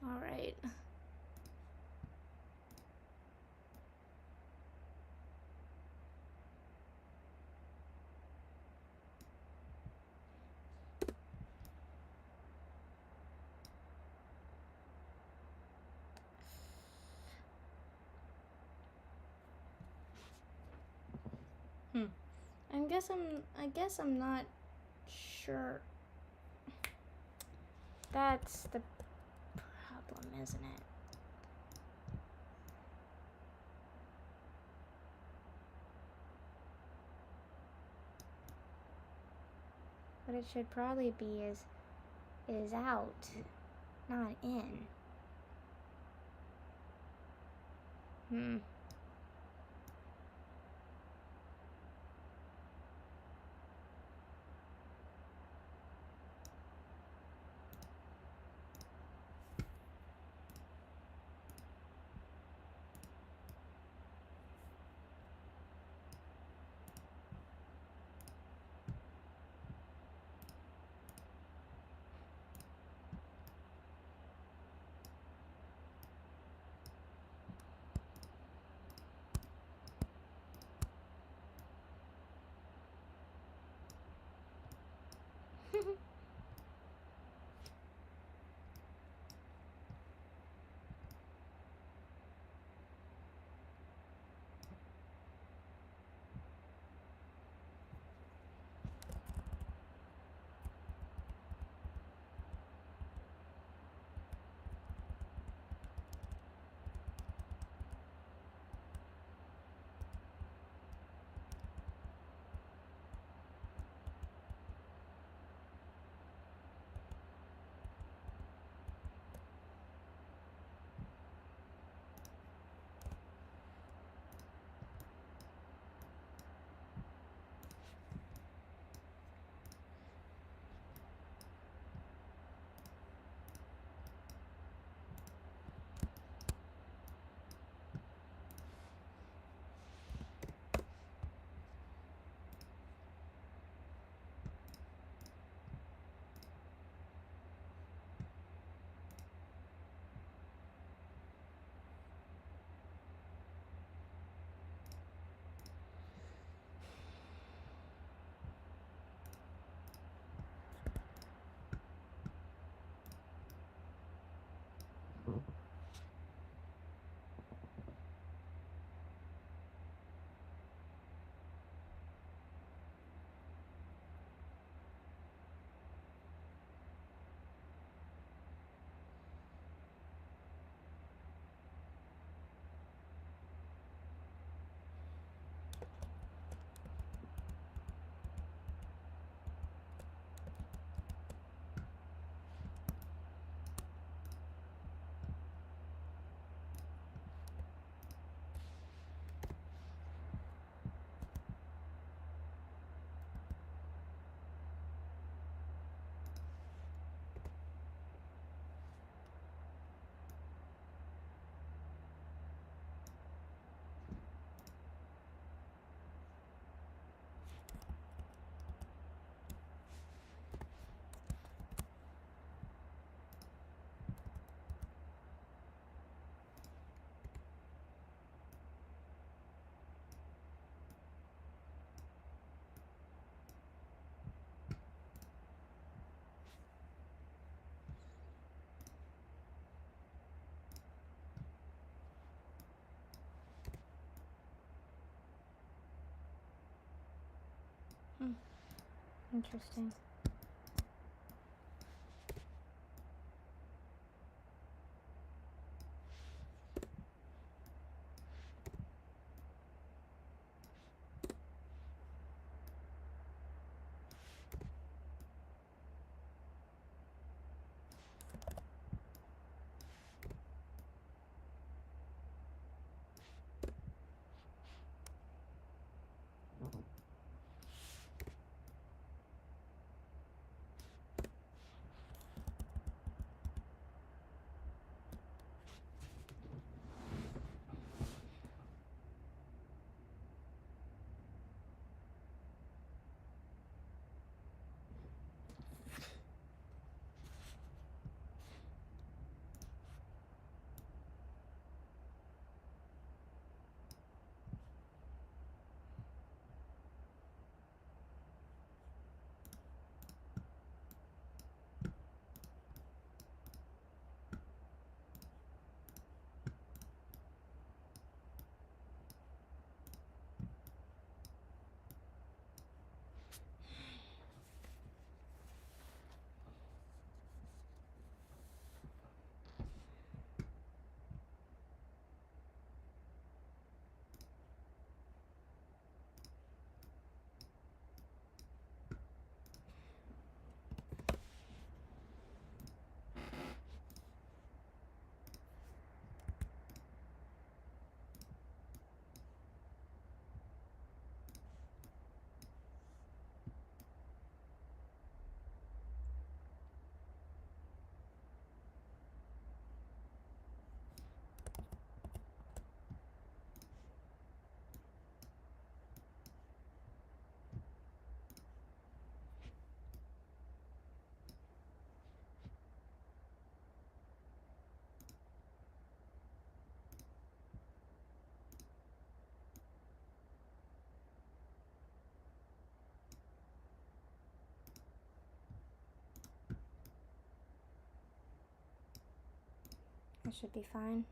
All right. I guess I'm not sure. That's the problem, isn't it? What it should probably be is out, not in. Hmm. Interesting. That should be fine.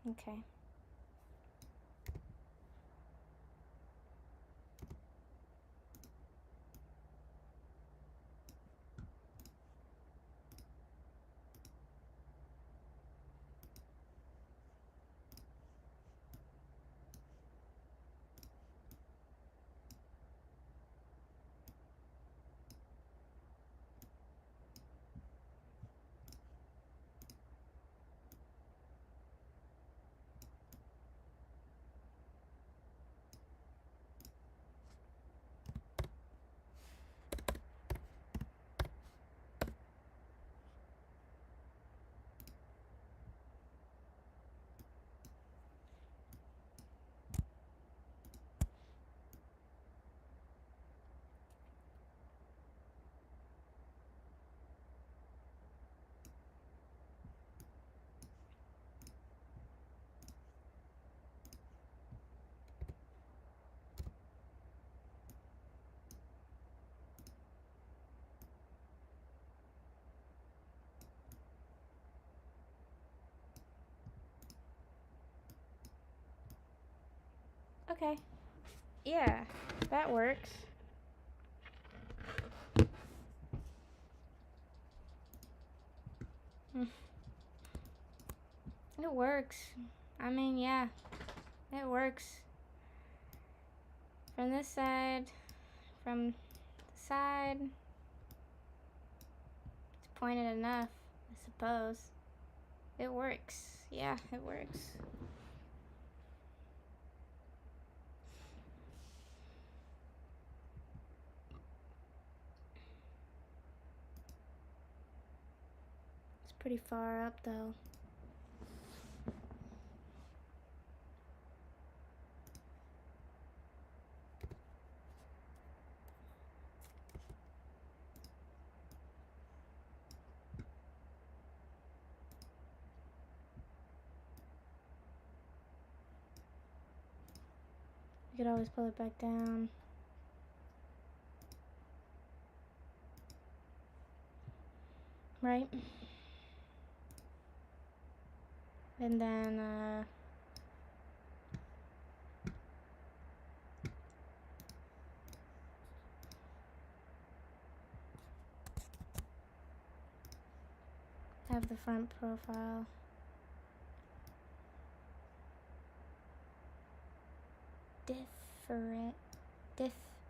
Okay. Okay. Yeah, that works. It works. I mean, yeah, it works. From this side, from the side, it's pointed enough, I suppose. It works. Yeah, it works. It's pretty far up, though. You could always pull it back down. Right? And then, have the front profile.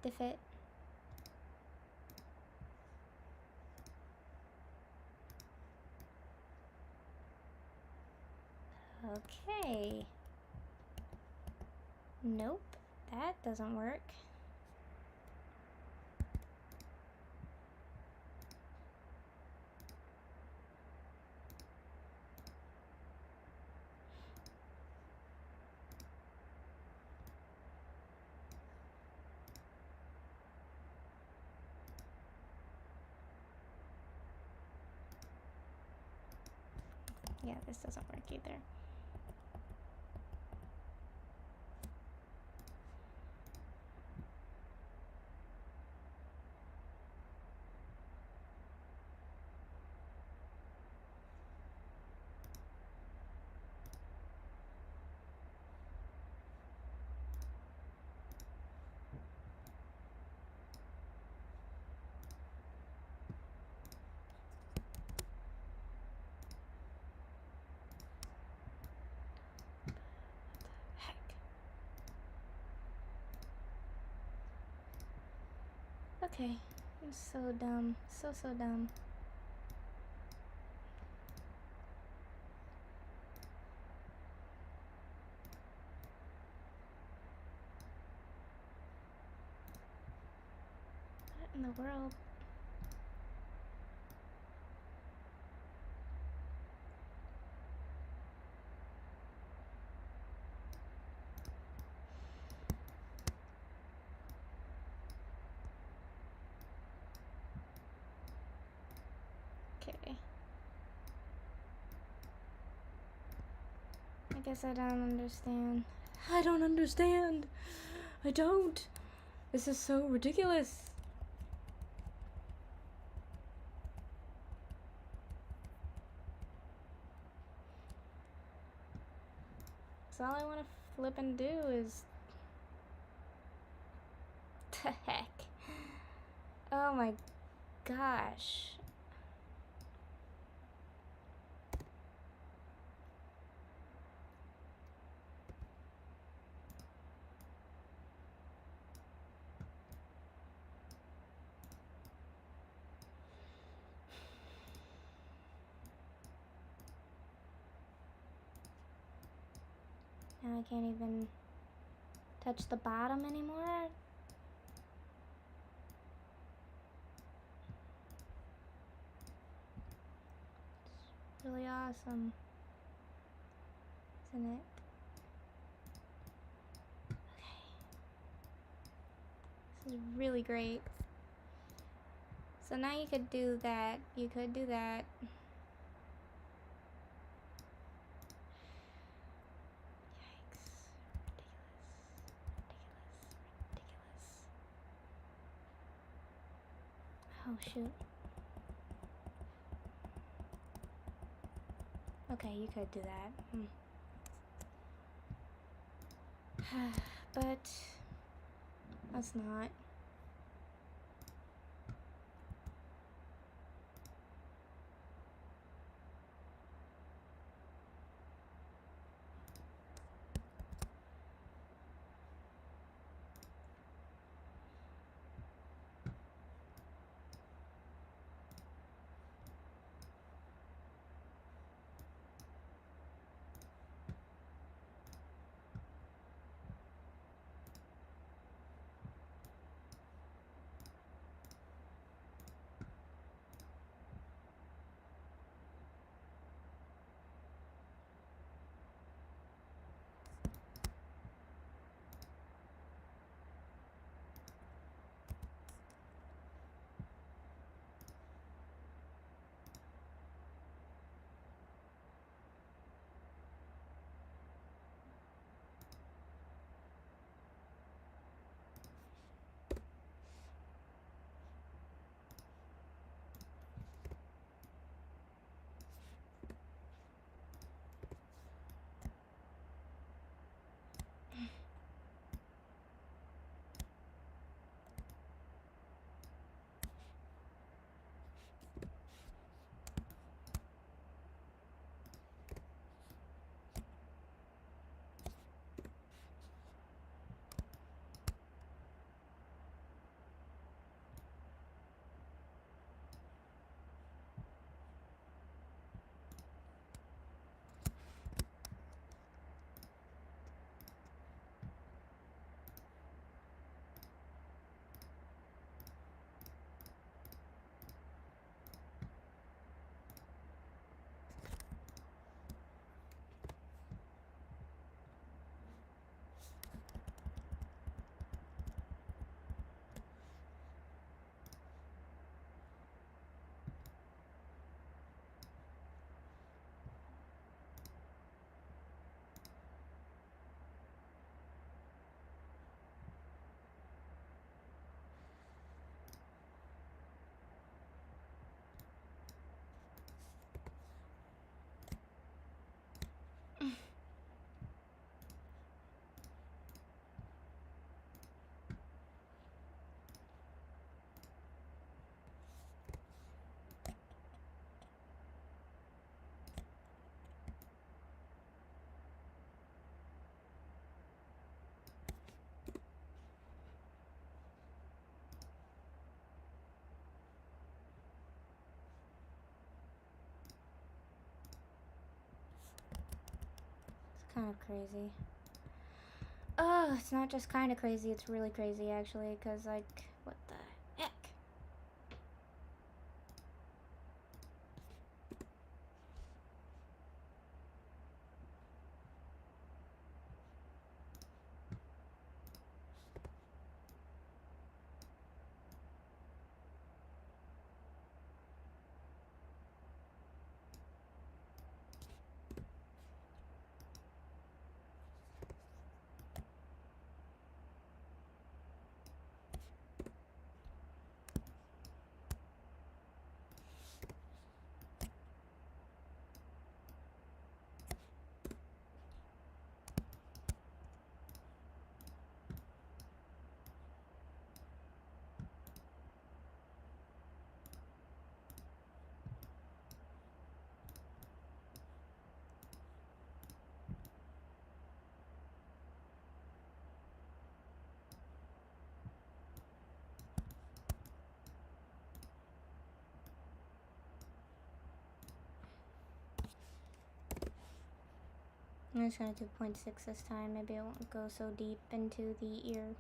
Diffit. Okay. Nope, that doesn't work. Yeah, this doesn't work either. Okay, I'm so dumb. So dumb. What in the world? Okay. I guess I don't understand. I don't understand. I don't. This is so ridiculous. So all I want to flip and do is... The heck? Oh my gosh. Now I can't even touch the bottom anymore. It's really awesome, isn't it? Okay. This is really great. So now you could do that. You could do that. Oh shoot. Okay, you could do that. But let's not. kind of crazy. Oh, it's not just kind of crazy, it's really crazy actually, because like, what the heck? I'm just gonna do 0.6 this time. Maybe it won't go so deep into the ear.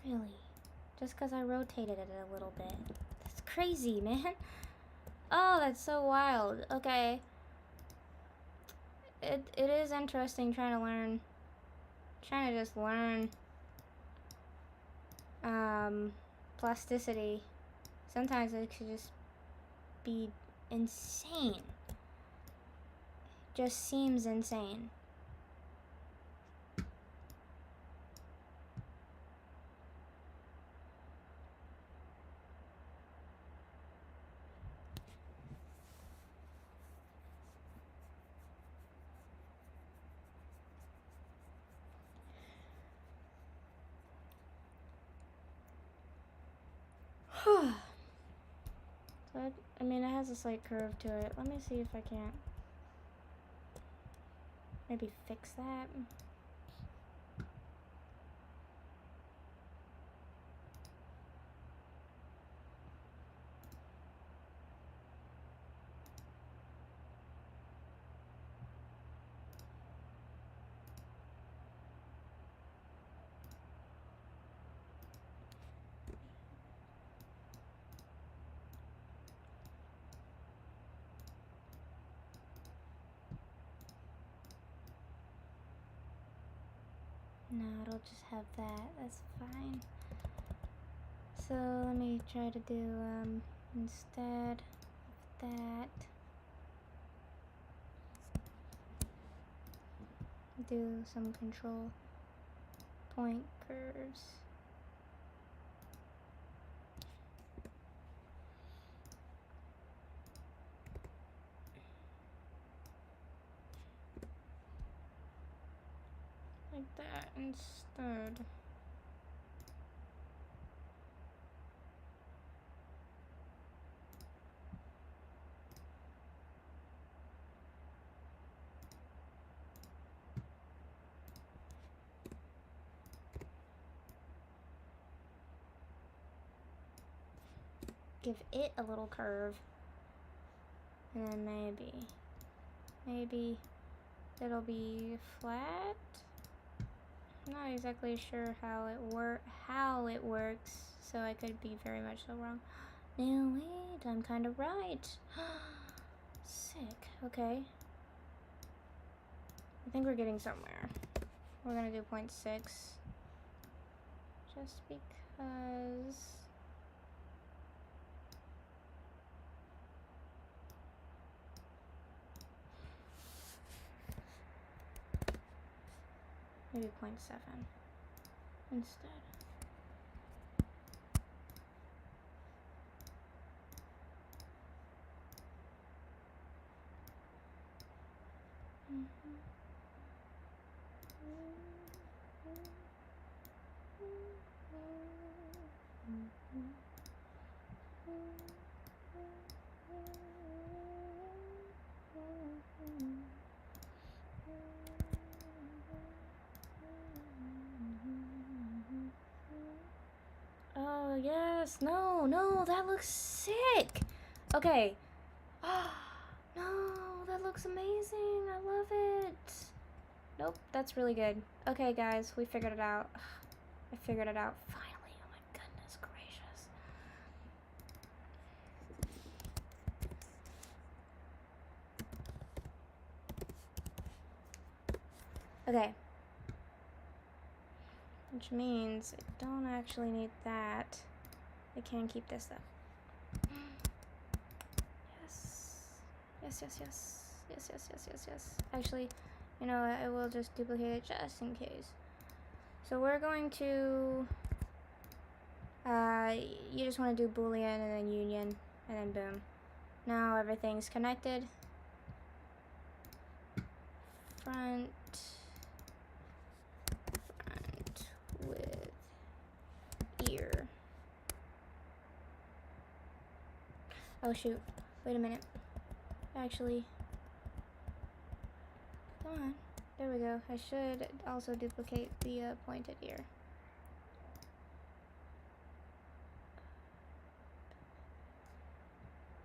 Really? Just because I rotated it a little bit. That's crazy, man. Oh, that's so wild. Okay. It is interesting trying to learn. Trying to just learn plasticity. Sometimes it could just be insane. Just seems insane. So I mean, it has a slight curve to it. Let me see if I can't maybe fix that. No, it'll just have that. That's fine. So let me try to do instead of that, do some control point curves. like that instead. Give it a little curve. And then maybe it'll be flat. I'm not exactly sure how it works, so I could be very much so wrong. No, wait, I'm kind of right. Sick. Okay. I think we're getting somewhere. We're gonna do 0.6. Just because. Maybe 0.7 instead. Oh, yes. No, that looks sick. Okay. No, that looks amazing. I love it. Nope, that's really good. Okay, guys, we figured it out. I figured it out finally. Oh my goodness gracious. Okay. Which means I don't actually need that. I can keep this though. Yes. Actually, you know, I will just duplicate it just in case. So we're going to, you just want to do Boolean and then union and then boom. Now everything's connected. Front with ear. Oh shoot, wait a minute. Actually, come on. There we go. I should also duplicate the pointed ear.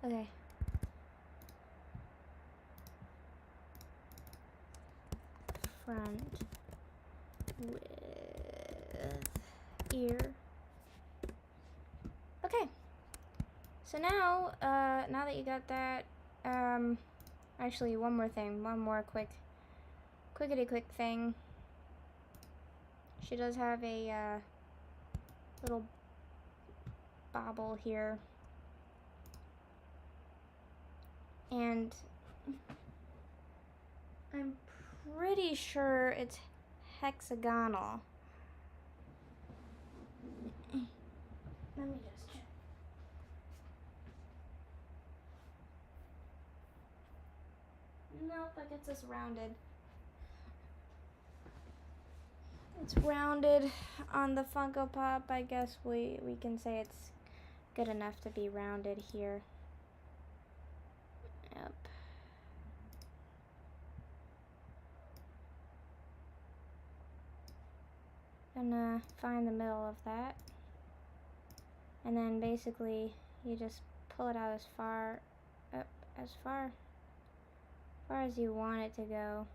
Okay. Front with ear. Okay. So now, now that you got that, actually one more thing, one more quickity quick thing. She does have a little bobble here, and I'm pretty sure it's hexagonal. Let me just check. Nope, I guess it's rounded. It's rounded on the Funko Pop. I guess we can say it's good enough to be rounded here. Yep. Gonna find the middle of that. And then basically you just pull it out as far up as far as you want it to go.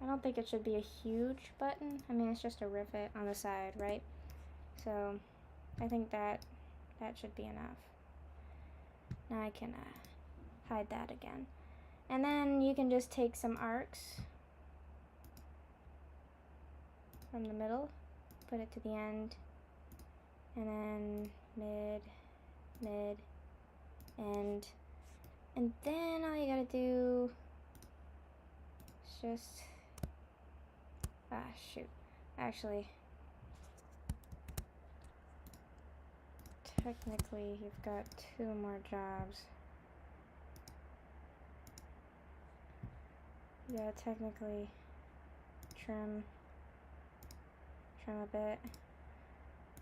I don't think it should be a huge button. I mean, it's just a rivet on the side, right? So I think that should be enough. Now I can hide that again. And then you can just take some arcs from the middle, put it to the end, and then mid, end. And then all you gotta do is just, shoot, actually, technically you've got 2 more jobs. You gotta technically trim a bit,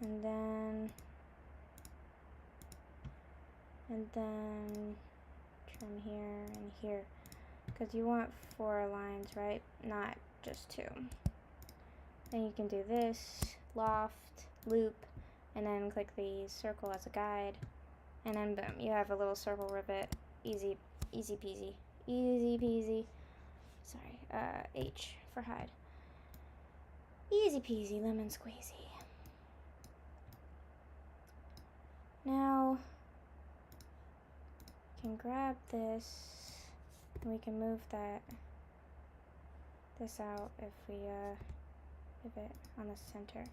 and then trim here and here, because you want 4 lines, right? Not just 2. Then you can do this, loft, loop, and then click the circle as a guide, and then boom, you have a little circle rivet. Easy peasy. Easy peasy. Sorry, H for hide. Easy peasy, lemon squeezy. Now, we can grab this, and we can move this out if we pivot on the center.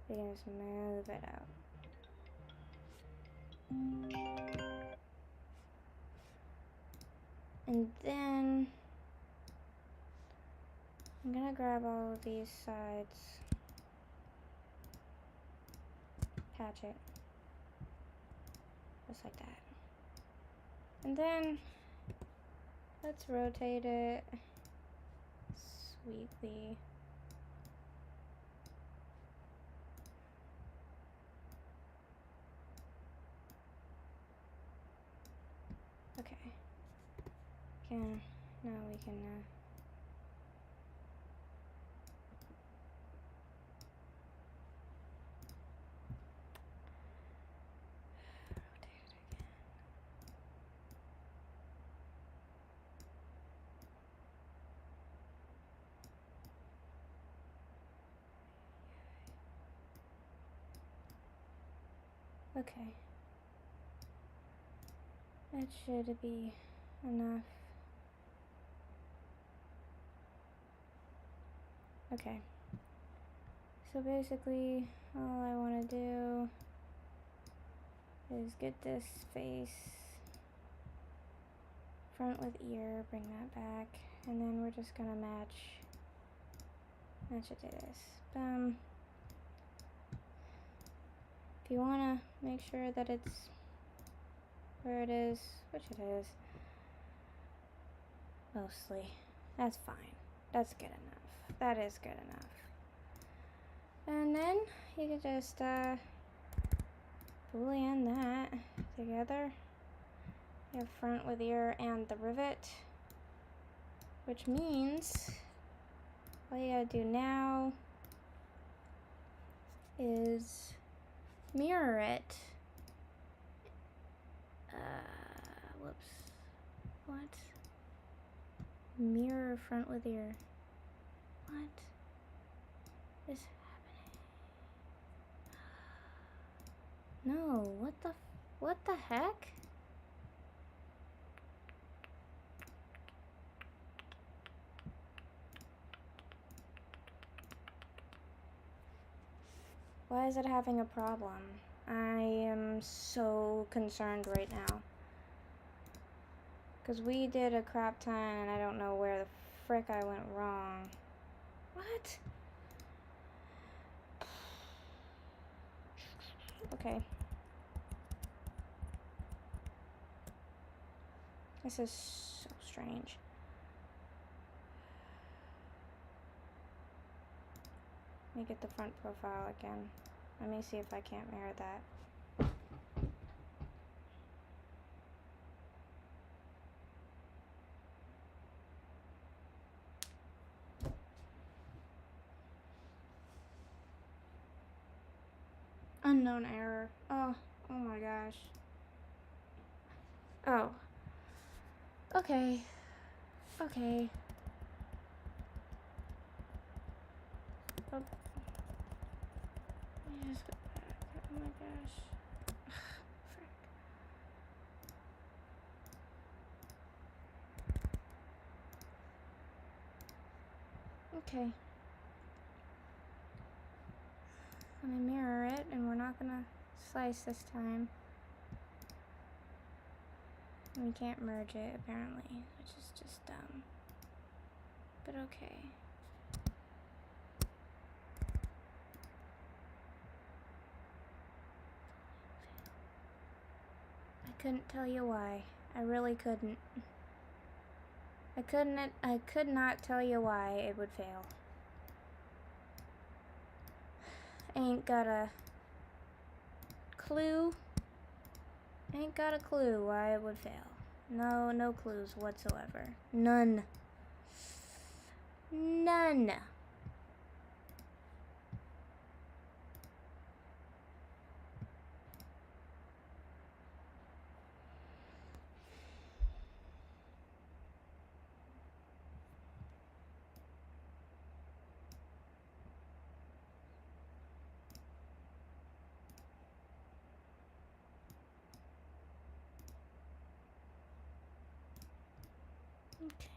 We can just move it out. And then I'm gonna grab all of these sides, patch it, just like that. And then let's rotate it sweetly. Okay. Now we can rotate it again. Okay. That should be enough. Okay. So basically, all I want to do is get this face front with ear, bring that back, and then we're just gonna match it to this. If you wanna make sure that it's where it is, which it is, mostly, that's fine. That's good enough. That is good enough. And then you can just boolean that together. You have front with ear and the rivet, which means all you gotta do now is mirror it. Whoops. What? Mirror front with ear. What is happening? No, what the heck? Why is it having a problem? I am so concerned right now. Because we did a crap ton and I don't know where the frick I went wrong. What? Okay. This is so strange. Let me get the front profile again. Let me see if I can't mirror that. Unknown error. Oh my gosh. Oh. Okay. Okay. Oh. Yes, go back. Oh my gosh. Frick. Okay. Let me mirror it, and we're not gonna slice this time. And we can't merge it, apparently, which is just dumb. But okay. couldn't tell you why. I really couldn't. I could not tell you why it would fail. Ain't got a clue. Ain't got a clue why it would fail. No clues whatsoever. None. None. Okay.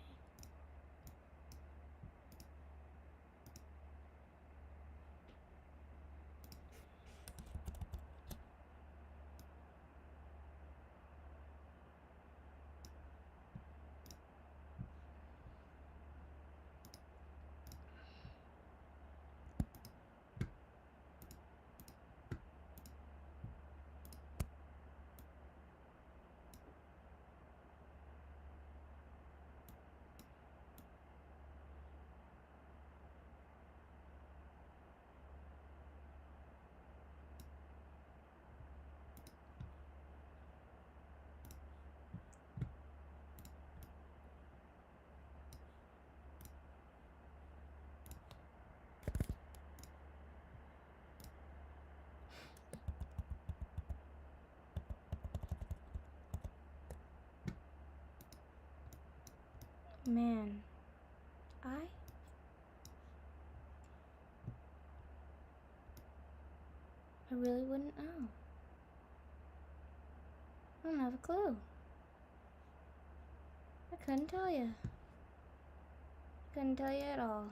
Man, I really wouldn't know. I don't have a clue. I couldn't tell you. Couldn't tell you at all.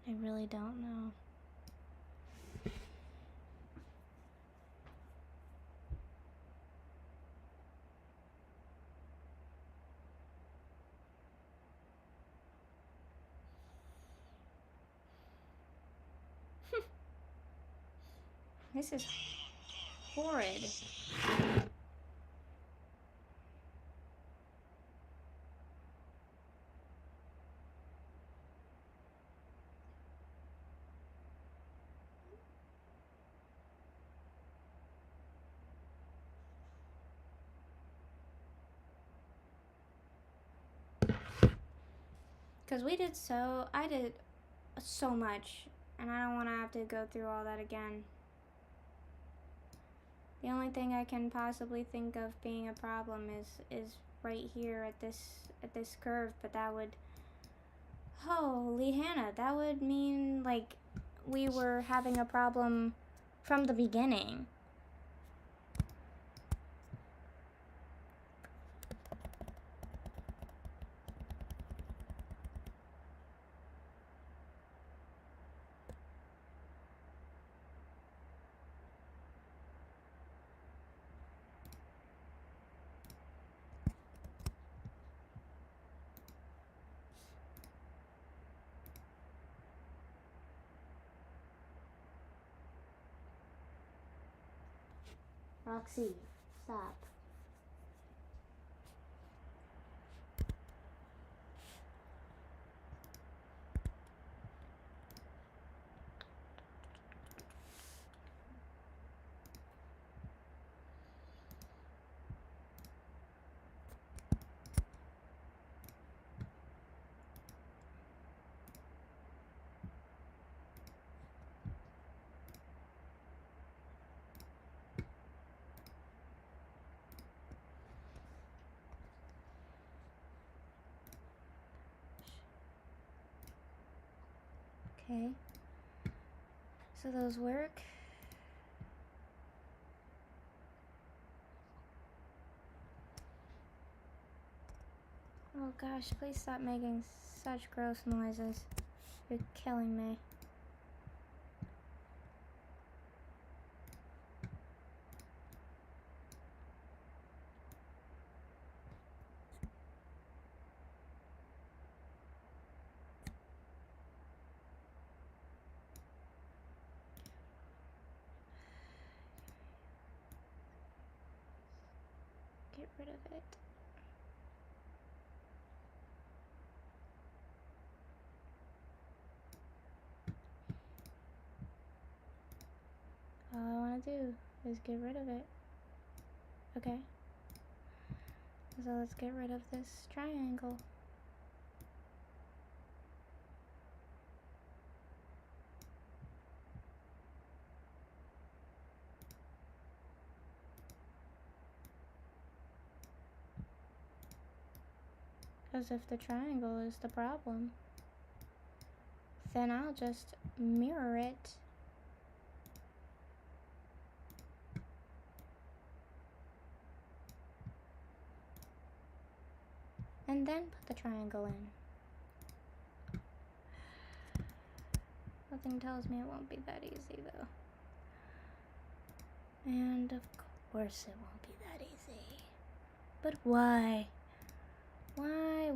I really don't know. This is horrid. Because I did so much, and I don't want to have to go through all that again. The only thing I can possibly think of being a problem is right here at this curve, but that would, holy Hannah, that would mean like we were having a problem from the beginning. Roxy, stop. Okay. So those work. Oh gosh, please stop making such gross noises. You're killing me. Get rid of it. All I want to do is get rid of it. Okay. So let's get rid of this triangle. Because if the triangle is the problem, then I'll just mirror it. And then put the triangle in. Nothing tells me it won't be that easy though. And of course it won't be that easy. But why? Why?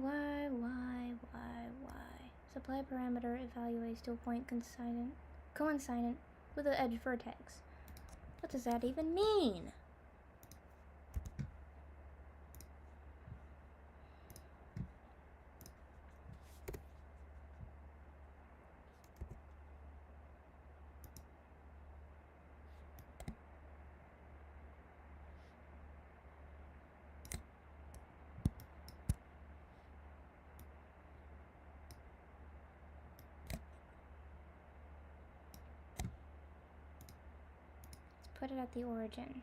Supply parameter evaluates to a point coincident with the edge vertex. What does that even mean? Put it at the origin.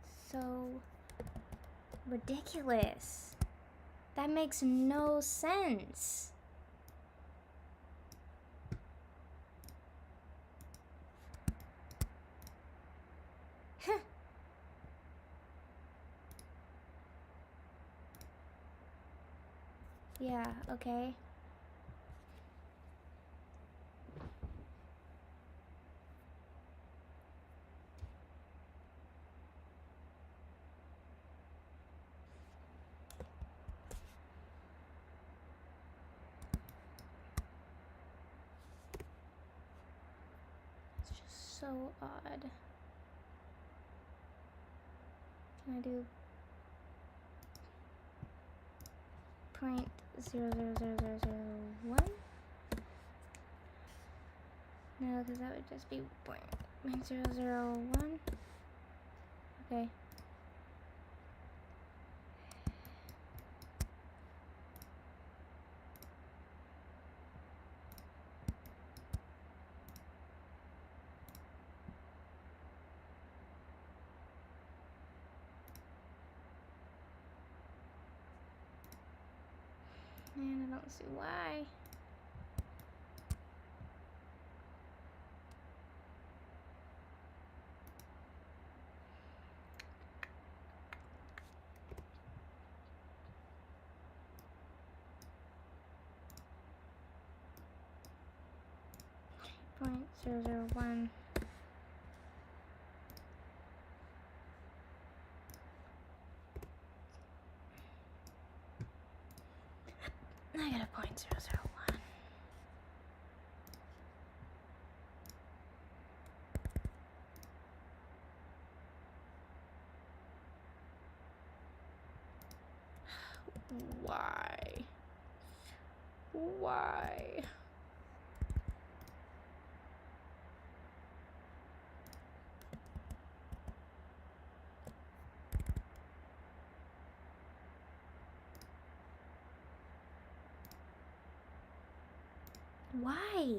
That's so ridiculous. That makes no sense. Huh. Yeah, okay. It's just so odd. Can I do 0.00001? No, because that would just be 0.001. Okay. And I don't see why. Point 001. I got a point 001. Why? Why? Why?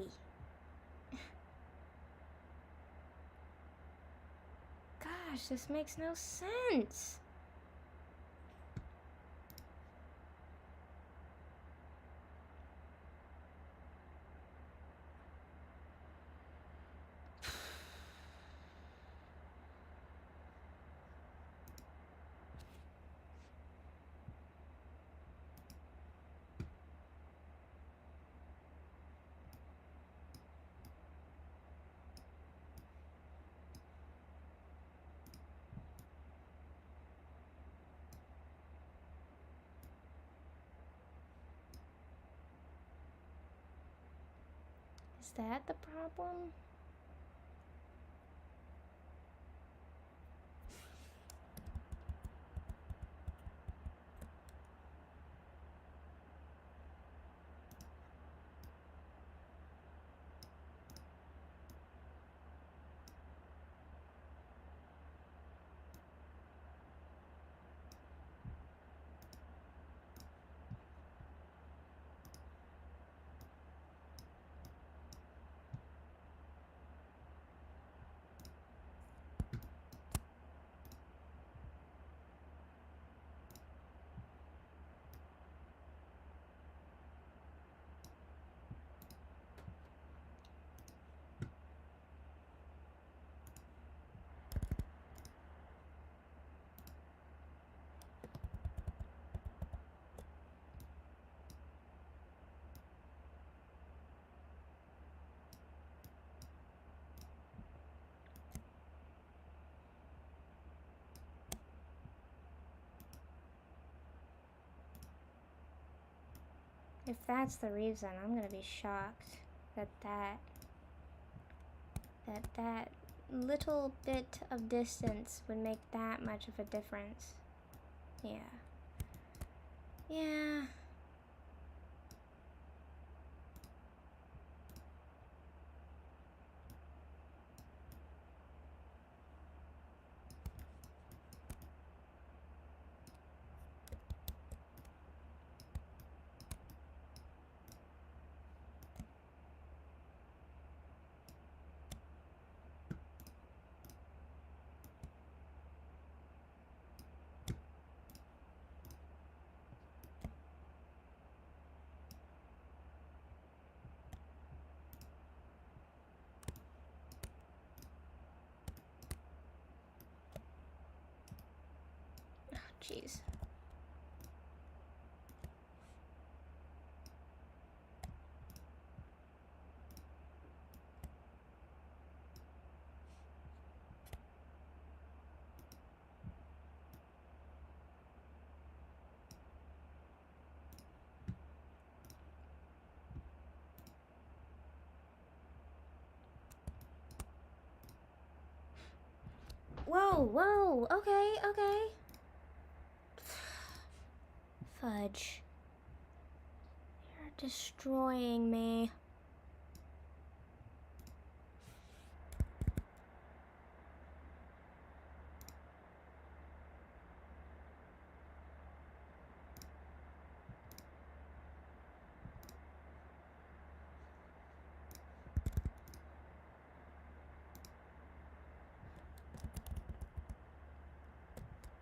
Gosh, this makes no sense. Is that the problem? If that's the reason, I'm gonna be shocked that that little bit of distance would make that much of a difference. Yeah. Yeah. Jeez. Whoa, whoa, okay, okay. Fudge. You're destroying me.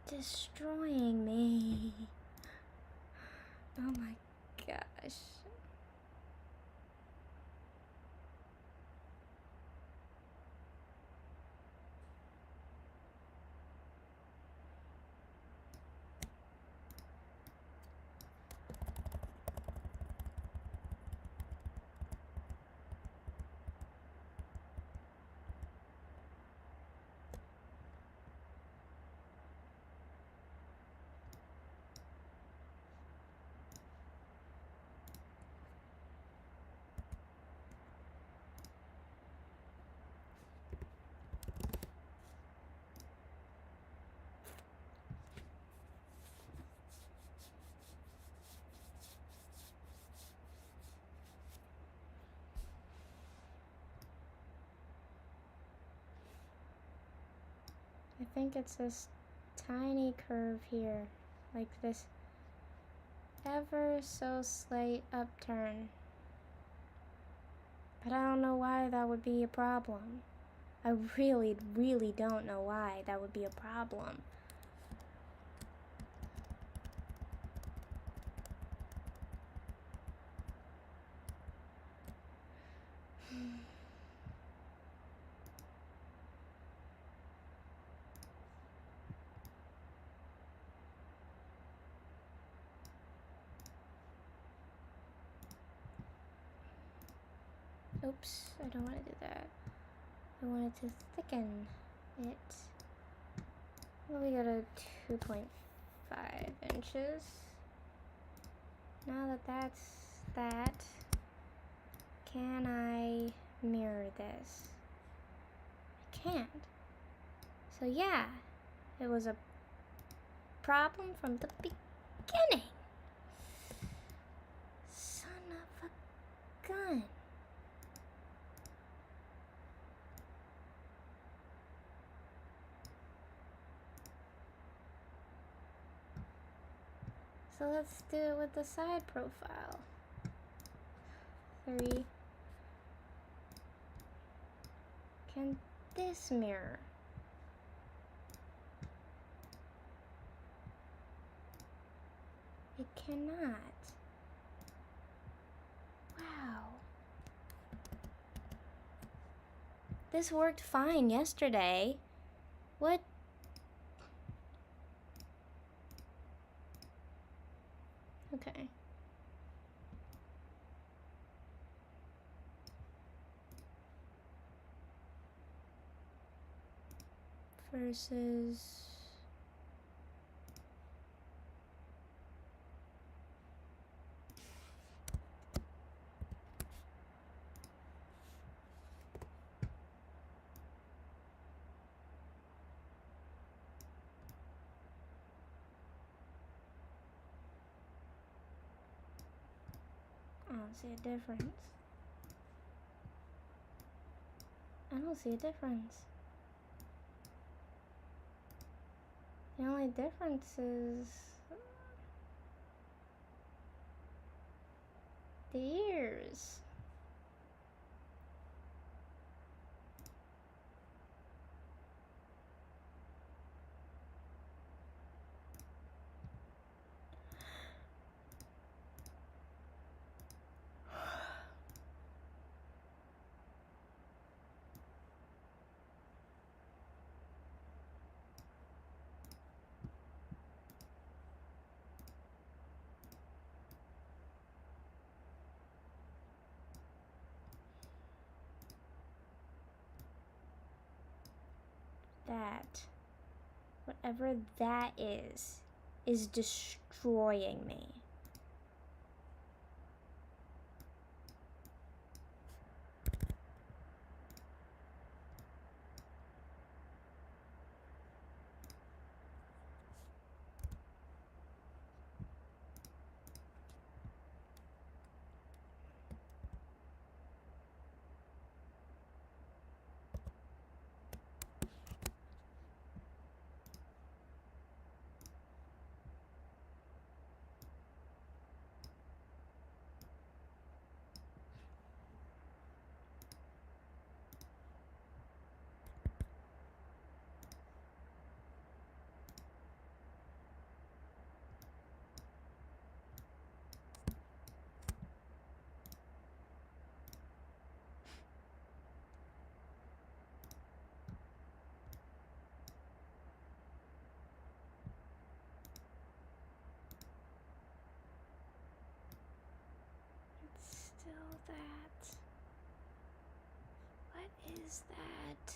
Destroying me. Oh my gosh. I think it's this tiny curve here, like this ever so slight upturn. But I don't know why that would be a problem. I really, really don't know why that would be a problem. Oops, I don't want to do that. I wanted to thicken it. Well, we got a 2.5 inches. Now that that's that, Can I mirror this? I can't. So yeah, it was a problem from the beginning. Son of a gun. So let's do it with the side profile. 3. Can this mirror? It cannot. Wow. This worked fine yesterday. What? Okay. Versus... I don't see a difference. I don't see a difference. The only difference is the ears. That, whatever that is destroying me. Still that. What is that?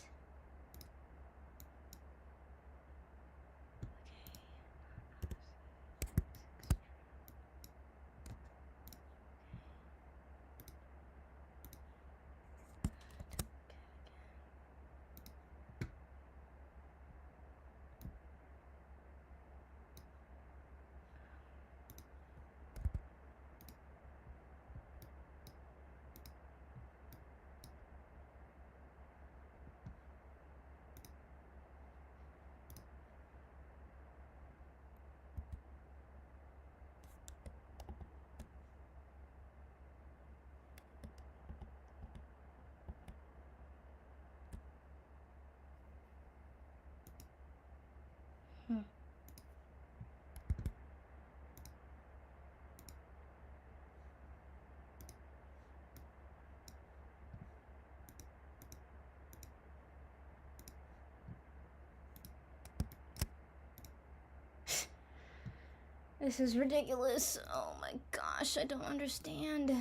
This is ridiculous. Oh my gosh, I don't understand.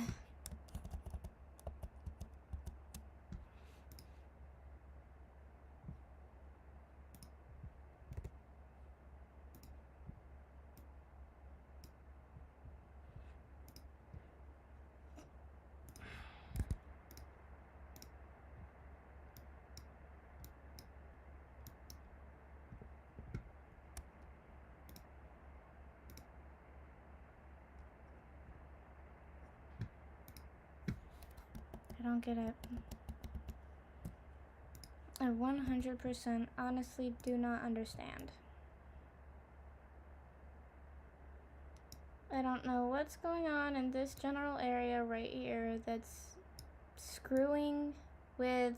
I don't get it. I 100% honestly do not understand. I don't know what's going on in this general area right here that's screwing with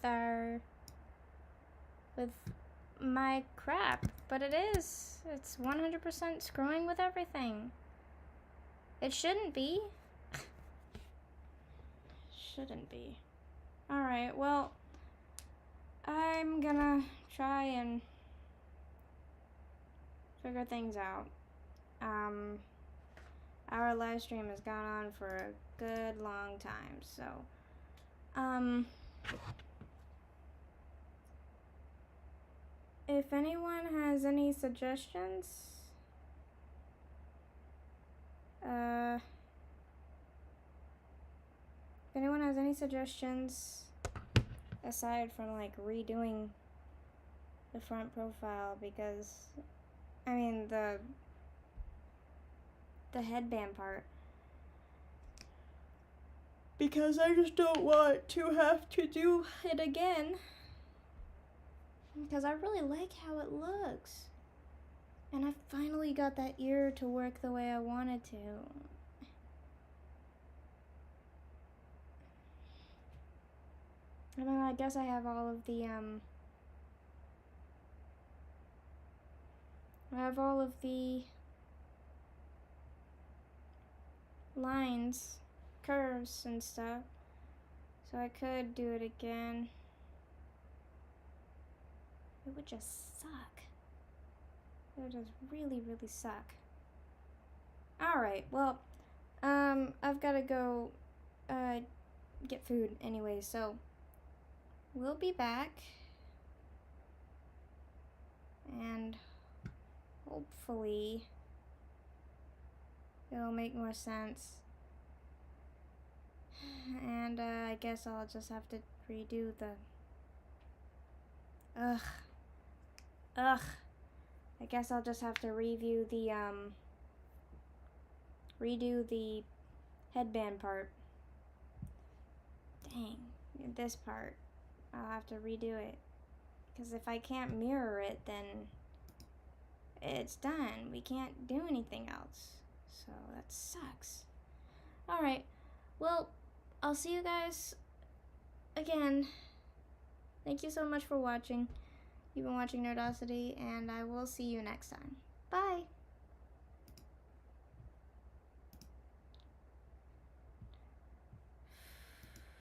my crap, but it is. It's 100% screwing with everything. It shouldn't be. Shouldn't be. Alright, well, I'm gonna try and figure things out. Our live stream has gone on for a good long time, so, if anyone has any suggestions, aside from like redoing the front profile, because I mean the headband part, because I just don't want to have to do it again, because I really like how it looks, and I finally got that ear to work the way I wanted to. And then I guess I have all of the lines, curves and stuff, so I could do it again. It would just suck. It would just really, really suck. Alright, well, I've gotta go get food anyway, so we'll be back, and hopefully it'll make more sense. And I guess I'll just have to redo the I guess I'll just have to redo the headband part. Dang, this part I'll have to redo it, because if I can't mirror it, then it's done. We can't do anything else, so that sucks. Alright, well, I'll see you guys again. Thank you so much for watching. You've been watching Nerdosity, and I will see you next time. Bye!